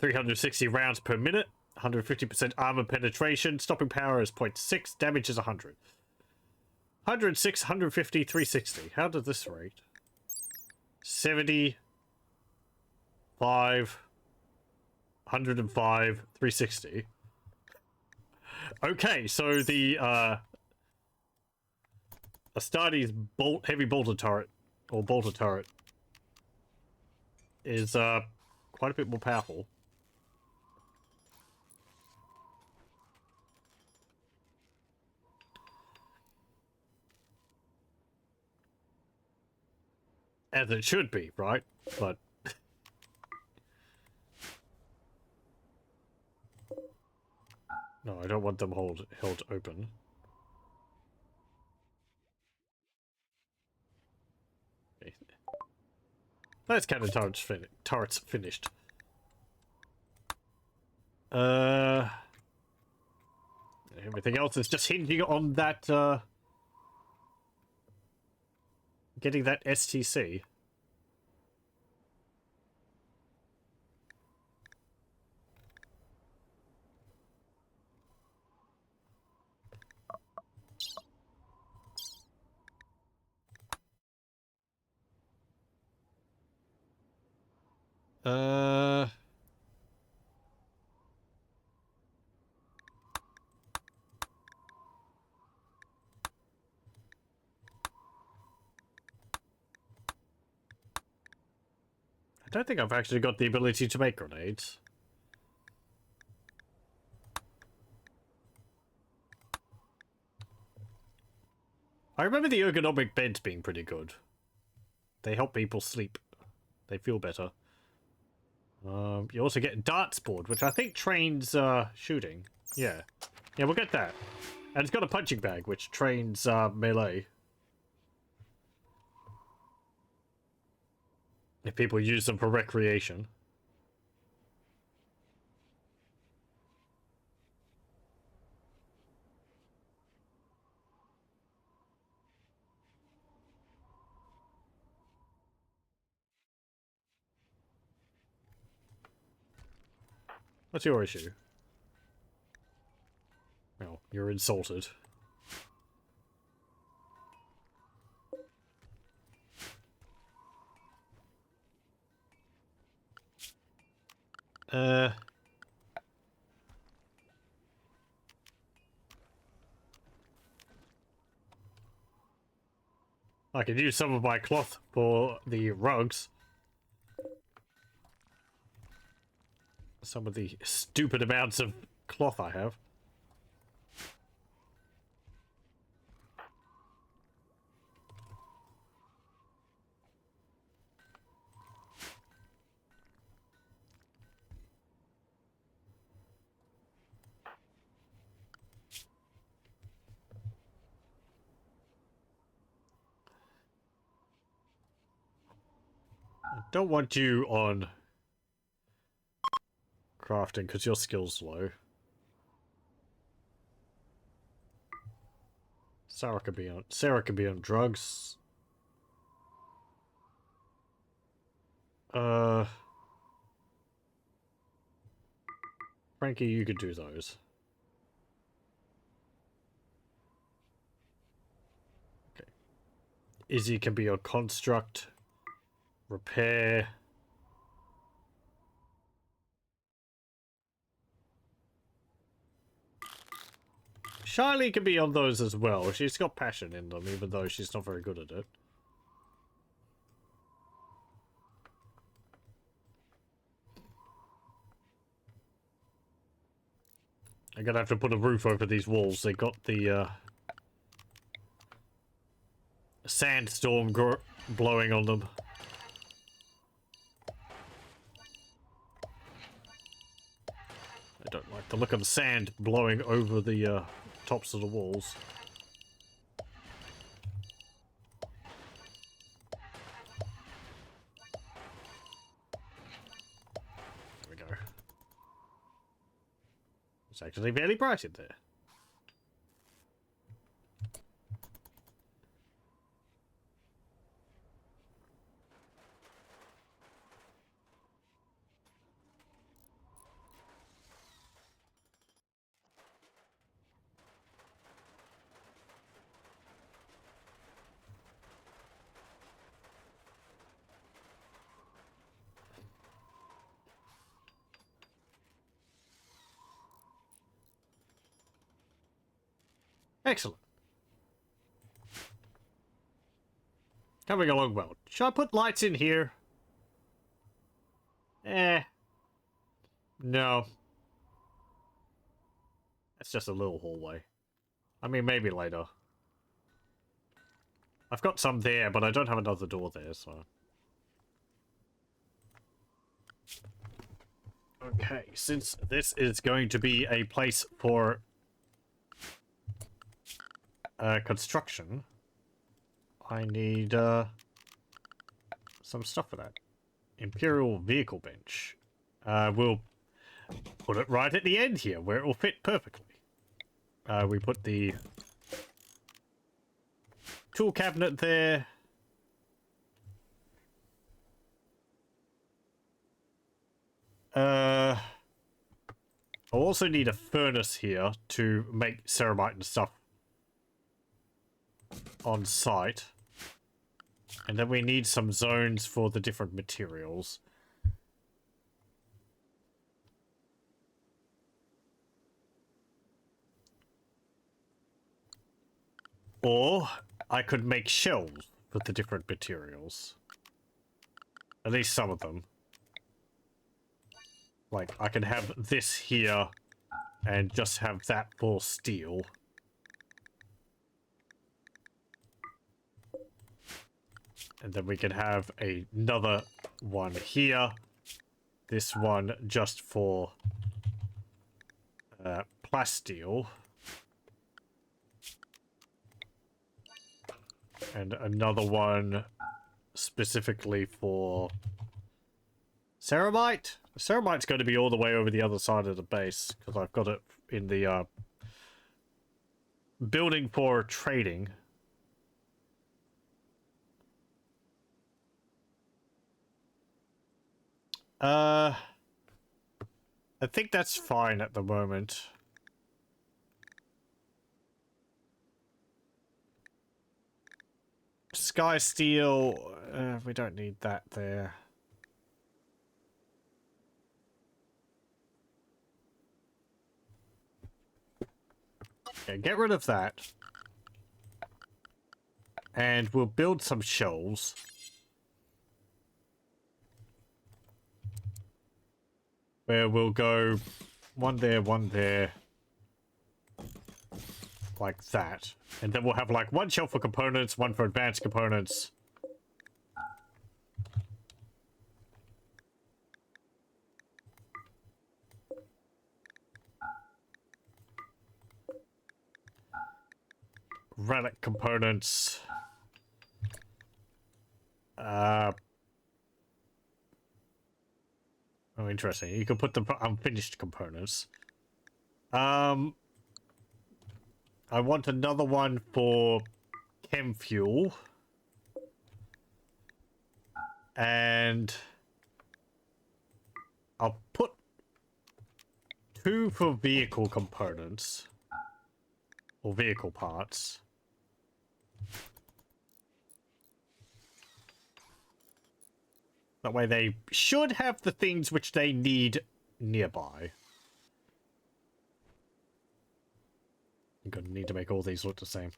360 rounds per minute, 150% armor penetration, stopping power is 0.6, damage is 100. 106, 150, 360. How does this rate? 70, 5, 105, 360. Okay, so the Astartes heavy bolter turret, or bolter turret, is quite a bit more powerful. As it should be, right? But no, I don't want them held open. Okay. That's cannon turrets finished. Everything else is just hinging on that getting that STC. I don't think I've actually got the ability to make grenades. I remember the ergonomic beds being pretty good. They help people sleep. They feel better. You also get darts board, which I think trains shooting. Yeah. Yeah, we'll get that. And it's got a punching bag, which trains melee. If people use them for recreation. What's your issue? Well, you're insulted. I could use some of my cloth for the rugs. some of the stupid amounts of cloth I have. I don't want you on crafting because your skill's low. Sarah could be on drugs. Frankie, you could do those. Okay. Izzy can be on construct, repair. Shiley can be on those as well. She's got passion in them, even though she's not very good at it. I'm gonna have to put a roof over these walls. They got the sandstorm blowing on them. I don't like the look of the sand blowing over the tops of the walls. There we go. It's actually fairly bright in there. Excellent. Coming along well. Should I put lights in here? No. That's just a little hallway. I mean, maybe later. I've got some there, but I don't have another door there, so... Okay, since this is going to be a place for construction, I need some stuff for that. Imperial vehicle bench. We'll put it right at the end here, where it will fit perfectly. We put the tool cabinet there. I'll also need a furnace here to make ceramite and stuff on site. And then we need some zones for the different materials. Or I could make shelves for the different materials. At least some of them. Like, I can have this here and just have that for steel. And then we can have another one here. This one just for plasteel. And another one specifically for ceramite. Ceramite's going to be all the way over the other side of the base because I've got it in the building for trading. I think that's fine at the moment. Sky steel, we don't need that there. Okay, get rid of that. And we'll build some shelves. where we'll go one there, like that. And then we'll have like one shelf for components, one for advanced components. Relic components. Oh, interesting. You can put the unfinished components. I want another one for chem fuel. And I'll put 2 for vehicle components. Or vehicle parts. That way they should have the things which they need nearby. I'm gonna need to make all these look the same.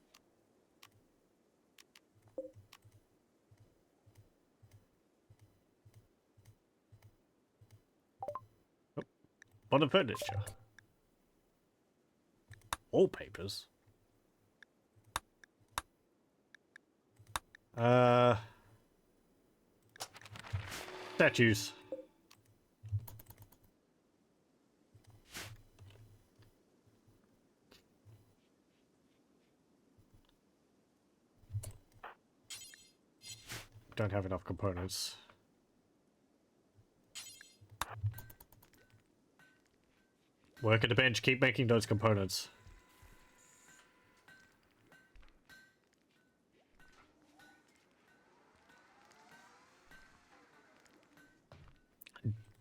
Oh, modern furniture. Wallpapers. Statues. Don't have enough components. Work at the bench, keep making those components.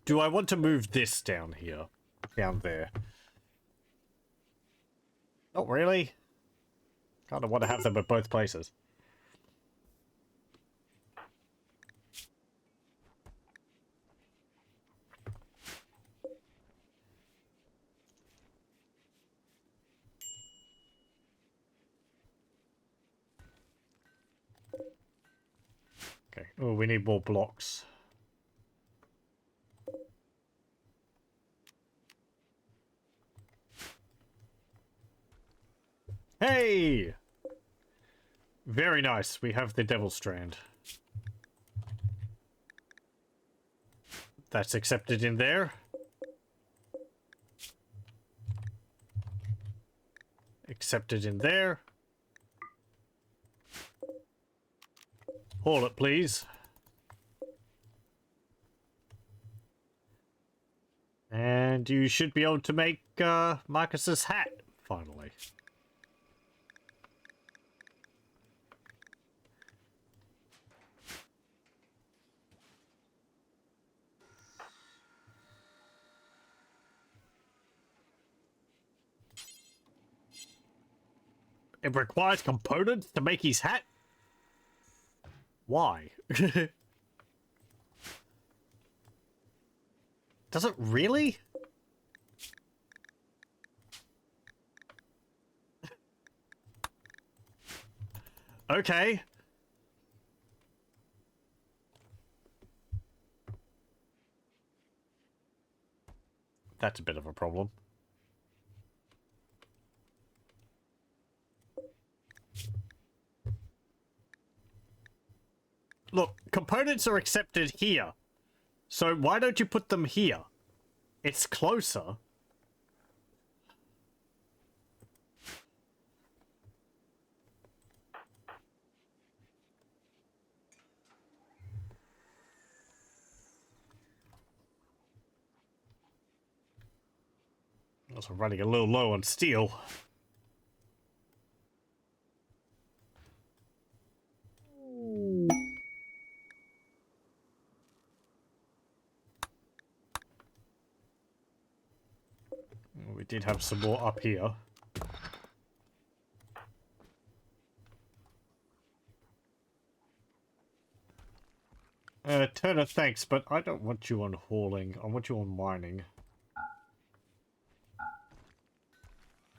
Do I want to move this down here? Down there? Not really. Kind of want to have them at both places. Okay. Oh, we need more blocks. Hey! Very nice. We have the Devil Strand. That's accepted in there. Accepted in there. Haul it, please. And you should be able to make Marcus's hat, finally. It requires components to make his hat? Why? Does it really? Okay. That's a bit of a problem. Look, components are accepted here. So why don't you put them here? It's closer. Also running a little low on steel. We did have some more up here. Turner, thanks, but I don't want you on hauling. I want you on mining.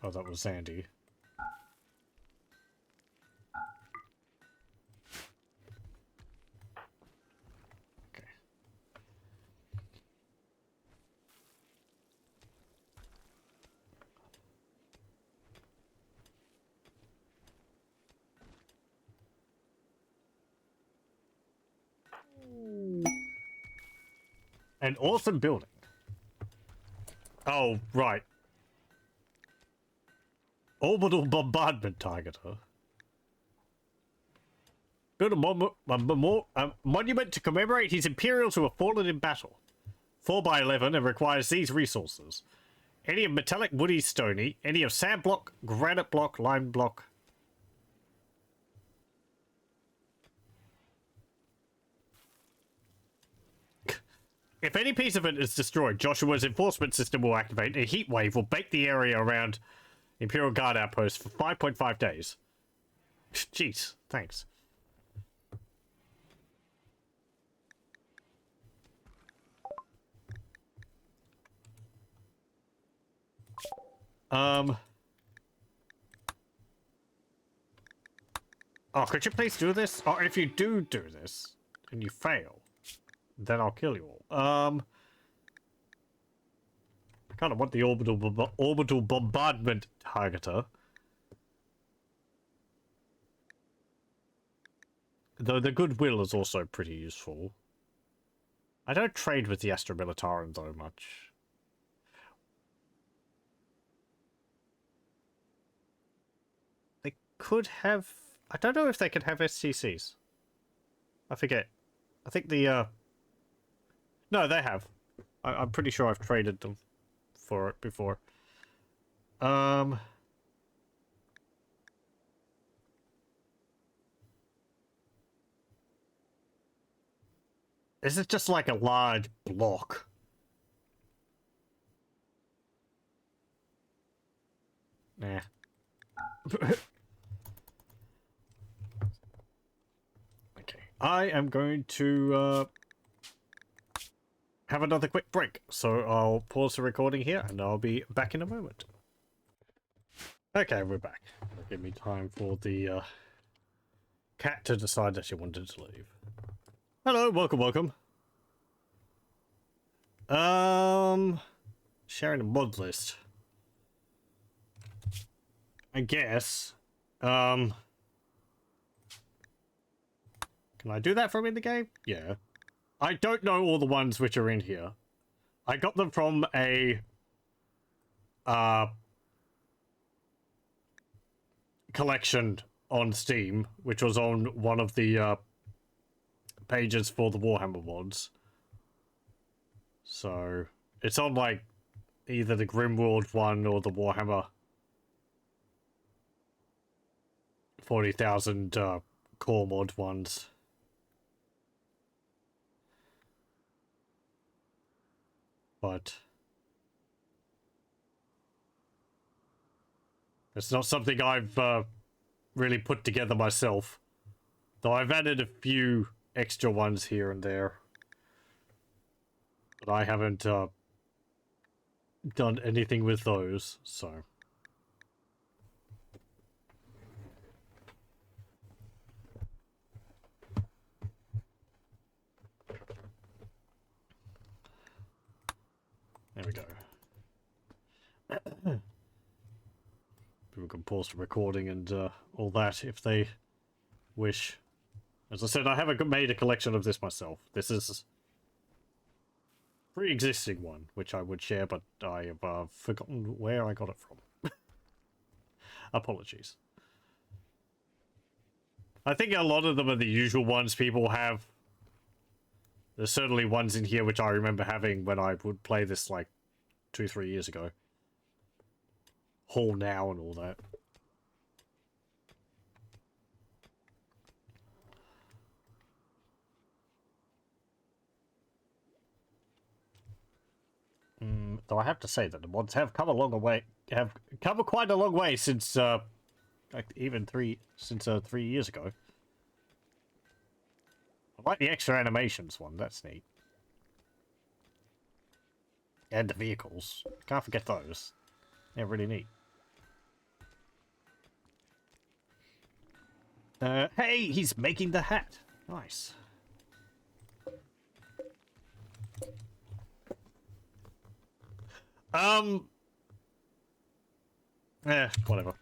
Oh, that was Sandy. Okay. An awesome building. Oh, right. Orbital bombardment targeter. Build a monument to commemorate his Imperials who have fallen in battle. 4x11 and requires these resources. Any of metallic, woody, stony. Any of sand block, granite block, lime block. If any piece of it is destroyed, Joshua's enforcement system will activate. A heat wave will bake the area around Imperial Guard outpost for 5.5 days. Jeez, thanks. Oh, could you please do this? Or if you do this, and you fail, then I'll kill you all. I kind of want the orbital bombardment targeter. Though the goodwill is also pretty useful. I don't trade with the Astromilitarum though much. They could have... I don't know if they could have STCs. I forget. I think the, No, they have. I'm pretty sure I've traded them for it before. Is it just like a large block? Nah. Okay. I am going to have another quick break, so I'll pause the recording here and I'll be back in a moment. Okay, we're back. Give me time for the cat to decide that she wanted to leave. Hello, welcome. Sharing a mod list. I guess. Can I do that from in the game? Yeah. I don't know all the ones which are in here. I got them from a collection on Steam, which was on one of the pages for the Warhammer mods. So it's on like either the Grimworld one or the Warhammer 40,000 core mod ones. But it's not something I've really put together myself. Though I've added a few extra ones here and there. But I haven't done anything with those, so... There we go. People can pause the recording and all that if they wish. As I said, I haven't made a collection of this myself. This is a pre-existing one, which I would share, but I have forgotten where I got it from. Apologies. I think a lot of them are the usual ones people have. There's certainly ones in here which I remember having when I would play this like 2-3 years ago. Hall Now and all that. Though I have to say that the mods have come a long way, have come quite a long way since like even 3 years ago. I like the extra animations one, that's neat. And the vehicles. Can't forget those. They're really neat. Hey, he's making the hat. Nice. Whatever.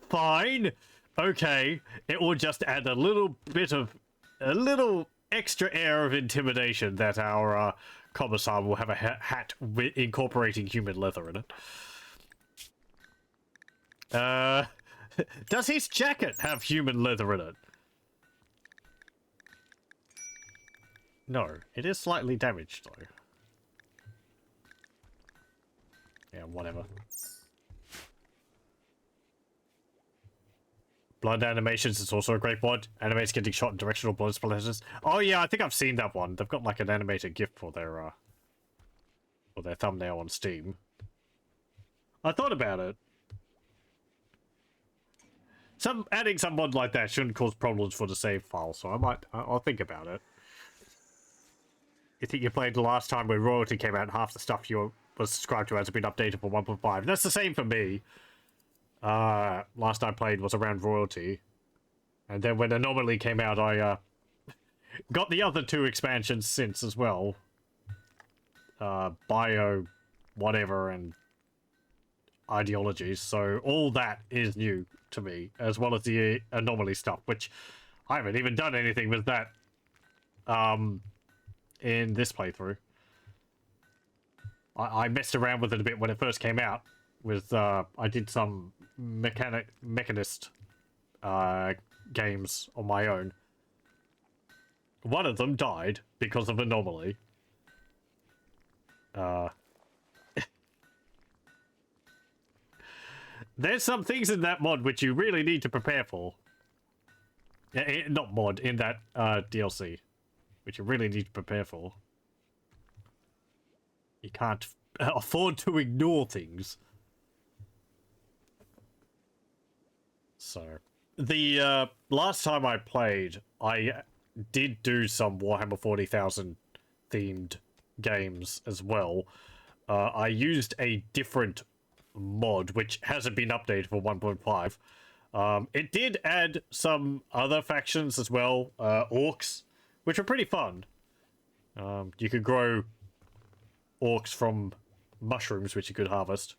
Fine. Okay. It will just add a little bit of... a little extra air of intimidation that our commissar will have a hat incorporating human leather in it. Does his jacket have human leather in it? No, it is slightly damaged though. Yeah, whatever. Blood animations is also a great mod. Animates getting shot in directional blood splatters. Oh yeah, I think I've seen that one. They've got like an animated GIF for their thumbnail on Steam. I thought about it. Adding some mod like that shouldn't cause problems for the save file, so I'll think about it. You think you played the last time when Royalty came out and half the stuff you was subscribed to has been updated for 1.5. That's the same for me. Last I played was around Royalty. And then when Anomaly came out, I got the other 2 expansions since as well. Bio, whatever, and ideologies. So all that is new to me, as well as the Anomaly stuff, which I haven't even done anything with that in this playthrough. I messed around with it a bit when it first came out. With I did some mechanist games on my own. One of them died because of Anomaly. There's some things in that mod which you really need to prepare for. Not mod, in that DLC. Which you really need to prepare for. You can't afford to ignore things. So, the last time I played, I did do some Warhammer 40,000 themed games as well. I used a different mod, which hasn't been updated for 1.5. It did add some other factions as well, orcs, which are pretty fun. You could grow orcs from mushrooms, which you could harvest,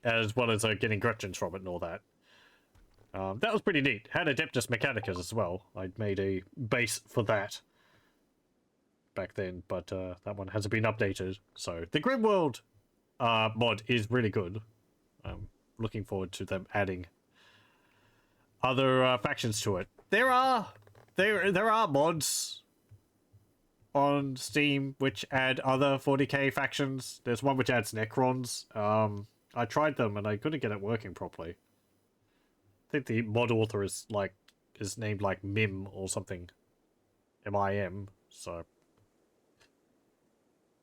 as well as getting Gretchens from it and all that. That was pretty neat. Had Adeptus Mechanicus as well. I'd made a base for that back then, but that one hasn't been updated. So the Grimworld mod is really good. I'm looking forward to them adding other factions to it. There are mods on Steam which add other 40k factions. There's one which adds Necrons. I tried them and I couldn't get it working properly. I think the mod author is named like Mim or something. M-I-M, so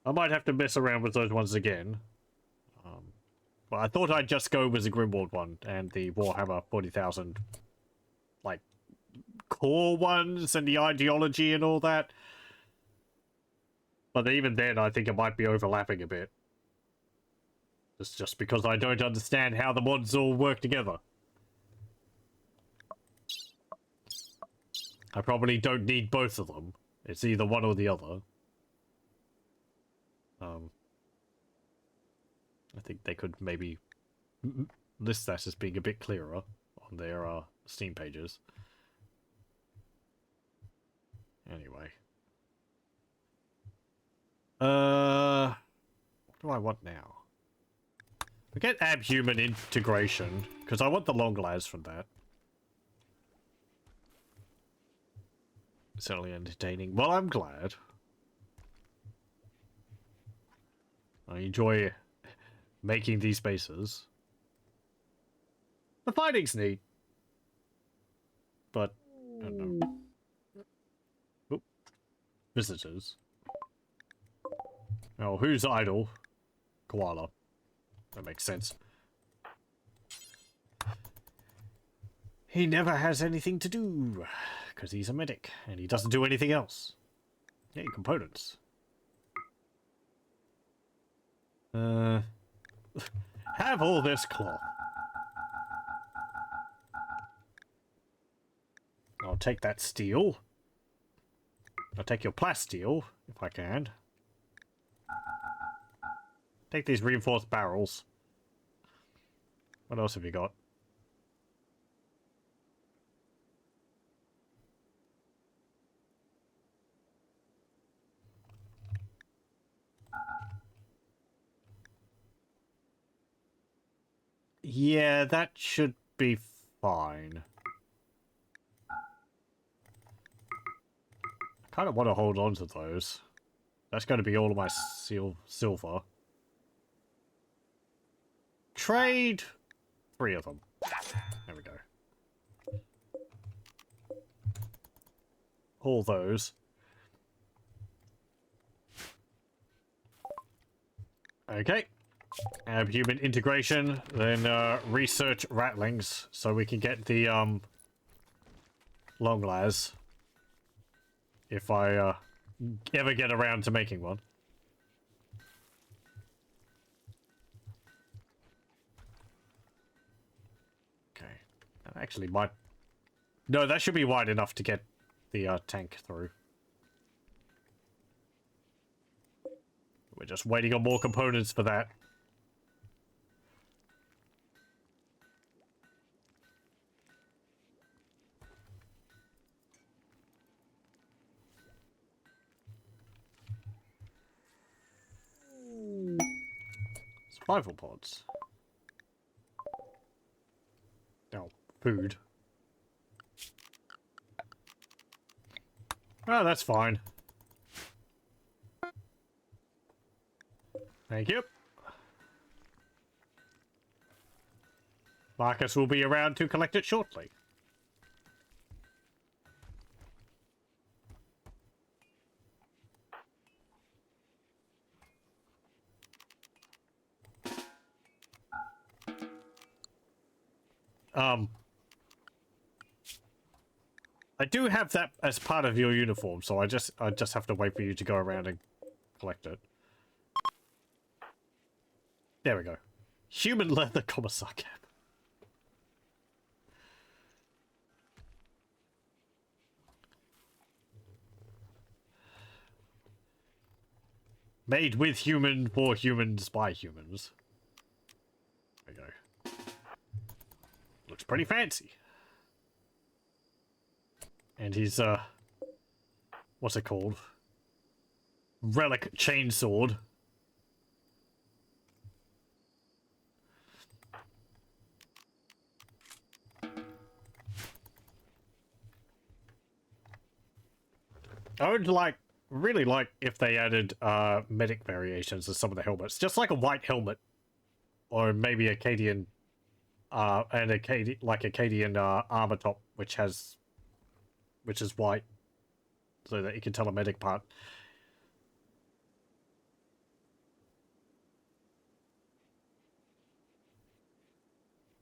I might have to mess around with those ones again. But I thought I'd just go with the Grimworld one and the Warhammer 40,000 like core ones and the ideology and all that. But even then, I think it might be overlapping a bit. It's just because I don't understand how the mods all work together. I probably don't need both of them. It's either one or the other. I think they could maybe list that as being a bit clearer on their Steam pages. Anyway. What do I want now? We get abhuman integration, because I want the long lives from that. Certainly entertaining. Well, I'm glad. I enjoy making these bases. The fighting's neat. But, I don't know. Oop. Visitors. Oh, who's idle? Koala. That makes sense. He never has anything to do, because he's a medic, and he doesn't do anything else. Hey, components. Have all this cloth. I'll take that steel. I'll take your plasteel, if I can. Take these reinforced barrels. What else have you got? Yeah, that should be fine. I kind of want to hold on to those. That's going to be all of my silver. Trade 3 of them. There we go. All those. Okay. Human integration, then research rattlings, so we can get the long las. If I ever get around to making one. Okay. That actually might... No, that should be wide enough to get the tank through. We're just waiting on more components for that. Survival pods. Oh, food. Oh, that's fine. Thank you. Marcus will be around to collect it shortly. I do have that as part of your uniform, so I just have to wait for you to go around and collect it. There we go. Human leather commissar cap. Made with human, for humans, by humans. There we go. Looks pretty fancy. And his, what's it called? Relic chainsword. I would really like if they added medic variations to some of the helmets. Just like a white helmet. Or maybe Acadian and Acadian armor top which is white. So that you can tell a medic part.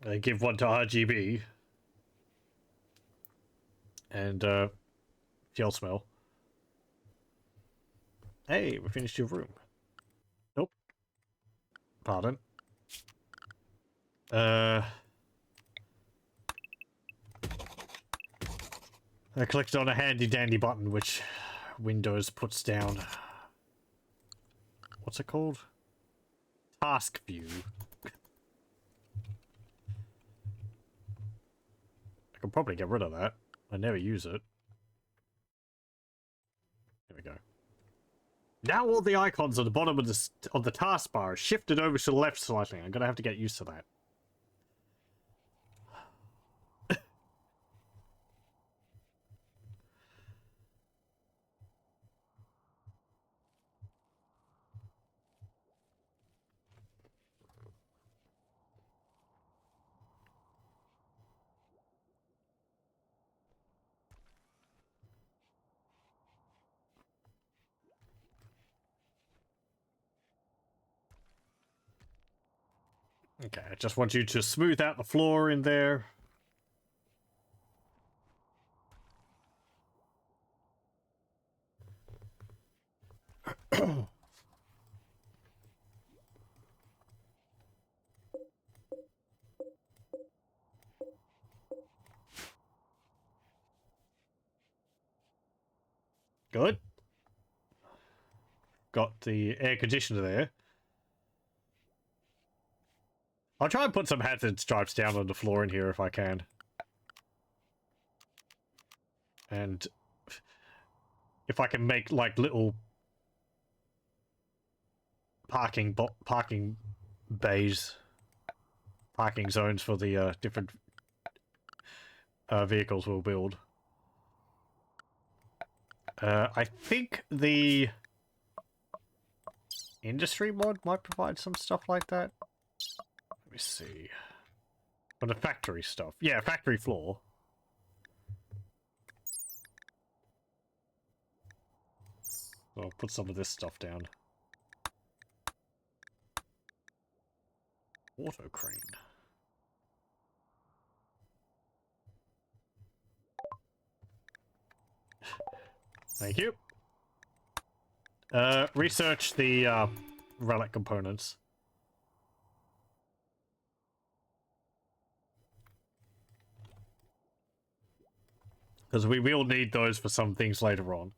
They give one to RGB. And fuel smell. Hey, we finished your room. Nope. Pardon. I clicked on a handy dandy button which Windows puts down. What's it called? Task view. I could probably get rid of that. I never use it. There we go. Now all the icons at the bottom of the taskbar are shifted over to the left slightly. I'm gonna have to get used to that. Okay, I just want you to smooth out the floor in there. Good. Got the air conditioner there. I'll try and put some hazard stripes down on the floor in here if I can. And if I can make like little parking bays, parking zones for the different vehicles we'll build. I think the industry mod might provide some stuff like that. Let me see. For the factory stuff. Yeah, factory floor. So I'll put some of this stuff down. Auto crane. Thank you. Research the relic components. Because we will need those for some things later on.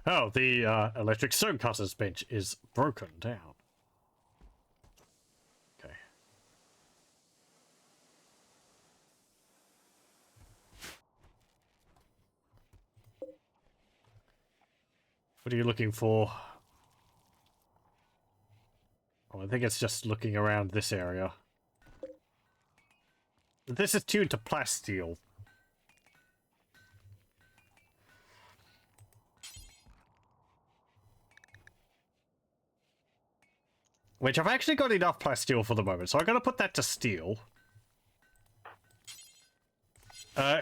Oh, the electric stonecutter's bench is broken down. Okay. What are you looking for? Oh, I think it's just looking around this area. This is tuned to plasteel. Which I've actually got enough plasteel for the moment, so I'm going to put that to steel.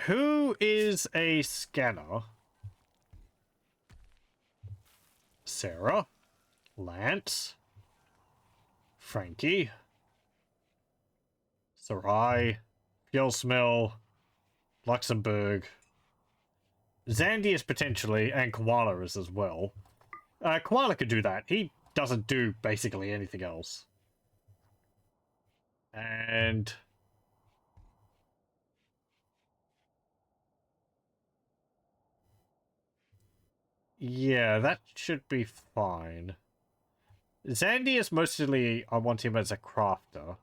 Who is a scanner? Sarah. Lance. Frankie. Sarai. Fjellsmell. Luxembourg. Zandy is potentially, and Koala is as well. Koala could do that. He doesn't do basically anything else. And... yeah, that should be fine. Zandy is mostly... I want him as a crafter.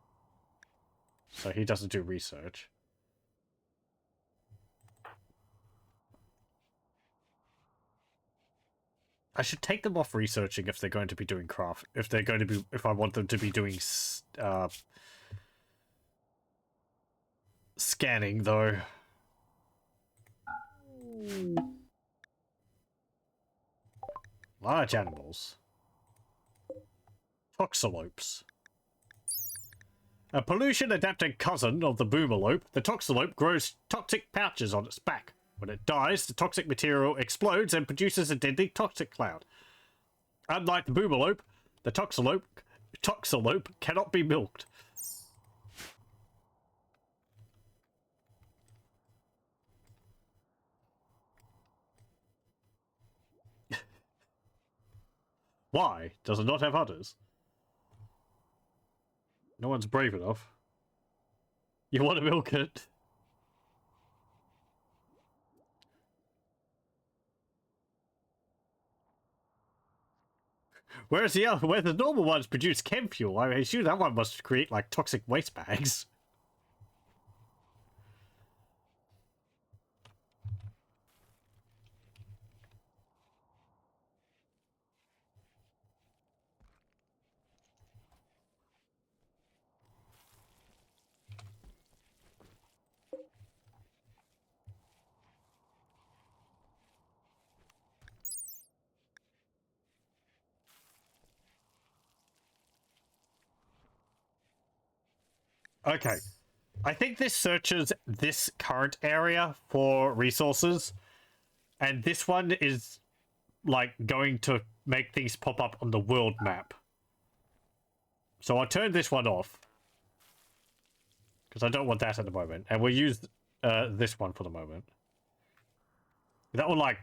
So he doesn't do research. I should take them off researching if they're going to be doing craft. If they're going to be... if I want them to be doing... scanning, though. Large animals. Toxalopes. A pollution-adapted cousin of the boomerlope, the toxalope grows toxic pouches on its back. When it dies, the toxic material explodes and produces a deadly toxic cloud. Unlike the boomerlope, the toxalope cannot be milked. Why? Does it not have udders? No one's brave enough. You want to milk it? Whereas where the normal ones produce chem fuel, I assume that one must create like toxic waste bags. Okay. I think this searches this current area for resources. And this one is, like, going to make things pop up on the world map. So I'll turn this one off. Because I don't want that at the moment. And we'll use this one for the moment. That will, like,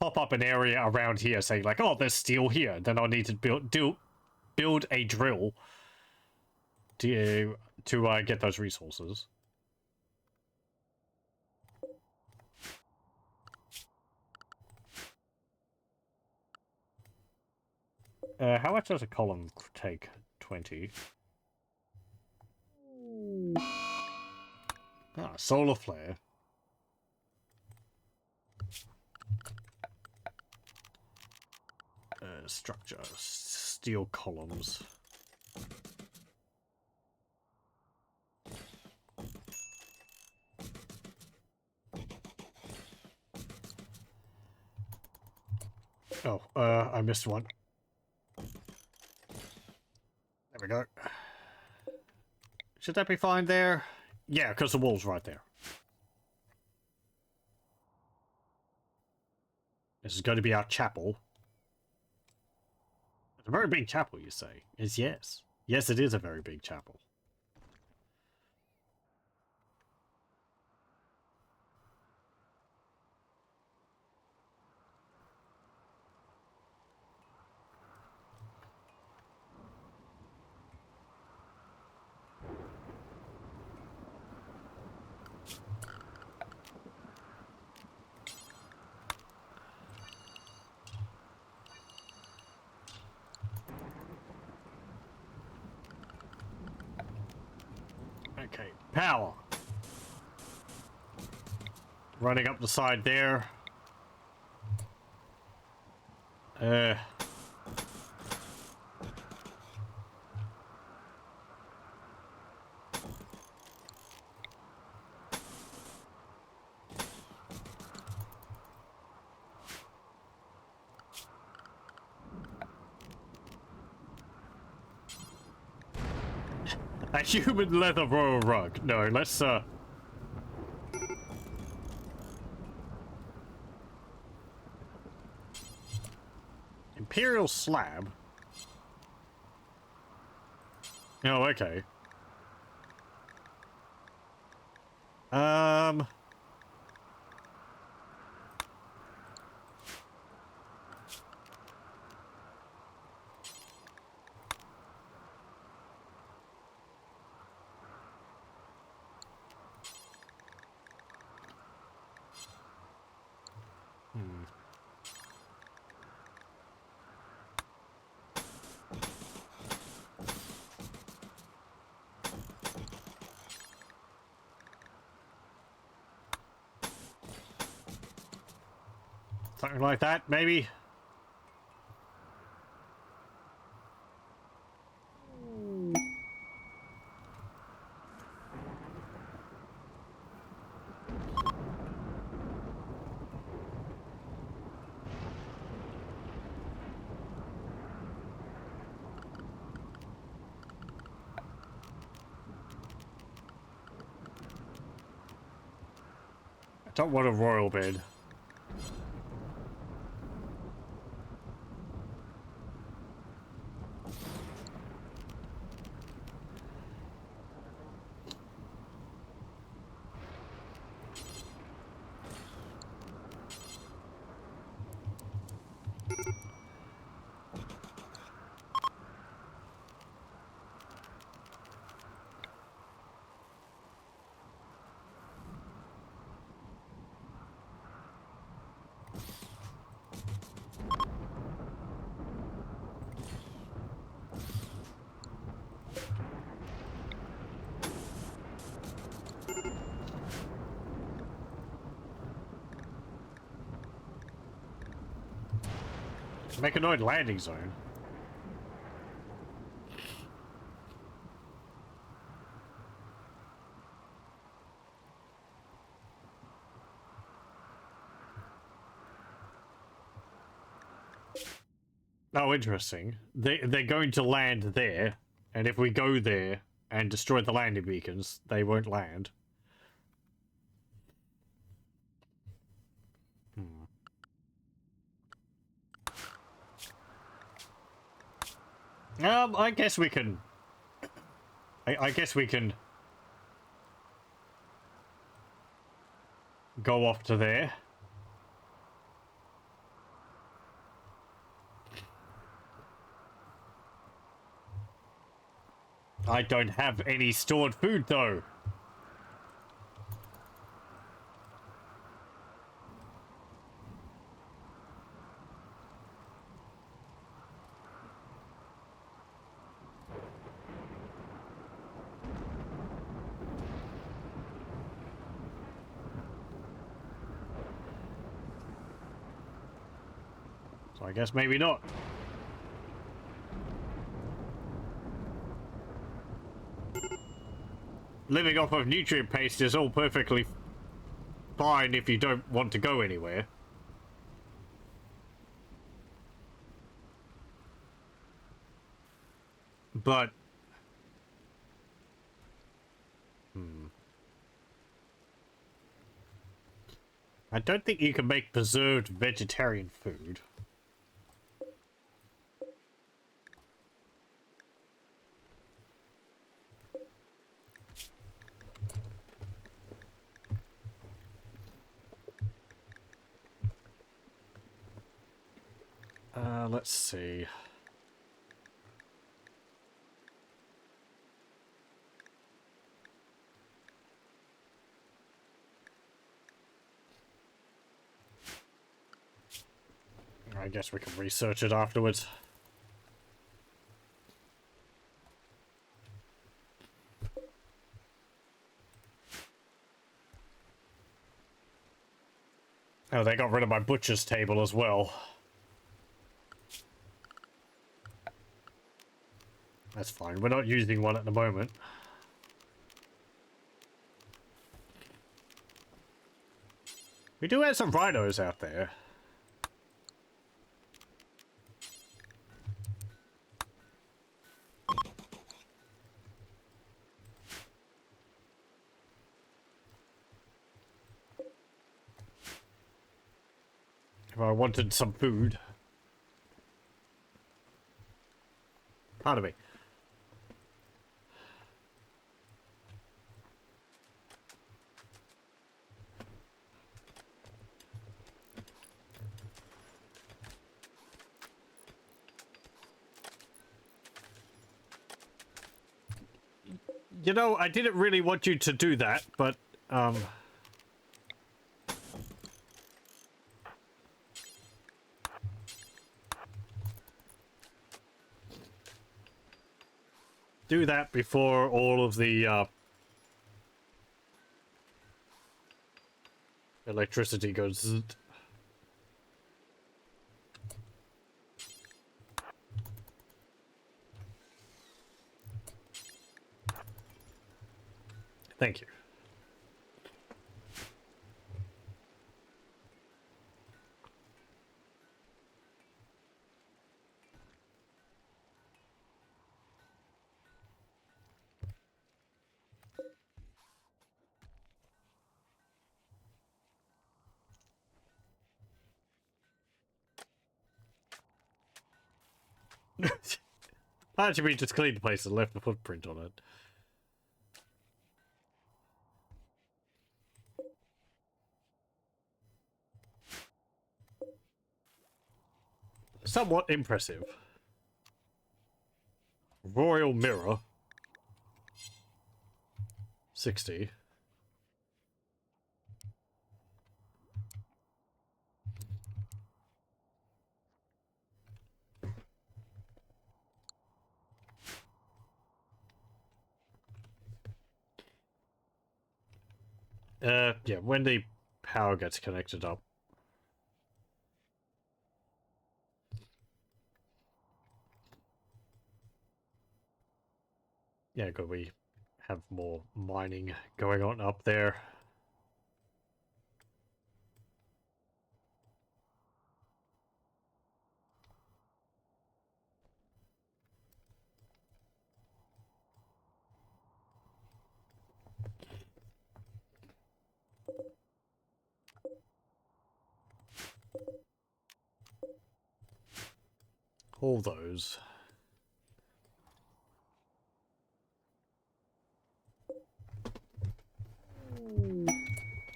pop up an area around here saying, like, oh, there's steel here. Then I'll need to build a drill to get those resources. How much does a column take? 20. Ah, solar flare. Structure. Steel columns. Oh, I missed one. There we go. Should that be fine there? Yeah, because the wall's right there. This is going to be our chapel. It's a very big chapel, you say? Yes. Yes, it is a very big chapel. Okay, power. Running up the side there. A human leather royal rug. No, let's Imperial slab. Oh, okay. Something like that, maybe? I don't want a royal bed. Mechanoid landing zone. Oh, interesting. They're going to land there, and if we go there and destroy the landing beacons, they won't land. I guess we can. I guess we can go off to there. I don't have any stored food though. So I guess maybe not. Living off of nutrient paste is all perfectly fine if you don't want to go anywhere. But... I don't think you can make preserved vegetarian food. Let's see. I guess we can research it afterwards. Oh, they got rid of my butcher's table as well. That's fine. We're not using one at the moment. We do have some rhinos out there. If I wanted some food. Pardon me. You know, I didn't really want you to do that, but, do that before all of the, electricity goes zzzt. Thank you. Actually, we just cleaned the place and left a footprint on it. Somewhat impressive. Royal Mirror. 60. Yeah, when the power gets connected up. Yeah, good, we have more mining going on up there. All those.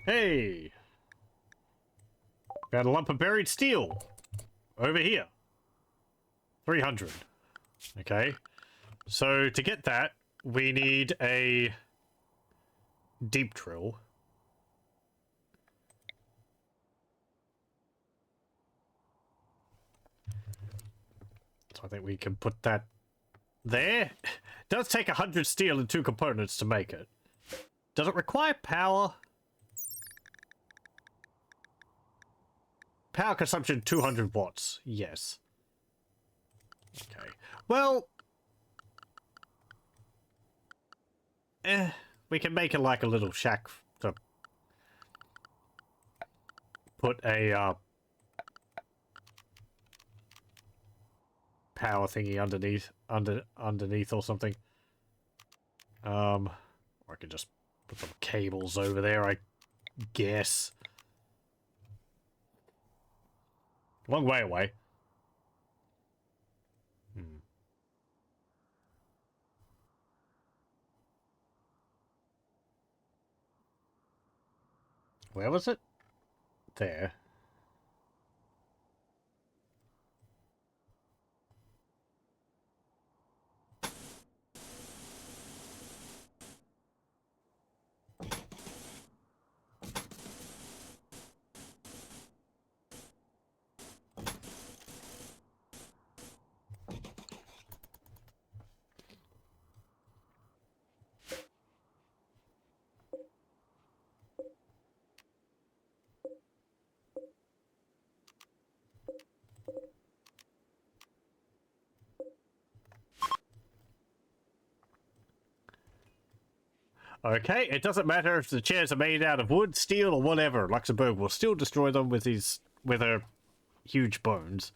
Hey! Found a lump of buried steel. Over here. 300. Okay. So to get that, we need a deep drill. So I think we can put that there. It does take 100 steel and 2 components to make it. Does it require power? Power consumption 200 watts. Yes. Okay. Well, we can make it like a little shack to put a power thingy underneath or something. Or I could just put some cables over there, I guess. Long way away. Where was it? There. Okay, it doesn't matter if the chairs are made out of wood, steel, or whatever. Luxembourg will still destroy them with her huge bones.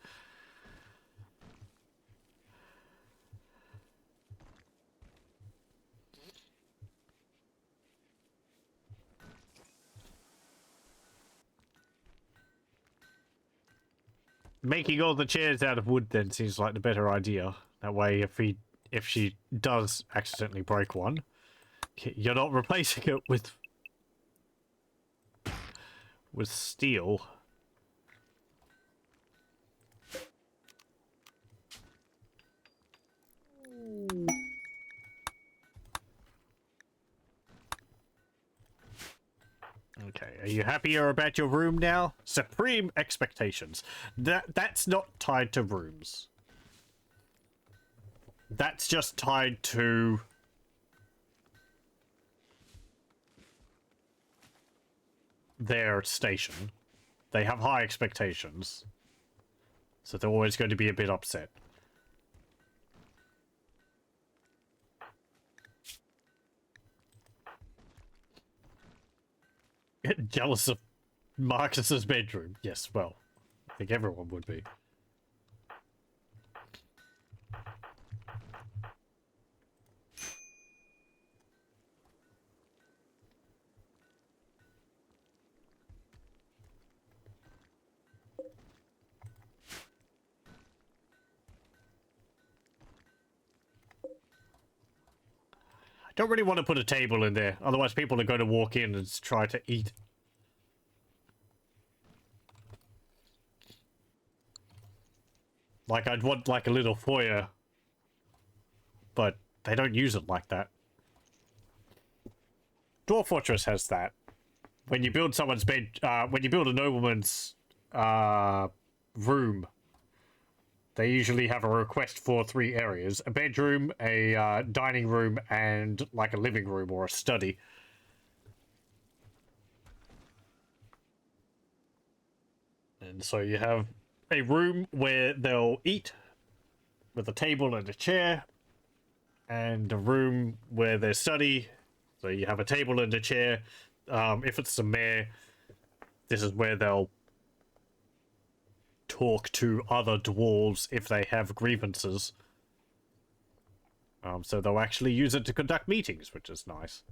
Making all the chairs out of wood then seems like the better idea. That way, if she does accidentally break one, you're not replacing it with steel. Okay, are you happier about your room now? Supreme expectations. That's not tied to rooms. That's just tied to their station. They have high expectations. So they're always going to be a bit upset. Jealous of Marcus's bedroom. Yes, well, I think everyone would be. Don't really want to put a table in there, otherwise people are going to walk in and try to eat. Like, I'd want like a little foyer, but they don't use it like that. Dwarf Fortress has that. When you build someone's bed, when you build a nobleman's room, they usually have a request for 3 areas. A bedroom, a dining room, and like a living room or a study. And so you have a room where they'll eat with a table and a chair, and a room where they study. So you have a table and a chair. If it's the mayor, this is where they'll talk to other dwarves if they have grievances. So they'll actually use it to conduct meetings, which is nice.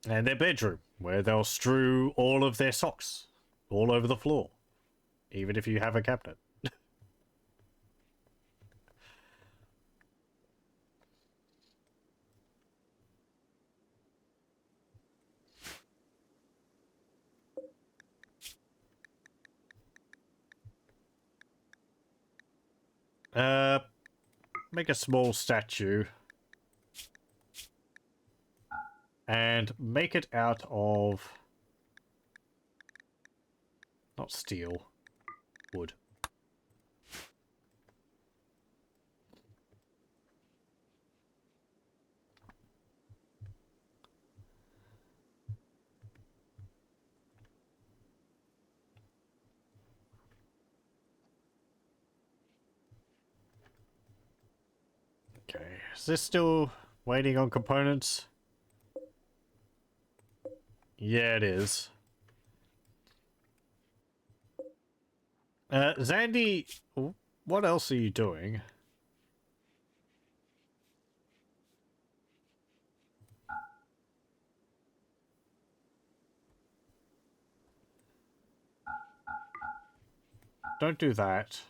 And their bedroom, where they'll strew all of their socks all over the floor, even if you have a cabinet. Make a small statue. And make it out of... not steel. Wood. Okay, is this still waiting on components? Yeah, it is. Zandy, what else are you doing? Don't do that.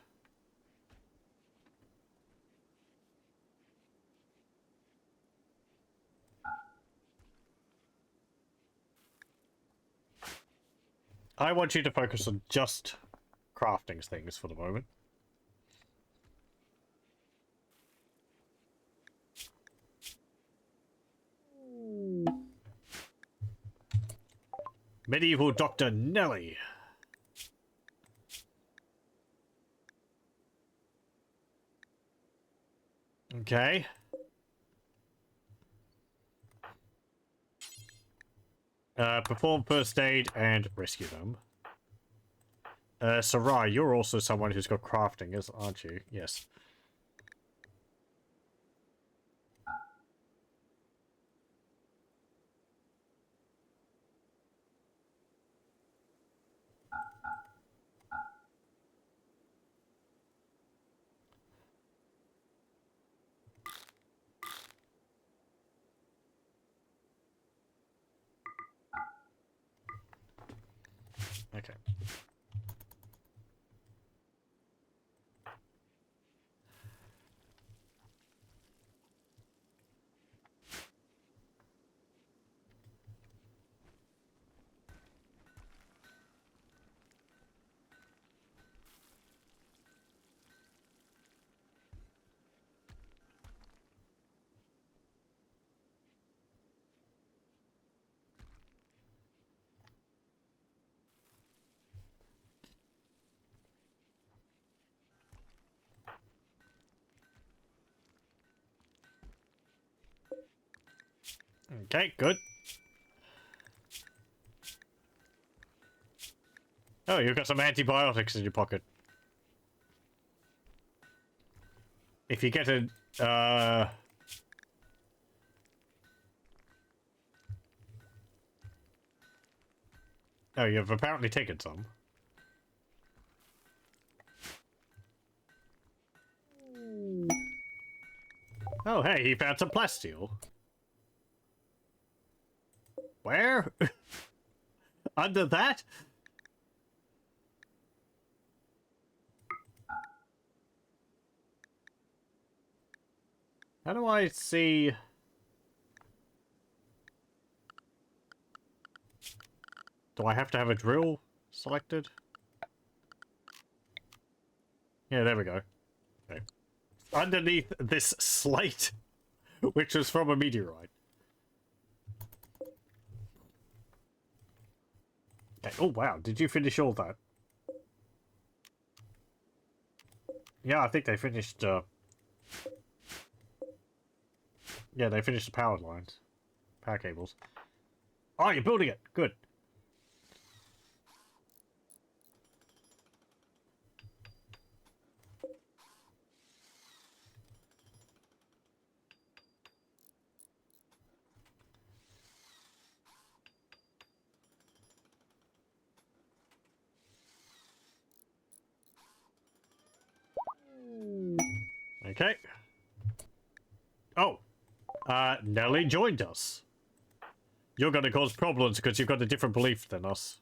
I want you to focus on just crafting things for the moment. Medieval Dr. Nelly. Okay. Perform first aid and rescue them. Sarai, you're also someone who's got crafting, aren't you? Yes. Okay. Okay, good. Oh, you've got some antibiotics in your pocket. If you get a, Oh, you've apparently taken some. Oh, hey, he found some plasteel. Where? Under that? How do I see... Do I have to have a drill selected? Yeah, there we go. Okay. Underneath this slate, which was from a meteorite. Okay. Oh, wow. Did you finish all that? Yeah, I think they finished, Yeah, they finished the power lines. Power cables. Oh, you're building it! Good. Okay. Oh. Nelly joined us. You're gonna cause problems because you've got a different belief than us.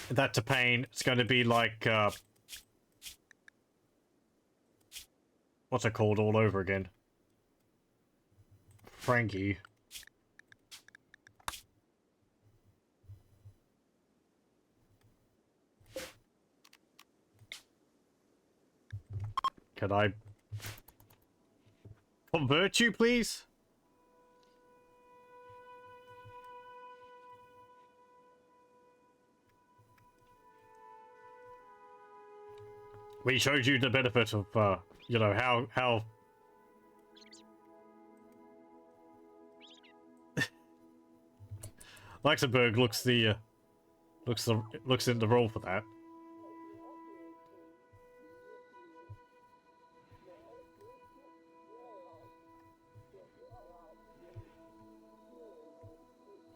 That's a pain. It's going to be like, what's it called all over again? Frankie. Can I convert you, please? We showed you the benefit of, you know, how... Luxembourg looks in the role for that.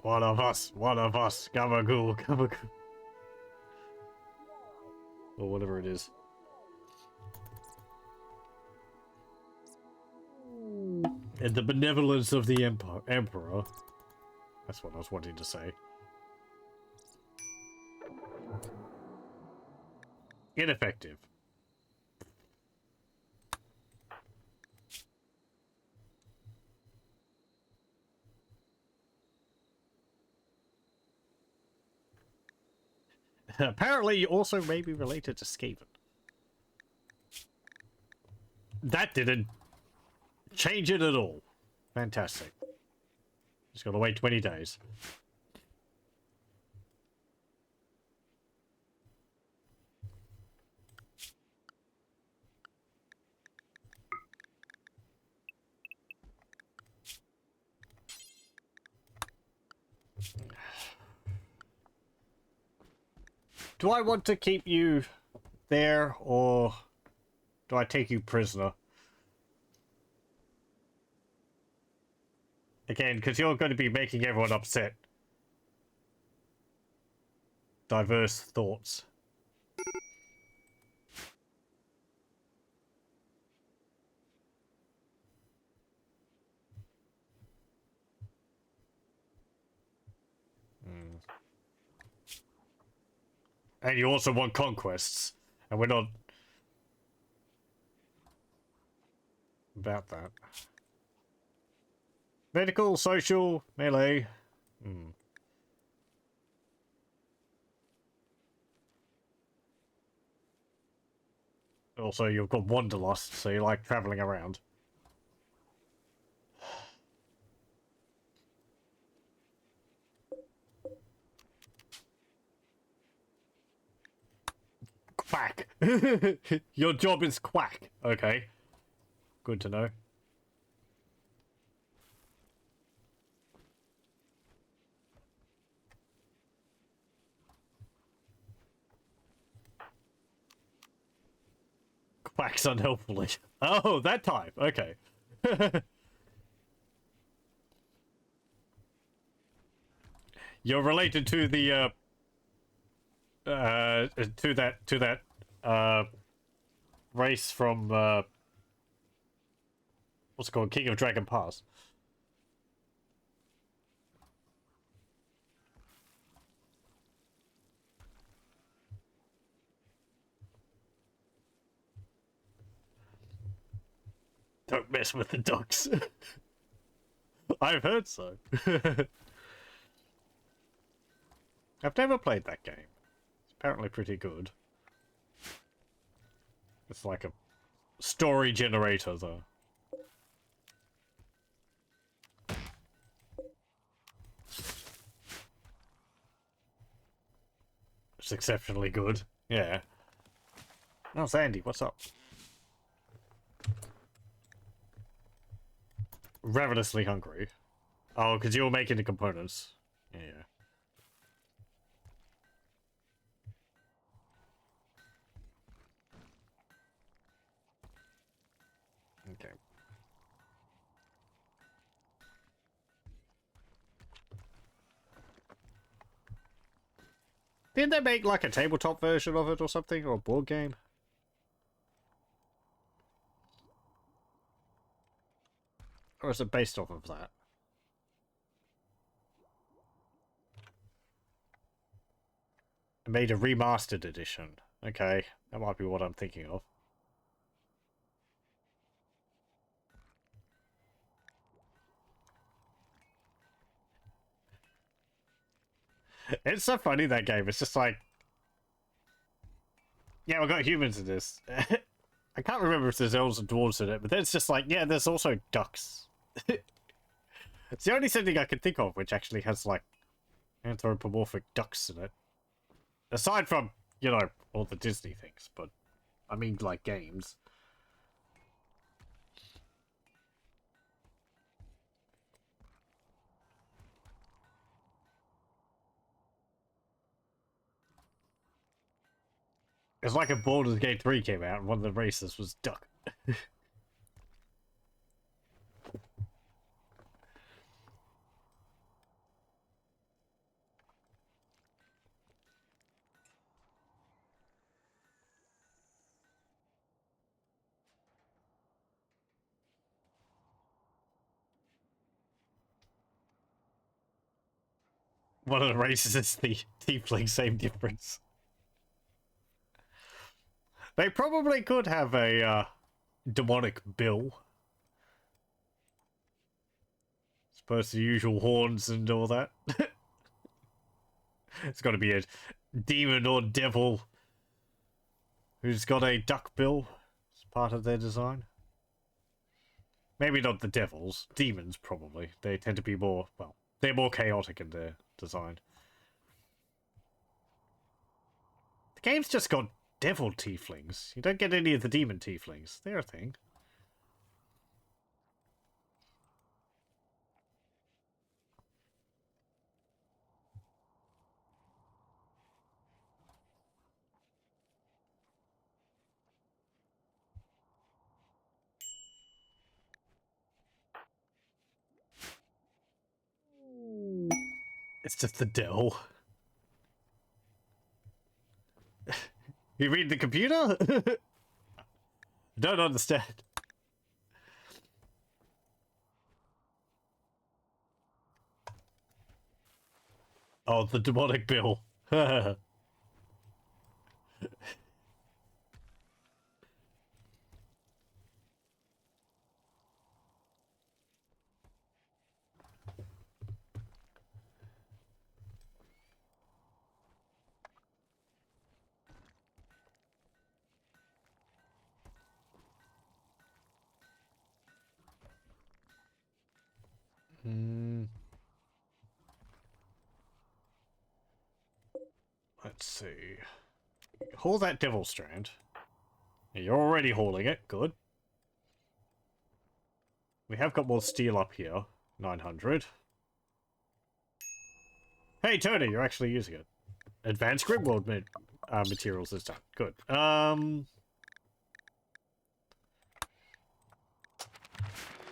One of us, gabagool, gabagool. Or whatever it is. And the benevolence of the Emperor. That's what I was wanting to say. Ineffective. Apparently, you also may be related to Skaven. That didn't change it at all. Fantastic. Just gotta wait 20 days. Do I want to keep you there, or do I take you prisoner? Again, because you're going to be making everyone upset. Diverse thoughts. And you also want conquests. And we're not about that. Medical, social, melee. Also, you've got wanderlust, so you like traveling around. Quack. Your job is quack. Okay. Good to know. Quacks unhelpfully. Oh, that type. Okay. You're related to the to that race from what's it called? King of Dragon Pass. Don't mess with the ducks. I've heard so. I've never played that game. It's apparently pretty good. It's like a story generator, though. It's exceptionally good. Yeah. Oh, Sandy, what's up? Ravenously hungry. Oh, because you're making the components. Yeah. Okay. Didn't they make like a tabletop version of it or something? Or a board game? Or is it based off of that? It made a remastered edition. Okay, that might be what I'm thinking of. It's so funny, that game. It's just like... Yeah, we've got humans in this. I can't remember if there's elves and dwarves in it, but then it's just like, yeah, there's also ducks. It's the only setting I can think of which actually has, like, anthropomorphic ducks in it. Aside from, you know, all the Disney things, but I mean, like, games. It's like if Baldur's Gate 3 came out and one of the races was duck. One of the races is the tiefling, same difference. They probably could have a demonic bill. Suppose the usual horns and all that. It's got to be a demon or devil who's got a duck bill as part of their design. Maybe not the devils. Demons, probably. They tend to be more, well, they're more chaotic in their design. The game's just got devil tieflings. You don't get any of the demon tieflings. They're a thing. It's just the devil. You read the computer? Don't understand. Oh, the demonic bill. Let's see. Haul that devil strand. You're already hauling it. Good. We have got more steel up here. 900. Hey, Tony, you're actually using it. Advanced Grimworld materials this time. Good.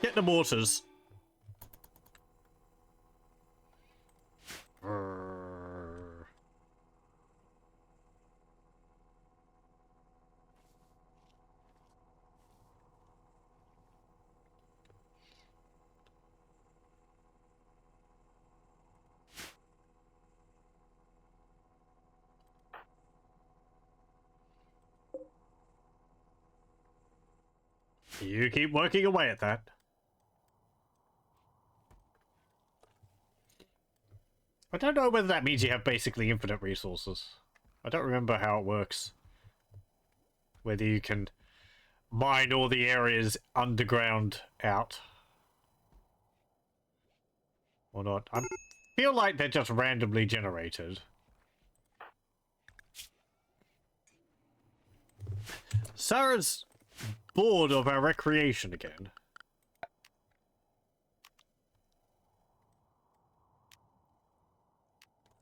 Get the mortars. You keep working away at that. I don't know whether that means you have basically infinite resources. I don't remember how it works. Whether you can mine all the areas underground out. Or not. I feel like they're just randomly generated. Sarah's bored of our recreation again.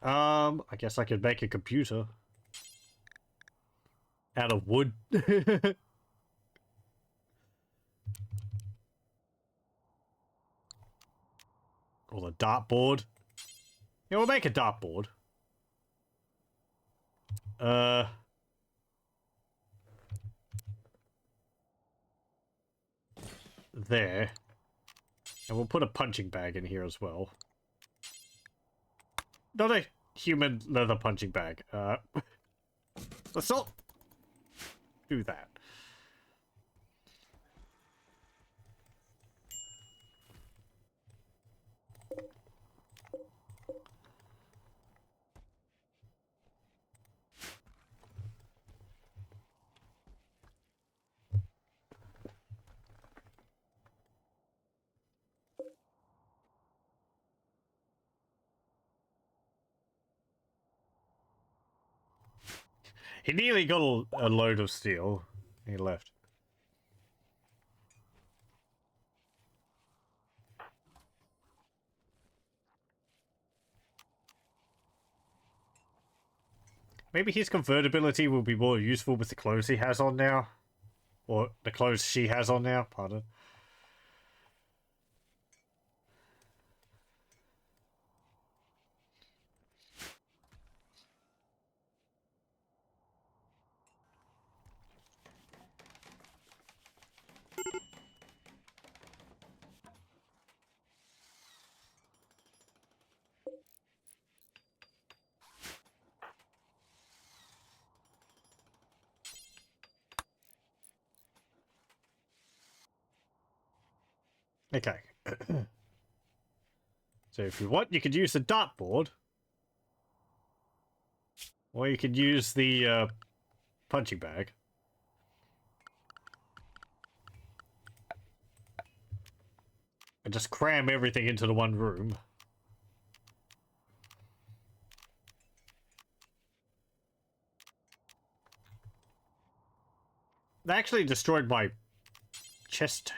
I guess I could make a computer. Out of wood. Or the dartboard. Yeah, we'll make a dartboard. There. And we'll put a punching bag in here as well. Not a human leather punching bag. Let's not do that. He nearly got a load of steel. He left. Maybe his convertibility will be more useful with the clothes he has on now. Or the clothes she has on now, pardon. Okay. So if you want, you could use the dartboard. Or you could use the punching bag. And just cram everything into the one room. They actually destroyed my chest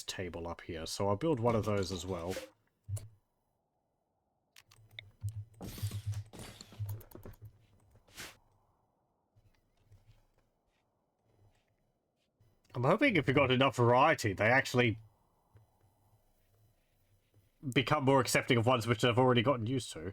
table up here, so I'll build one of those as well. I'm hoping if we got enough variety, they actually become more accepting of ones which they've already gotten used to.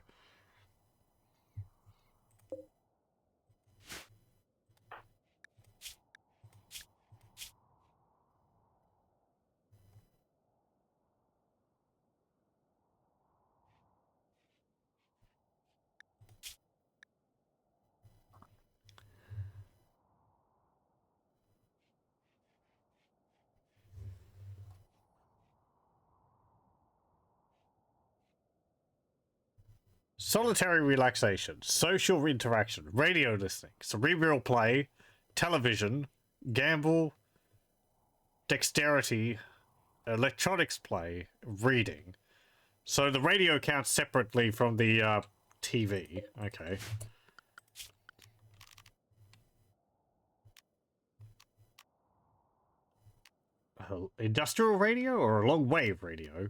Solitary relaxation, social interaction, radio listening, cerebral play, television, gamble, dexterity, electronics play, reading. So the radio counts separately from the TV. Okay. Industrial radio or a long wave radio?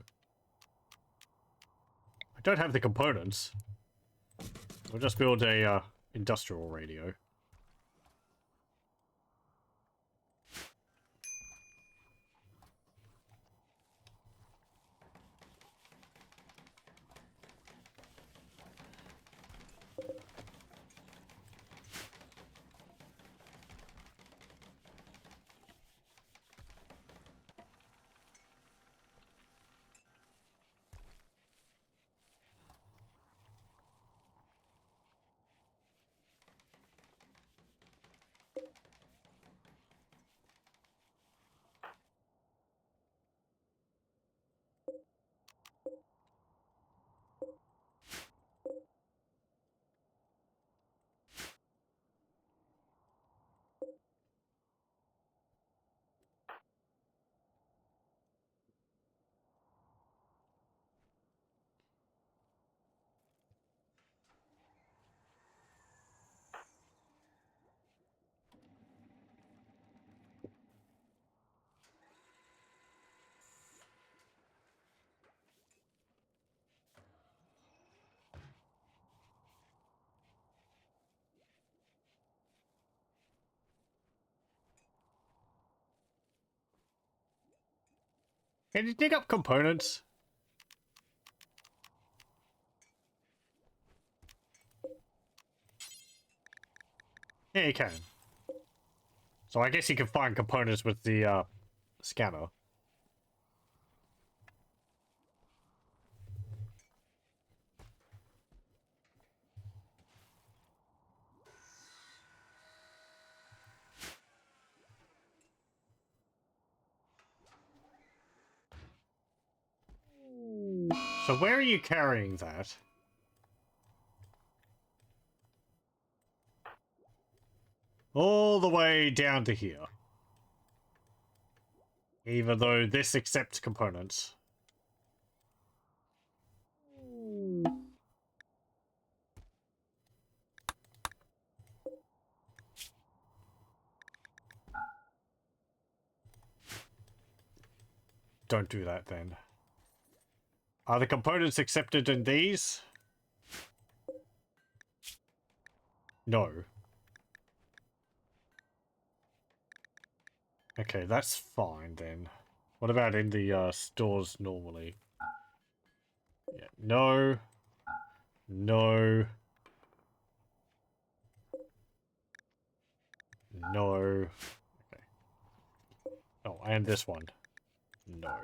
I don't have the components. We'll just build a industrial radio. Can you dig up components? Yeah, you can. So I guess you can find components with the scanner. So where are you carrying that? All the way down to here. Even though this accepts components. Don't do that then. Are the components accepted in these? No. Okay, that's fine then. What about in the stores normally? Yeah, no. No. No. Okay. Oh, and this one. No.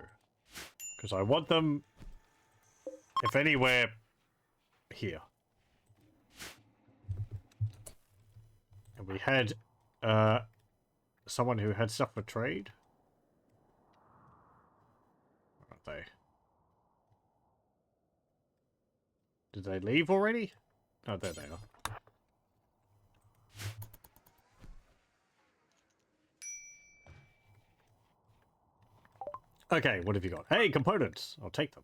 Because I want them, if anywhere, here. And we had someone who had stuff for trade. they? Did they leave already? Oh, there they are. Okay, what have you got? Hey, components! I'll take them.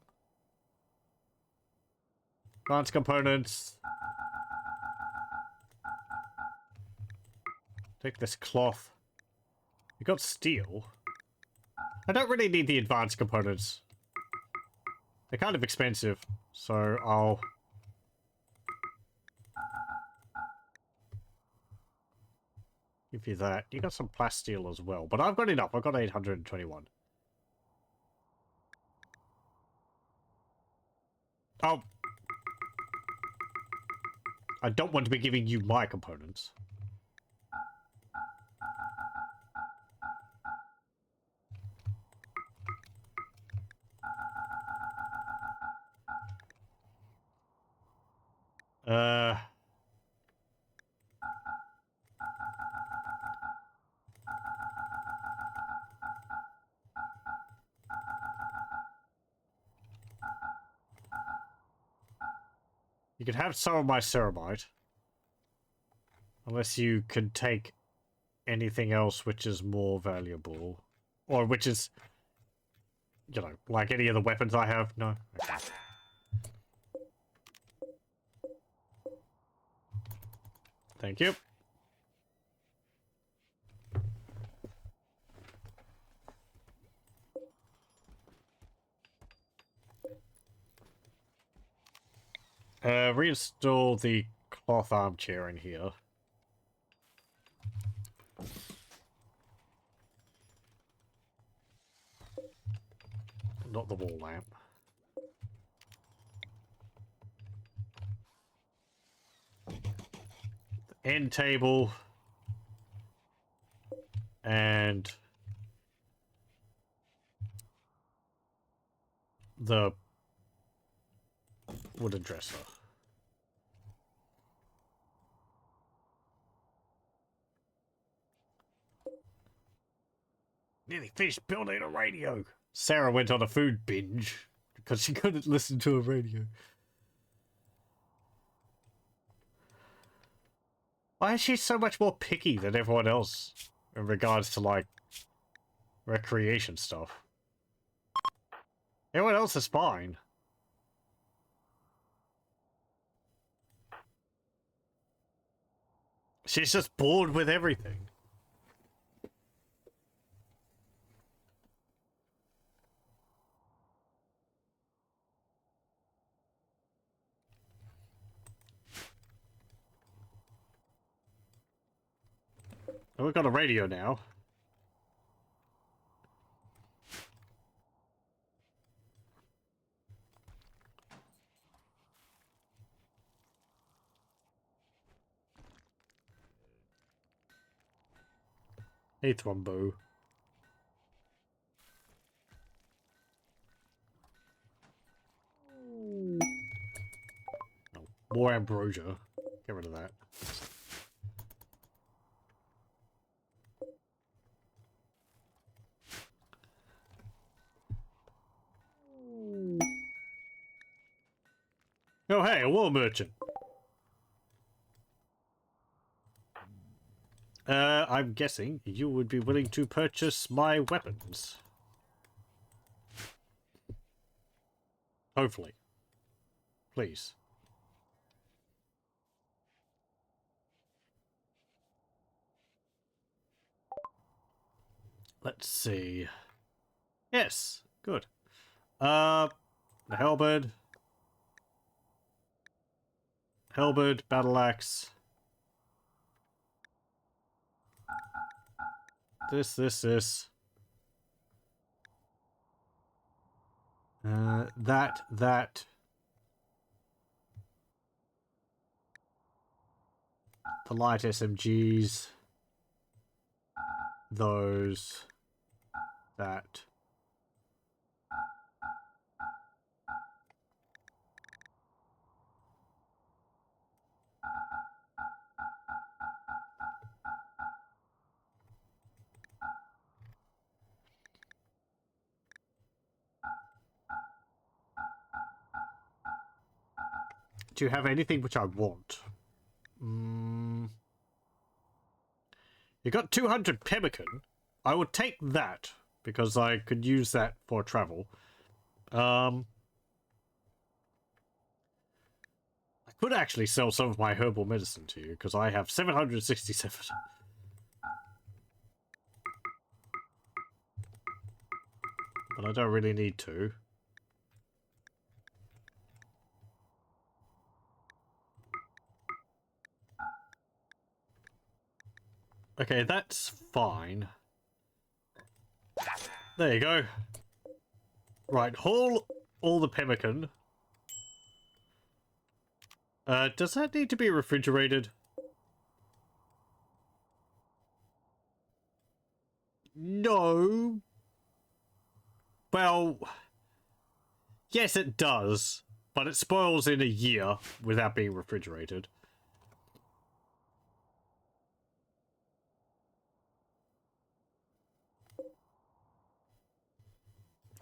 Advanced components. Take this cloth. You got steel. I don't really need the advanced components. They're kind of expensive, so I'll... give you that. You got some plasteel as well, but I've got enough. I've got 821. Oh. I don't want to be giving you my components. You can have some of my ceramite. Unless you can take anything else which is more valuable. Or which is, you know, like any of the weapons I have. No. Okay. Thank you. Reinstall the cloth armchair in here. Not the wall lamp. The end table. And the wooden dresser. Nearly finished building a radio. Sarah went on a food binge because she couldn't listen to a radio. Why is she so much more picky than everyone else in regards to, like, recreation stuff? Everyone else is fine. She's just bored with everything. And we've got a radio now. Hey, Thrumbo. Oh, more ambrosia. Get rid of that. Oh, hey, a war merchant. I'm guessing you would be willing to purchase my weapons. Hopefully. Please. Let's see. Yes, good. The halberd. Halberd, battle axe. This. That. The light SMGs. Those. That. Do you have anything which I want? You got 200 pemmican. I would take that, because I could use that for travel. I could actually sell some of my herbal medicine to you, because I have 767. But I don't really need to. Okay, that's fine. There you go. Right, haul all the pemmican. Does that need to be refrigerated? No. Well, yes it does, but it spoils in a year without being refrigerated.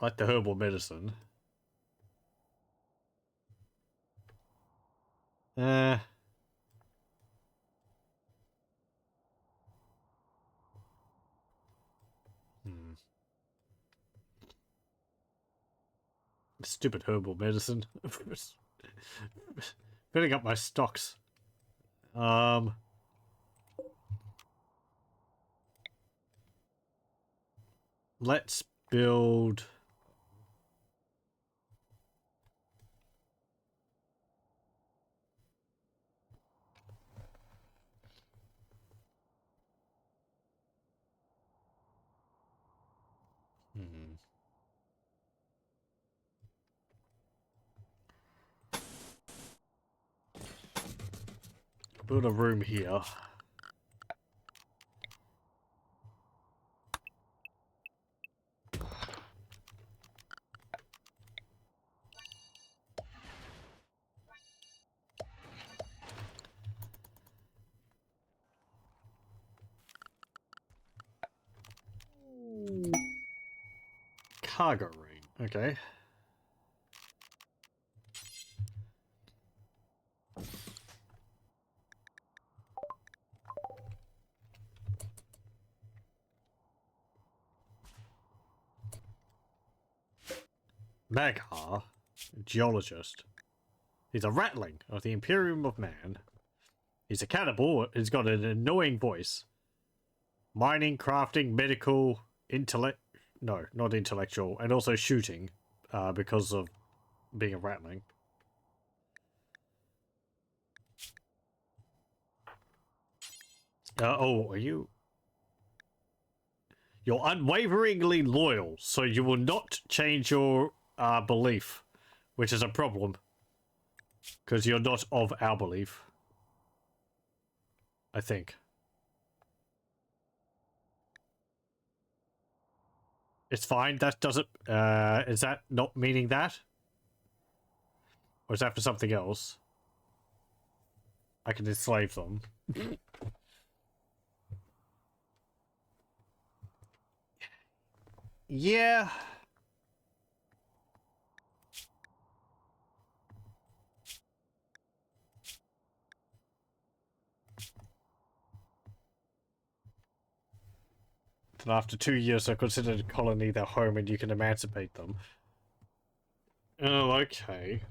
Like the herbal medicine. Hmm. Stupid herbal medicine. Filling up my stocks. Let's build... Build a room here. Cargo ring. Okay. Maghar, geologist. He's a ratling of the Imperium of Man. He's a cannibal. He's got an annoying voice. Mining, crafting, medical, intellect... No, not intellectual. And also shooting, because of being a ratling. Oh, are you... You're unwaveringly loyal, so you will not change your belief, which is a problem. Because you're not of our belief. I think. It's fine. That doesn't... is that not meaning that? Or is that for something else? I can enslave them. Yeah. Then after 2 years, they're considered a colony their home and you can emancipate them. Oh, okay.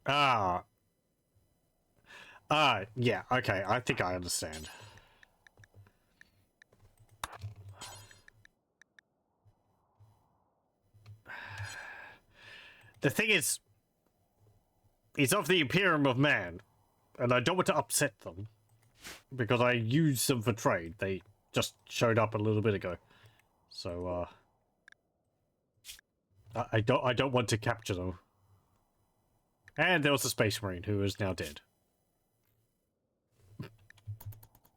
Ah. Yeah, okay, I think I understand. The thing is, he's of the Imperium of Man, and I don't want to upset them, because I used them for trade. They just showed up a little bit ago. So, I don't want to capture them. And there was a Space Marine who is now dead.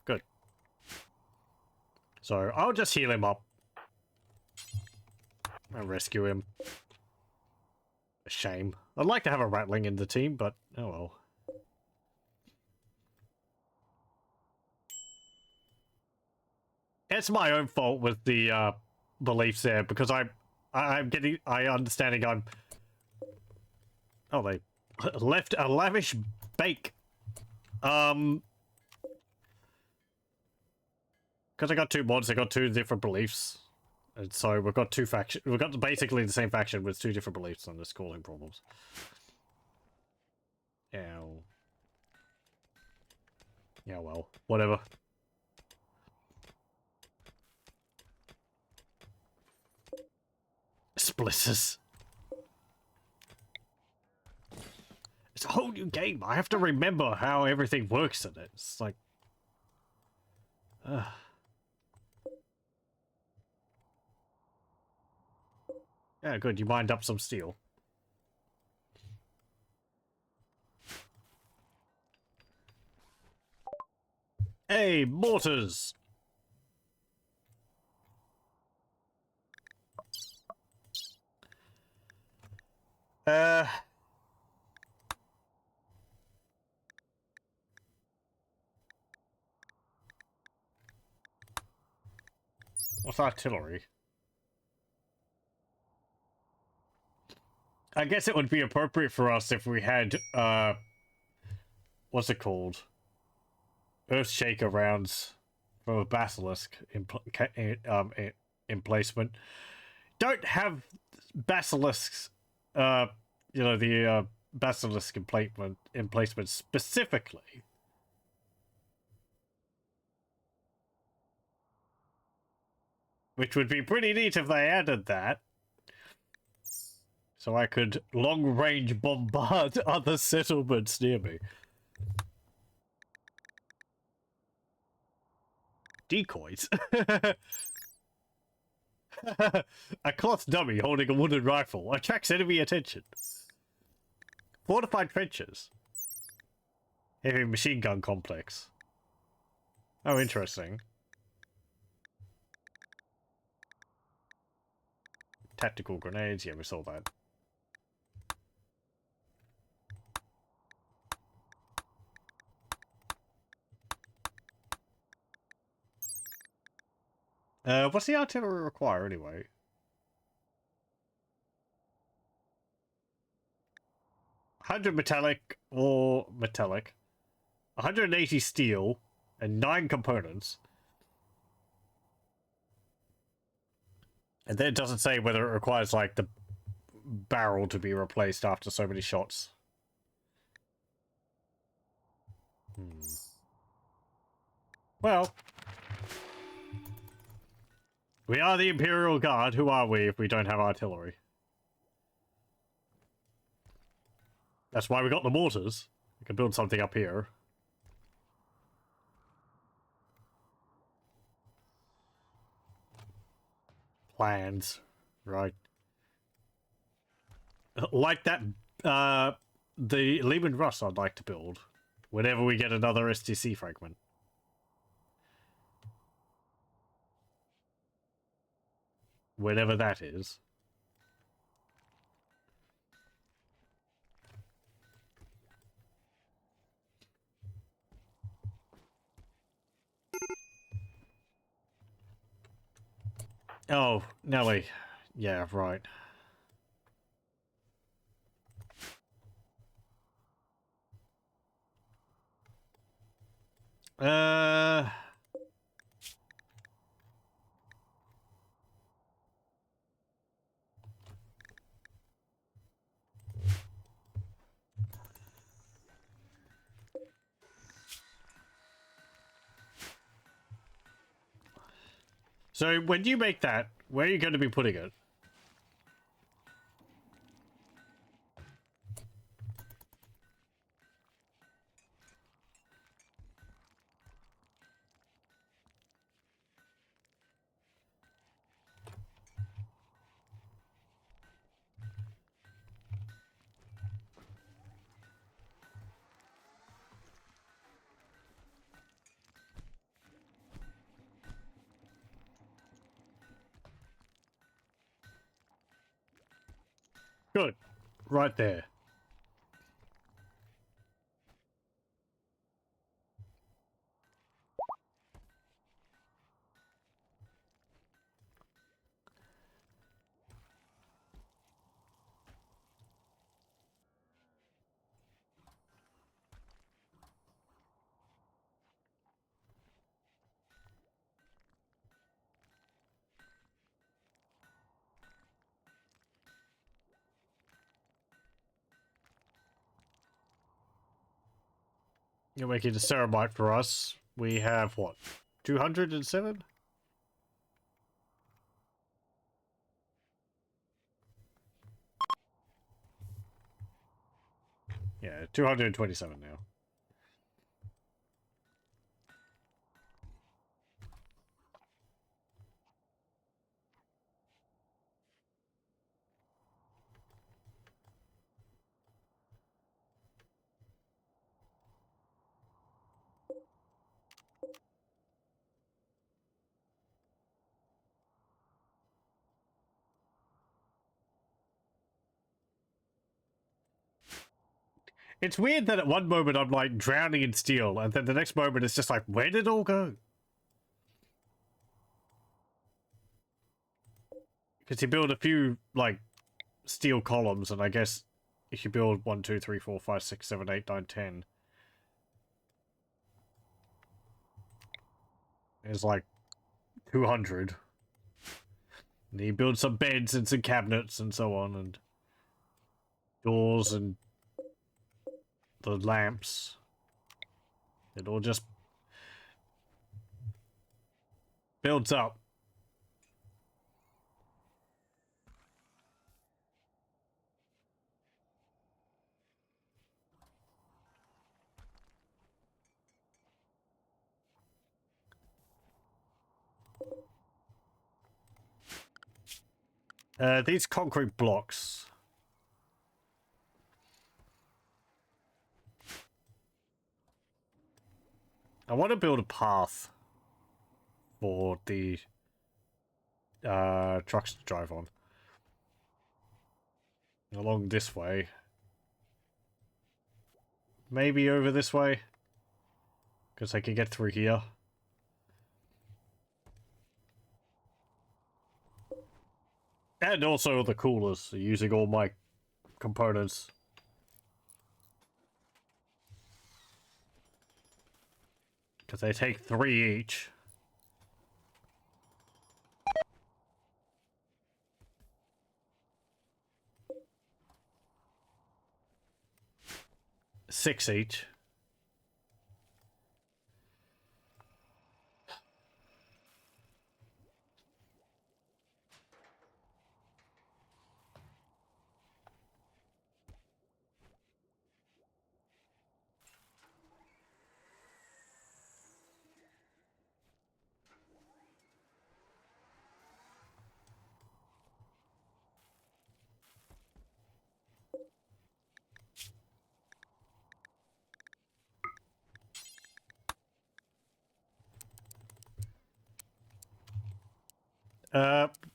Good. So, I'll just heal him up. And rescue him. A shame. I'd like to have a Ratling in the team, but oh well. It's my own fault with the beliefs there because I'm understanding I'm. Oh, they left a lavish bake. Because I got two mods, I got two different beliefs, and so we've got two factions. We've got basically the same faction with two different beliefs, and it's causing problems. Ow. Yeah, well, whatever. Splitters. It's a whole new game. I have to remember how everything works in it. It's like... Yeah, good. You mined up some steel. Hey, mortars! What's artillery? I guess it would be appropriate for us if we had, what's it called? Earthshaker rounds from a basilisk emplacement. Don't have basilisks, you know, the basilisk emplacement specifically. Which would be pretty neat if they added that. So I could long-range bombard other settlements near me. Decoys? A cloth dummy holding a wooden rifle attracts enemy attention. Fortified trenches. Heavy machine gun complex. Oh, interesting. Tactical grenades. Yeah, we saw that. What's the artillery require anyway? 100 metallic or metallic. 180 steel and 9 components. And then it doesn't say whether it requires, like, the barrel to be replaced after so many shots. Well, we are the Imperial Guard. Who are we if we don't have artillery? That's why we got the mortars. We can build something up here. Plans, right? Like that, the Lehman Russ I'd like to build whenever we get another STC fragment. Whenever that is. Oh, Nelly. Yeah, right. So when you make that, where are you going to be putting it? Good. Right there. You're making a ceramite for us. We have, what, 207? Yeah, 227 now. It's weird that at one moment I'm like drowning in steel, and then the next moment it's just like, where did it all go? Because you build a few like steel columns, and I guess if you build 1, 2, 3, 4, 5, 6, 7, 8, 9, 10, it's like 200. And you build some beds and some cabinets and so on, and doors and the lamps. It all just builds up. These concrete blocks. I want to build a path for the trucks to drive on. Along this way. Maybe over this way. Because I can get through here. And also the coolers, using all my components. Because they take 3 each. Six each.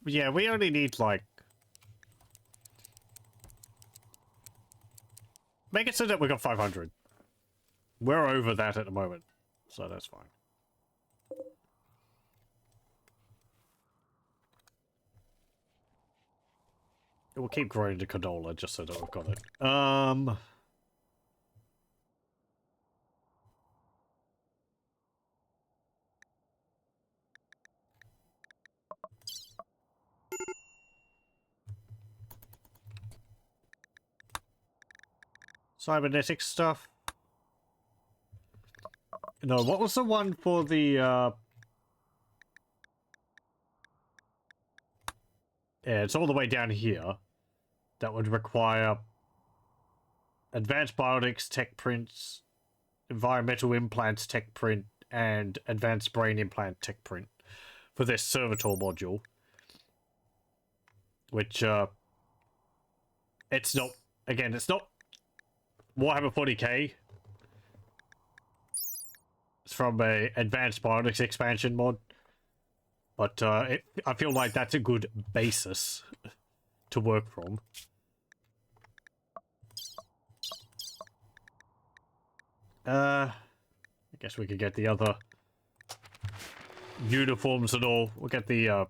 Yeah, we only need, like... Make it so that we got 500. We're over that at the moment, so that's fine. We'll keep growing the canola just so that we've got it. Cybernetic stuff. No, what was the one for the, Yeah, it's all the way down here. That would require advanced biotics, tech prints, environmental implants, tech print, and advanced brain implant tech print for this servitor module. Which, it's not, again, it's not Warhammer 40k. It's from a advanced biotics expansion mod. But I feel like that's a good basis to work from. I guess we could get the other uniforms and all. We'll get the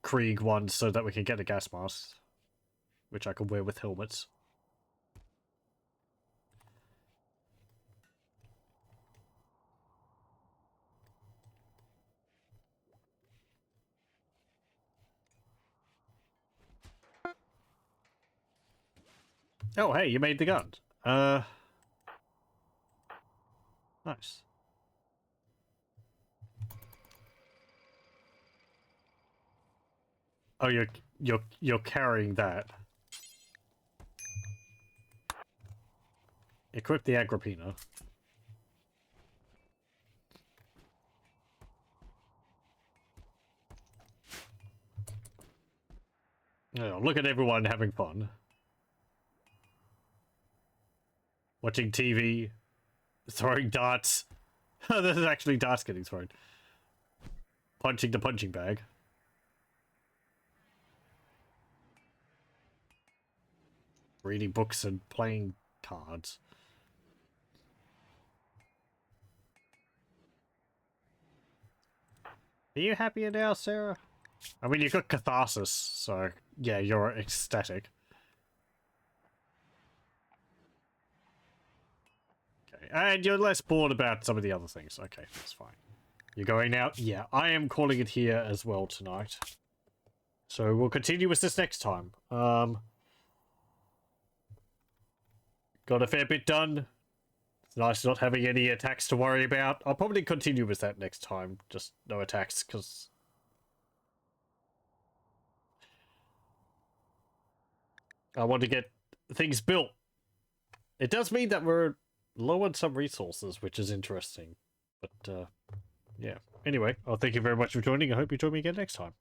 Krieg ones so that we can get the gas masks, which I can wear with helmets. Oh, hey, you made the guns. Nice. Oh, you're carrying that. Equip the Agrippina. Oh, look at everyone having fun. Watching TV. Throwing darts. There's actually darts getting thrown. Punching the punching bag. Reading books and playing cards. Are you happier now, Sarah? I mean, you got catharsis, so yeah, you're ecstatic. Okay, and you're less bored about some of the other things. Okay, that's fine. You're going out? Yeah, I am calling it here as well tonight. So we'll continue with this next time. Got a fair bit done. It's nice not having any attacks to worry about. I'll probably continue with that next time. Just no attacks, because... I want to get things built. It does mean that we're low on some resources, which is interesting. But, yeah. Anyway, I'll thank you very much for joining. I hope you join me again next time.